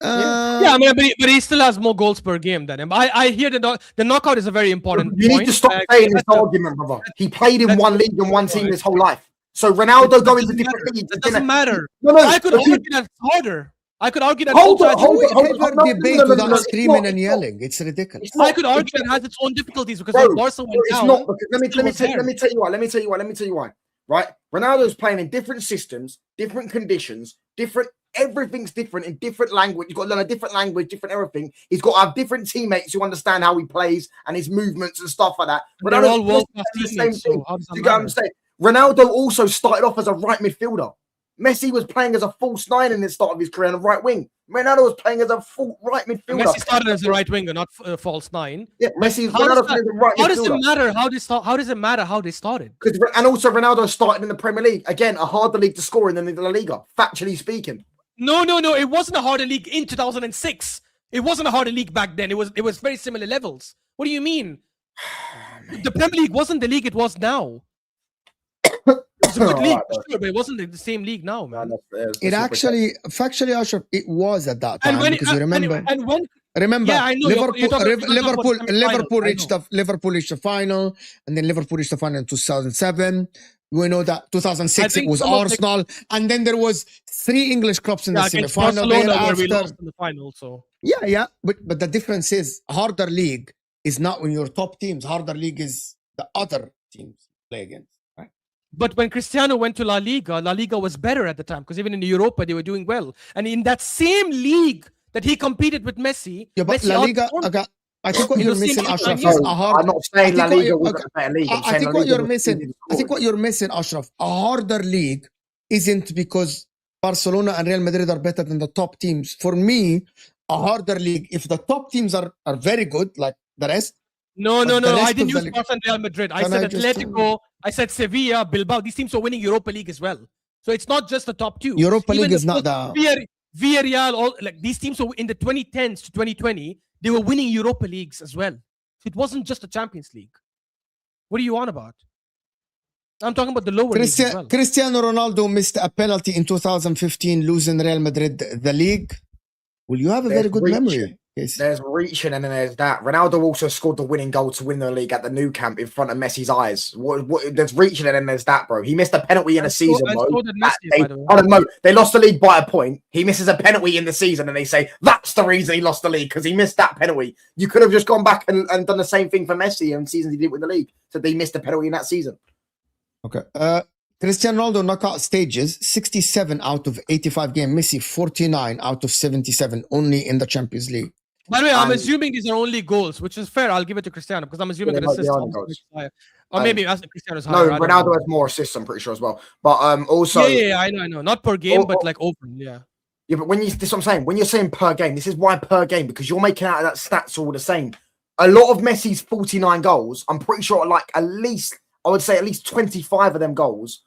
I mean, but he still has more goals per game than him. I hear the knockout is a very important point. You need to stop saying this argument, brother. He played in one league and one team his whole life. So Ronaldo going to different leagues. It doesn't matter. No, I could argue that it's harder. I could argue that hold on. Debate without screaming and yelling. It's ridiculous. I could argue that it has its own difficulties because when Barca went down. Not, let me tell you why. Right? Ronaldo's playing in different systems, different conditions, everything's different in different language. You've got to learn a different language, different everything. He's got to have different teammates who understand how he plays and his movements and stuff like that. But they're all world-class teammates. So how does that matter? Ronaldo also started off as a right midfielder. Messi was playing as a false nine in the start of his career on the right wing. Ronaldo was playing as a full right midfielder. Messi started as a right winger, not false nine. Yeah, Messi. Ronaldo played as a right midfielder. How does it matter how they started? And also Ronaldo started in the Premier League. Again, a harder league to score in than the La Liga, factually speaking. No. It wasn't a harder league in 2006. It wasn't a harder league back then. It was very similar levels. What do you mean? The Premier League wasn't the league it was now. It's a good league, sure, but it wasn't the same league now, man. It actually, factually, Ashraf, it was at that time because you remember. Remember, yeah, I know. Liverpool reached the final, and then Liverpool reached the final in 2007. We know that 2006 it was Arsenal, and then there was 3 English clubs in the semi-final. Where we lost in the final, so but the difference is harder league is not when your top teams. Harder league is the other teams play against. Right? But when Cristiano went to La Liga was better at the time because even in Europa they were doing well, and in that same league that he competed with Messi. Yeah, but La Liga. I think what you're missing, Ashraf, is a hard. I'm not saying La Liga was a better league. I think what you're missing, Ashraf, a harder league isn't because Barcelona and Real Madrid are better than the top teams. For me, a harder league, if the top teams are very good, like the rest. No. I didn't use Barca and Real Madrid. I said Atletico. I said Sevilla, Bilbao. These teams are winning Europa League as well. So it's not just the top 2. Europa League is not the. Villarreal, these teams were in the 2010s to 2020. They were winning Europa Leagues as well. It wasn't just the Champions League. What are you on about? I'm talking about the lower leagues as well. Cristiano Ronaldo missed a penalty in 2015, losing Real Madrid the league. Well, you have a very good memory. Yes. There's reaching and then there's that. Ronaldo also scored the winning goal to win the league at the Nou Camp in front of Messi's eyes. There's reaching and then there's that, bro. He missed a penalty in a season, bro. I don't know. They lost the league by a point. He misses a penalty in the season and they say that's the reason he lost the league because he missed that penalty. You could have just gone back and done the same thing for Messi in seasons he did with the league. So they missed a penalty in that season. Okay. Cristiano Ronaldo knockout stages, 67 out of 85 games. Messi, 49 out of 77, only in the Champions League. By the way, I'm assuming these are only goals, which is fair. I'll give it to Cristiano because I'm assuming that assists are higher. Or maybe Cristiano's higher. No, Ronaldo has more assists, I'm pretty sure as well. But also, yeah, I know. Not per game, but like open, yeah. Yeah, but this is what I'm saying. When you're saying per game, this is why per game, because you're making out of that stats all the same. A lot of Messi's 49 goals, I'm pretty sure like at least 25 of them goals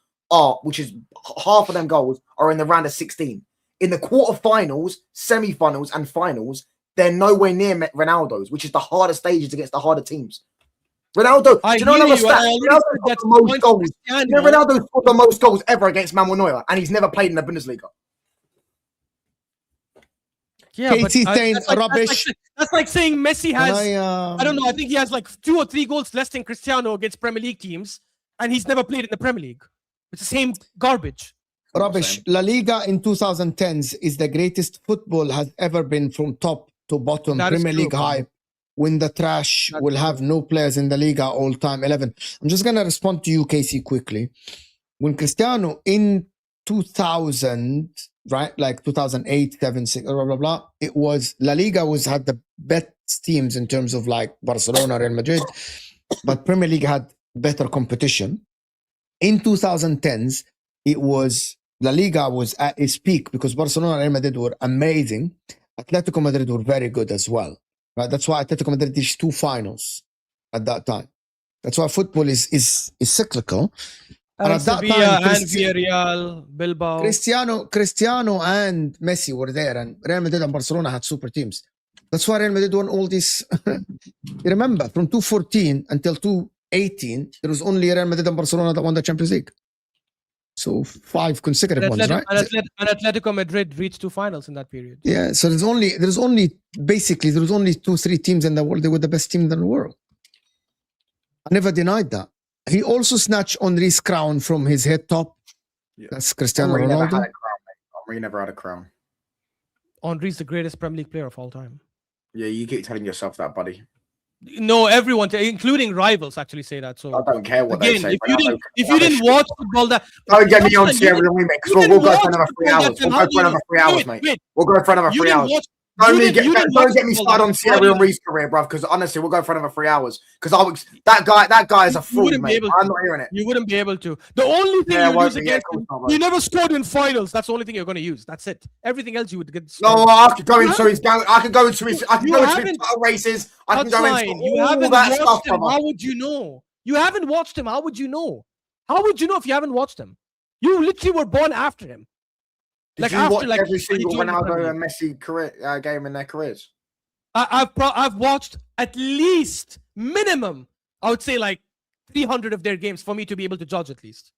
which is half of them goals are in the round of 16. In the quarterfinals, semi-finals, and finals, they're nowhere near Ronaldo's, which is the harder stages against the harder teams. Ronaldo, do you know another stat? Ronaldo scored the most goals ever against Manuel Neuer, and he's never played in the Bundesliga. Yeah, KT saying rubbish. That's like saying Messi has, I don't know, I think he has like 2 or 3 goals less than Cristiano against Premier League teams, and he's never played in the Premier League. It's the same garbage. Rubbish. La Liga in 2010s is the greatest football has ever been from top to bottom. That Premier League hype. Win the trash. Will have no players in the Liga all time 11. I'm just going to respond to you, Casey, quickly. When Cristiano in 2000, right, like 2008, 7, 6, blah, blah, blah, it was La Liga had the best teams in terms of like Barcelona, Real Madrid, but Premier League had better competition. In 2010s, it was La Liga was at its peak because Barcelona and Real Madrid were amazing. Atletico Madrid were very good as well. Right? That's why Atletico Madrid reached 2 finals at that time. That's why football is cyclical. And at that time, and Villarreal, Bilbao. Cristiano and Messi were there, and Real Madrid and Barcelona had super teams. That's why Real Madrid won all this. You remember, from 2014 until 2018, there was only Real Madrid and Barcelona that won the Champions League. So 5 consecutive ones, right? And Atletico Madrid reached 2 finals in that period. Yeah, so there was only 2-3 teams in the world. They were the best team in the world. I never denied that. He also snatched Henry's crown from his head top. Yeah. That's Cristiano Ronaldo. Henry never had a crown. Henry's the greatest Premier League player of all time. Yeah, you keep telling yourself that, buddy. No, everyone, including rivals, actually say that. So I don't care what they say. If you didn't watch football, don't get me on Sierra Leone, mate. Because we'll go for another 3 hours. We'll go for another 3 hours, mate. We'll go for another 3 hours. Don't get me started on Sierra Leone's career, bruv. Because honestly, we'll go for another 3 hours. Because that guy is a fool, mate. I'm not hearing it. You wouldn't be able to. The only thing you use against him, you never scored in finals. That's the only thing you're going to use. That's it. Everything else you would get. No, I could go into his title races. I can go into all that stuff. How would you know? You haven't watched him. How would you know? How would you know if you haven't watched him? You literally were born after him. Did you watch every single Ronaldo and Messi career game in their careers? I've watched at least minimum, I would say like 300 of their games for me to be able to judge at least,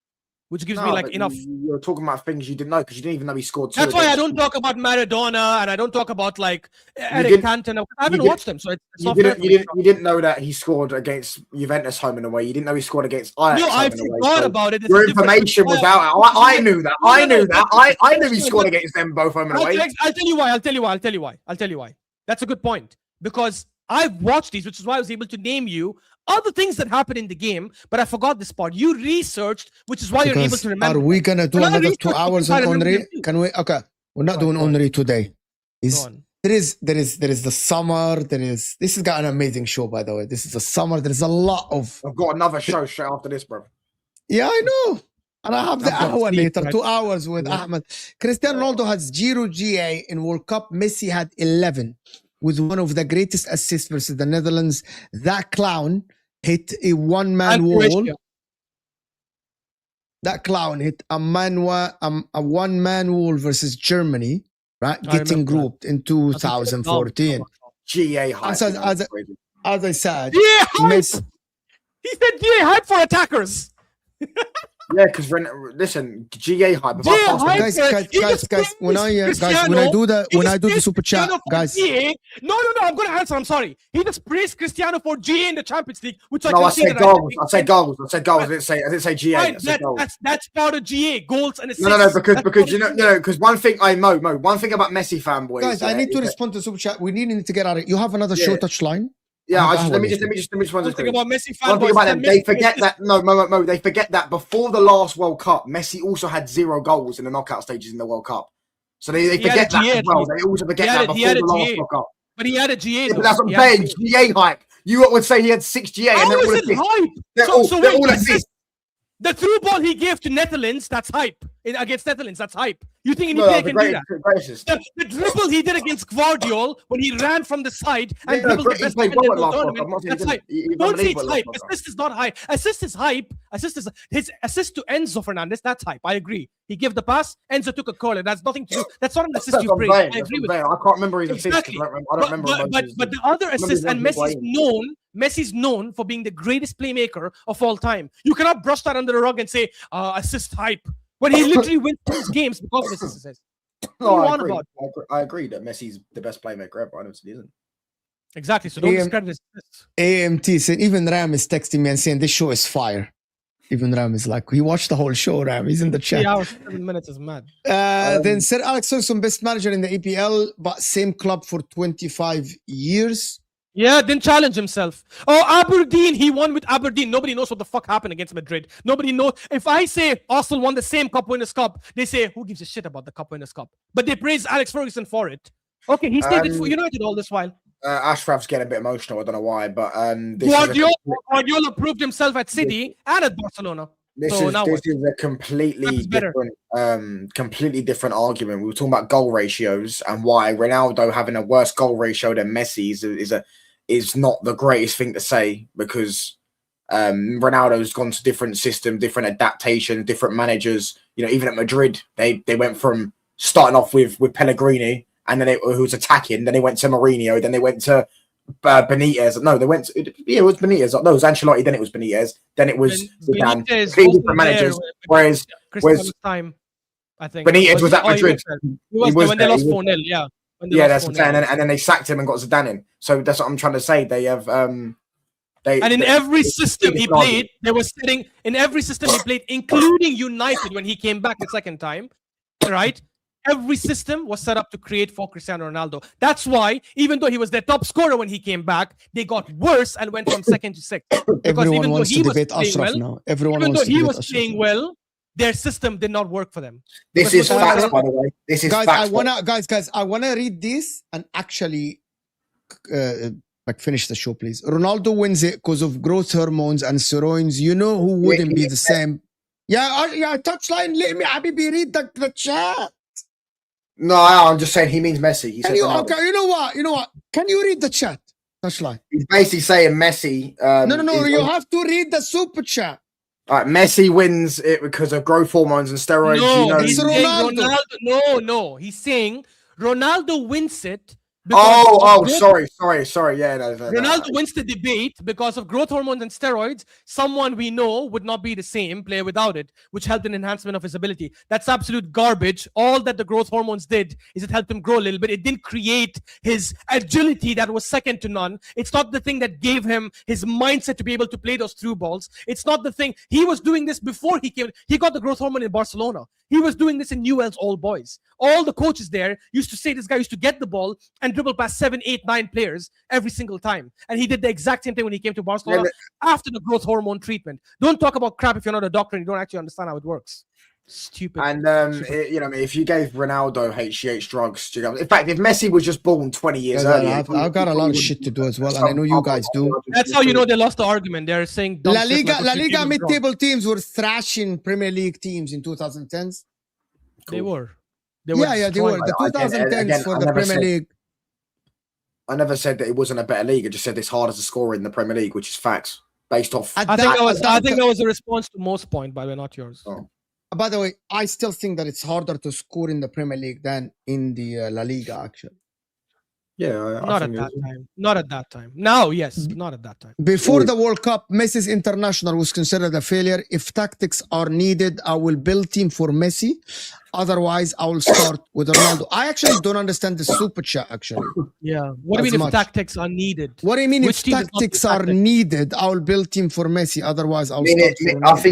which gives me like enough. You're talking about things you didn't know because you didn't even know he scored 2. That's why I don't talk about Maradona and I don't talk about like Eric Cantona. I haven't watched them, so it's not fair. You didn't know that he scored against Juventus home and away. You didn't know he scored against Ajax. No, I forgot about it. Your information was out. I knew that. I knew he scored against them both home and away. I'll tell you why. That's a good point. Because I've watched these, which is why I was able to name you other things that happen in the game, but I forgot this part. You researched, which is why you're able to remember. Are we going to do another 2 hours on Henry? Can we? Okay. We're not doing Henry today. There is the summer. This has got an amazing show, by the way. This is the summer. There's a lot of. I've got another show straight after this, bro. Yeah, I know. And I have the hour later, 2 hours with Ahmed. Cristiano Ronaldo has 0 GA in World Cup. Messi had 11 with one of the greatest assists versus the Netherlands. That clown hit a one-man wall. That clown hit a one-man wall versus Germany, right? Getting grouped in 2014. GA hype. As I said, GA hype. He said GA hype for attackers. Yeah, because listen, GA hype. GA hype. Guys, when I do the super chat, guys. No, I'm gonna answer. I'm sorry. He just praised Cristiano for GA in the Champions League, which I said goals. I said goals. I didn't say GA. Right, that's part of GA goals and assists. No, because because one thing one thing about Messi fanboys. Guys, I need to respond to super chat. We need to get out of it. You have another show touchline. Yeah, let me just respond. One thing about Messi fanboys. One thing about them, they forget that. No, they forget that before the last World Cup, Messi also had 0 goals in the knockout stages in the World Cup. So they forget that as well. They also forget that before the last World Cup. But he had a GA. Yeah, that's what I'm saying. GA hype. You would say he had 6 GA, and they're all assists. They're all assists. The through ball he gave to Netherlands, that's hype. Against Netherlands, that's hype. You think any player can do that? The dribble he did against Guardiola when he ran from the side and dribbled the best defender in the tournament, that's hype. Don't say it's hype. Assist is not hype. Assist is hype. His assist to Enzo Fernandez, that's hype. I agree. He gave the pass, Enzo took a corner. That's nothing to do. That's not an assist you praise. I agree with you. I can't remember his assist. Exactly. I don't remember. But the other assist, and Messi's known for being the greatest playmaker of all time. You cannot brush that under the rug and say assist hype when he literally wins these games because of his assists. No, I agree that Messi's the best playmaker ever. I don't see he isn't. Exactly. So don't discredit his assists. AMT said even Ram is texting me and saying this show is fire. Even Ram is like, he watched the whole show, Ram. He's in the chat. 3 hours, 7 minutes is mad. Then Sir Alex Ferguson, best manager in the EPL, but same club for 25 years. Yeah, didn't challenge himself. Oh, Aberdeen, he won with Aberdeen. Nobody knows what the fuck happened against Madrid. Nobody knows. If I say Arsenal won the same Cup Winners' Cup, they say, who gives a shit about the Cup Winners' Cup? But they praise Alex Ferguson for it. Okay, he stayed for United all this while. Ashraf's getting a bit emotional. I don't know why, but Guardiola proved himself at City and at Barcelona. This is a completely different argument. We were talking about goal ratios and why Ronaldo having a worse goal ratio than Messi is not the greatest thing to say, because Ronaldo's gone to different system, different adaptation, different managers. You know, even at Madrid, they went from starting off with Pellegrini, and then who was attacking. Then they went to Mourinho. Then they went to Benitez. No, they went. It was Benitez. No, it was Ancelotti. Then it was Benitez. Then it was Zidane. Three different managers. Whereas time, I think Benitez was at Madrid. He was when they lost 4-0. Yeah. That's what I'm saying. And then they sacked him and got Zidane in. So that's what I'm trying to say. They have. And in every system he played, they were sitting in every system he played, including United when he came back the second time, right? Every system was set up to create for Cristiano Ronaldo. That's why, even though he was their top scorer when he came back, they got worse and went from second to sixth. Everyone wants to debate Ashraf now. Even though he was playing well, their system did not work for them. This is facts, by the way. This is guys, facts. I wanna read this and actually finish the show, please. Ronaldo wins it because of growth hormones and steroids. You know who wouldn't be the same? Yeah, touchline. Let me Habibi read the chat. No, I'm just saying he means Messi. He said you know what? Can you read the chat? Touchline. He's basically saying Messi. No. You have to read the super chat. All right, Messi wins it because of growth hormones and steroids. No, he's Ronaldo. No. He's saying Ronaldo wins it. Sorry. Yeah, Ronaldo wins the debate because of growth hormones and steroids. Someone we know would not be the same player without it, which helped in enhancement of his ability. That's absolute garbage. All that the growth hormones did is it helped him grow a little bit. It didn't create his agility that was second to none. It's not the thing that gave him his mindset to be able to play those through balls. It's not the thing. He was doing this before he came. He got the growth hormone in Barcelona. He was doing this in Newell's Old Boys. All the coaches there used to say this guy used to get the ball and dribble past 7, 8, 9 players every single time. And he did the exact same thing when he came to Barcelona after the growth hormone treatment. Don't talk about crap if you're not a doctor and you don't actually understand how it works. Stupid. And if you gave Ronaldo HGH drugs, in fact, if Messi was just born 20 years earlier, I've got a lot of shit to do as well, and I know you guys do. That's how you know they lost the argument. They're saying La Liga mid-table teams were thrashing Premier League teams in 2010s. They were. They were. The 2010s for the Premier League. I never said that it wasn't a better league. I just said it's harder to score in the Premier League, which is facts based off. I think that was a response to most point, by the way, not yours. Oh. By the way, I still think that it's harder to score in the Premier League than in the La Liga, actually. Yeah, I Not at think that it is. time. Not at that time. Now, yes, but not at that time. Before Oi. the World Cup, Messi's international was considered a failure. If tactics are needed, I will build team for Messi. Otherwise, I will start with Ronaldo. I actually don't understand the super chat, actually. Yeah. What do you As mean much. if tactics are needed? What do you mean Which if team does not do tactics are tactics? needed, I will build team for Messi. Otherwise, I'll I mean, start for I Ronaldo.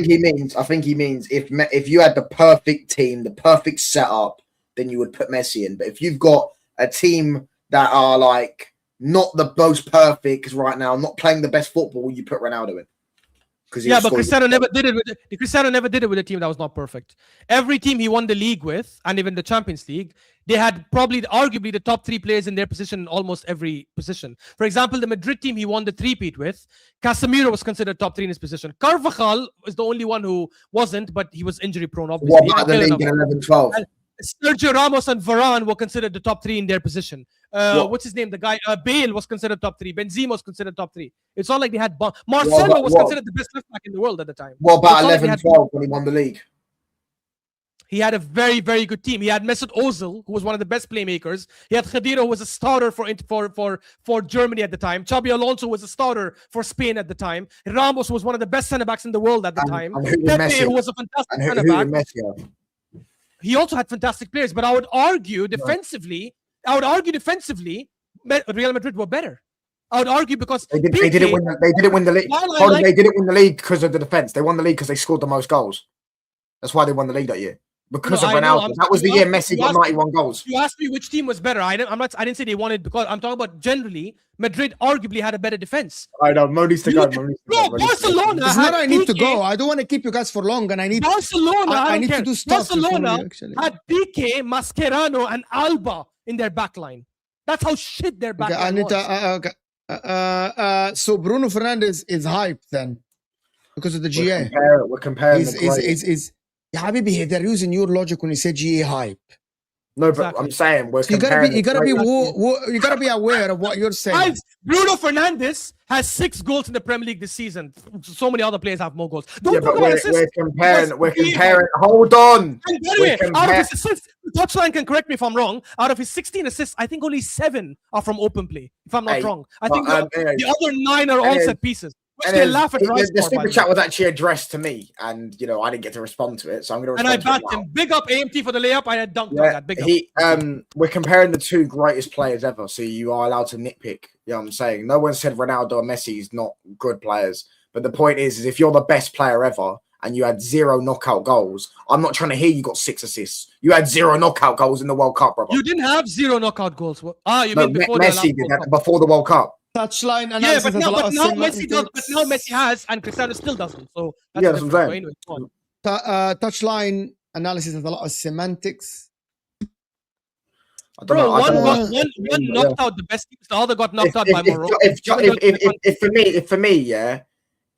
think he means if you had the perfect team, the perfect setup, then you would put Messi in. But if you've got a team that are like not the most perfect right now, not playing the best football, you put Ronaldo in. Yeah, but Cristiano never did it with Cristiano never did it with a team that was not perfect. Every team he won the league with, and even the Champions League, they had arguably the top 3 players in their position in almost every position. For example, the Madrid team he won the three-peat with, Casemiro was considered top 3 in his position. Carvajal was the only one who wasn't, but he was injury prone, obviously. What about the league in 11-12? And Sergio Ramos and Varane were considered the top 3 in their position. What's his name? The guy Bale was considered top 3. Benzema was considered top 3. It's not like they had Marcelo was considered the best left back in the world at the time. What about 11-12 when he won the league? He had a very, very good team. He had Mesut Ozil, who was one of the best playmakers. He had Khedira, who was a starter for Germany at the time. Xabi Alonso was a starter for Spain at the time. Ramos was one of the best centre backs in the world at the time. Pepe, who was a fantastic centre back. He also had fantastic players, but I would argue defensively, Real Madrid were better. I would argue because they didn't win the league. They didn't win the league because of the defense. They won the league because they scored the most goals. That's why they won the league that year. Because of Ronaldo. That was the year Messi got 91 goals. You asked me which team was better. I didn't say they won it because I'm talking about generally Madrid arguably had a better defense. I know. Mo needs to go. Barcelona. It's not I need to go. I don't want to keep you guys for long, and I need Barcelona. I need to do stuff. Barcelona had Piqué, Mascherano, and Alba in their back line. That's how shit their back line was. So Bruno Fernandes is hyped then because of the GA. We're comparing. Yeah, Habibi, they're using your logic when you say GA hype. No, but I'm saying we're comparing. You gotta be aware of what you're saying. Guys, Bruno Fernandes has 6 goals in the Premier League this season. So many other players have more goals. We're comparing. Hold on. Out of his assists, Touchline can correct me if I'm wrong. Out of his 16 assists, I think only 7 are from open play. If I'm not wrong, I think the other 9 are all set pieces. And laugh at the super chat was actually addressed to me, and I didn't get to respond to it, so I'm going to. And I backed him. Big up AMT for the layup. I had dunked on that. Big up. We're comparing the 2 greatest players ever, so you are allowed to nitpick. You know what I'm saying? No one said Ronaldo or Messi is not good players, but the point is if you're the best player ever and you had 0 knockout goals, I'm not trying to hear you got 6 assists. You had 0 knockout goals in the World Cup, brother. You didn't have 0 knockout goals. You mean before Messi did that before the World Cup. Touchline analysis. Yeah, but now Messi does. But now Messi has, and Cristiano still doesn't. So that's what I'm saying. Anyway, touchline analysis has a lot of semantics. One knocked out the best teams. The other got knocked out by Morocco. If for me,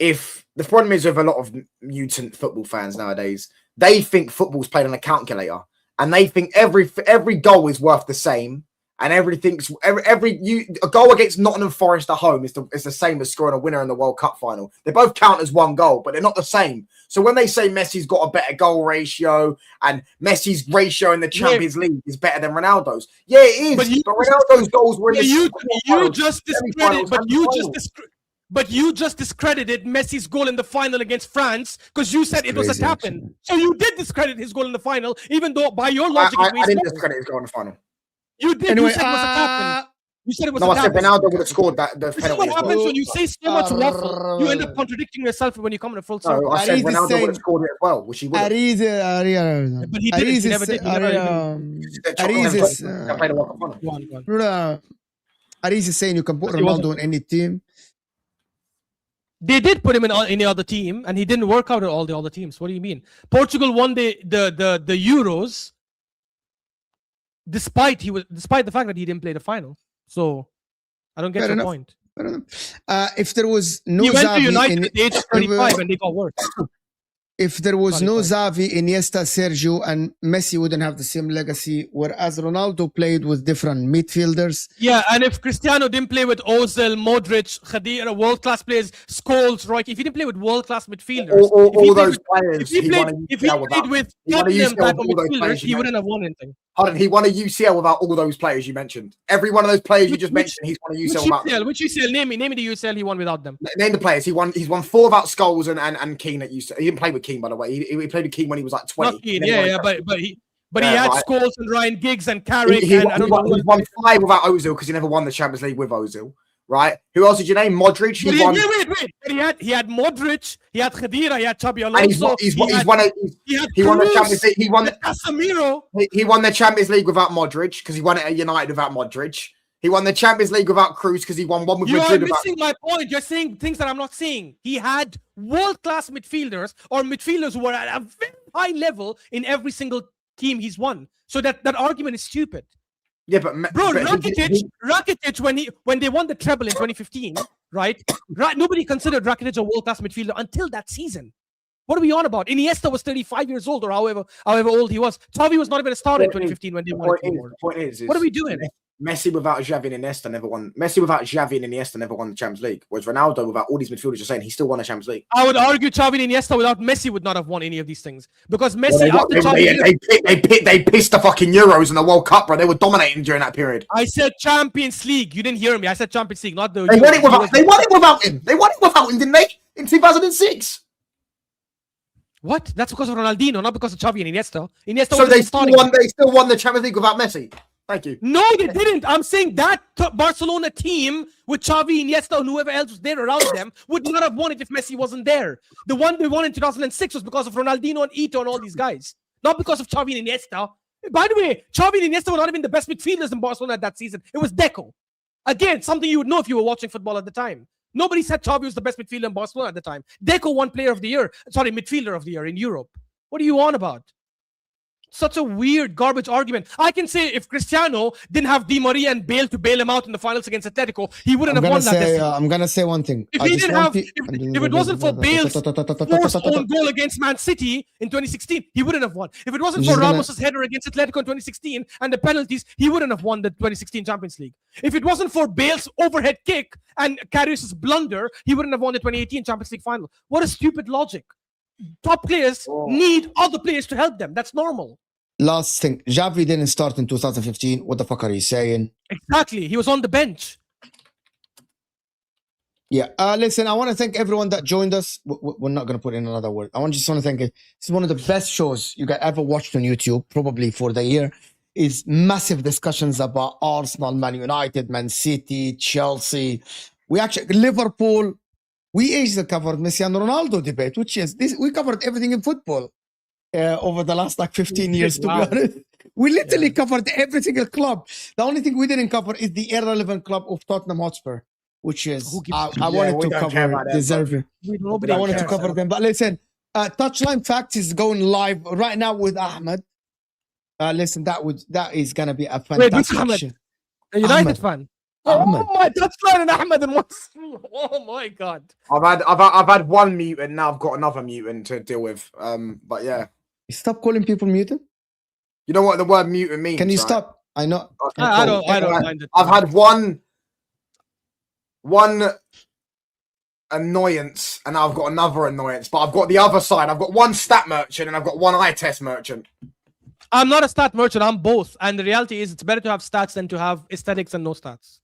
if the problem is with a lot of mutant football fans nowadays, they think football's played on a calculator, and they think every goal is worth the same. And everything's a goal against Nottingham Forest at home is the same as scoring a winner in the World Cup final. They both count as 1 goal, but they're not the same. So when they say Messi's got a better goal ratio and Messi's ratio in the Champions League is better than Ronaldo's, yeah, it is. But Ronaldo's goals were in But you just discredited Messi's goal in the final against France because you said it was a tap-in. So you did discredit his goal in the final, even though by your logic, I didn't discredit his goal in the final. You did. Anyway, you said it was a tap-in. You said it was a tap-in. No, I said Ronaldo would have scored that. This is what happens when you say so much waffle. You end up contradicting yourself when you come in a full circle. No, I said Ronaldo would have scored it as well, which he would have. But he didn't. He never did. Ariz is saying you can put Ronaldo in any team. They did put him in any other team, and he didn't work out at all the other teams. What do you mean? Portugal won the Euros. Despite the fact that he didn't play the final, so I don't get your point. If there was no he went Xavi to United at the age of 35 and they got worse. If there was no Xavi, Iniesta, Sergio, and Messi wouldn't have the same legacy, whereas Ronaldo played with different midfielders. Yeah, and if Cristiano didn't play with Ozil, Modric, Khedira, world-class players, Scholes, Roy, if he didn't play with world-class midfielders, all those players, if he played with Tottenham type of midfielders, he wouldn't have won anything. Hold on, he won a UCL without all those players you mentioned. Every one of those players you just mentioned, he's won a UCL without them. Which UCL? Name me the UCL he won without them. Name the players. He's won 4 without Scholes and Keane at UCL. He didn't play with Keane, by the way. He played with Keane when he was like 20. Not Keane, but he had right. Scholes and Ryan Giggs and Carrick. He won 5 without Ozil because he never won the Champions League with Ozil. Right? Who else did you name? Modric. Wait. He had Modric. He had Khedira. He had Xabi Alonso. He won the Champions League. He won Casemiro. He won the Champions League without Modric because he won it at United without Modric. He won the Champions League without Cruz because he won one with Madrid. You are missing my point. You're saying things that I'm not saying. He had world-class midfielders or midfielders who were at a very high level in every single team he's won. So that argument is stupid. Yeah, but Rakitic, when they won the treble in 2015, right? Nobody considered Rakitic a world-class midfielder until that season. What are we on about? Iniesta was 35 years old, or however old he was. Xavi was not even a starter in 2015 when they won it. The point is, what are we doing? Messi without Xavi and Iniesta never won. Messi without Xavi and Iniesta never won the Champions League. Whereas Ronaldo, without all these midfielders, you're saying he still won a Champions League. I would argue Xavi and Iniesta without Messi would not have won any of these things because Messi they pissed the fucking Euros and the World Cup, bro. They were dominating during that period. I said Champions League. You didn't hear me. I said Champions League, not the. They won it without him. They won it without him, didn't they? In 2006. What? That's because of Ronaldinho, not because of Xavi and Iniesta. So they still won the Champions League without Messi. Thank you. No, they didn't. I'm saying that Barcelona team with Xavi, Iniesta, and whoever else was there around them would not have won it if Messi wasn't there. The one they won in 2006 was because of Ronaldinho and Ito and all these guys, not because of Xavi and Iniesta. By the way, Xavi and Iniesta were not even the best midfielders in Barcelona that season. It was Deco. Again, something you would know if you were watching football at the time. Nobody said Xavi was the best midfielder in Barcelona at the time. Deco won midfielder of the year in Europe. What are you on about? Such a weird garbage argument. I can say if Cristiano didn't have Di Maria and Bale to bail him out in the finals against Atletico, he wouldn't have won that. I'm gonna say one thing. If it wasn't for Bale's forced own goal against Man City in 2016, he wouldn't have won. If it wasn't for Ramos's header against Atletico in 2016 and the penalties, he wouldn't have won the 2016 Champions League. If it wasn't for Bale's overhead kick and Karius's blunder, he wouldn't have won the 2018 Champions League final. What a stupid logic. Top players need other players to help them. That's normal. Last thing, Xavi didn't start in 2015. What the fuck are you saying? Exactly. He was on the bench. Yeah. Listen, I want to thank everyone that joined us. We're not going to put in another word. I just want to thank you. This is one of the best shows you guys ever watched on YouTube, probably for the year. Is massive discussions about Arsenal, Man United, Man City, Chelsea. We actually, Liverpool. We actually covered Messi and Ronaldo debate, which is this. We covered everything in football. Over the last 15 years, to be honest. We literally covered every single club. The only thing we didn't cover is the irrelevant club of Tottenham Hotspur, which is, I wanted to cover, deserving. I wanted to cover them. But listen, Touchline Facts is going live right now with Ahmed. Listen, that is going to be a fantastic show. A United fan. Oh my, Touchline and Ahmed and what's... Oh my God. I've had one mutant, now I've got another mutant to deal with. But yeah. Stop calling people mutant. You know what the word mutant means? Can you stop? I know. I don't mind it. I've had one annoyance, and I've got another annoyance. But I've got the other side. I've got one stat merchant, and I've got one eye test merchant. I'm not a stat merchant. I'm both. And the reality is, it's better to have stats than to have aesthetics and no stats.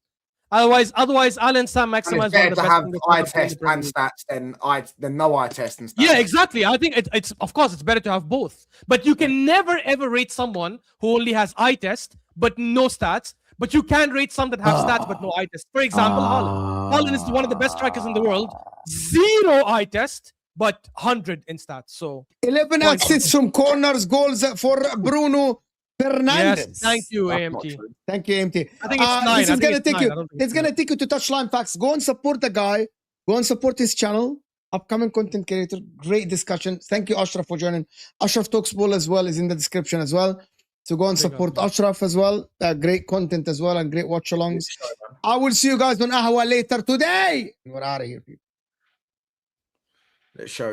Otherwise, I'll and Sam maximize. It's better to have eye test and stats than no eye test and stats. Yeah, exactly. I think it's of course it's better to have both. But you can never ever rate someone who only has eye test but no stats. But you can rate some that have stats but no eye test. For example, Haaland. Haaland is one of the best strikers in the world. 0 eye test, but 100 in stats. So 11 assists from corners, goals for Bruno Fernandes. Yes, thank you, AMT. Thank you, AMT. I think it's 9. This is gonna take you. It's gonna take you to Touchline Facts. Go and support the guy. Go and support his channel. Upcoming content creator. Great discussion. Thank you, Ashraf, for joining. Ashraf Talks Ball as well is in the description as well. So go and support Ashraf as well. Great content as well and great watch alongs. I will see you guys on Ahwa later today. We're out of here, people. Let's show.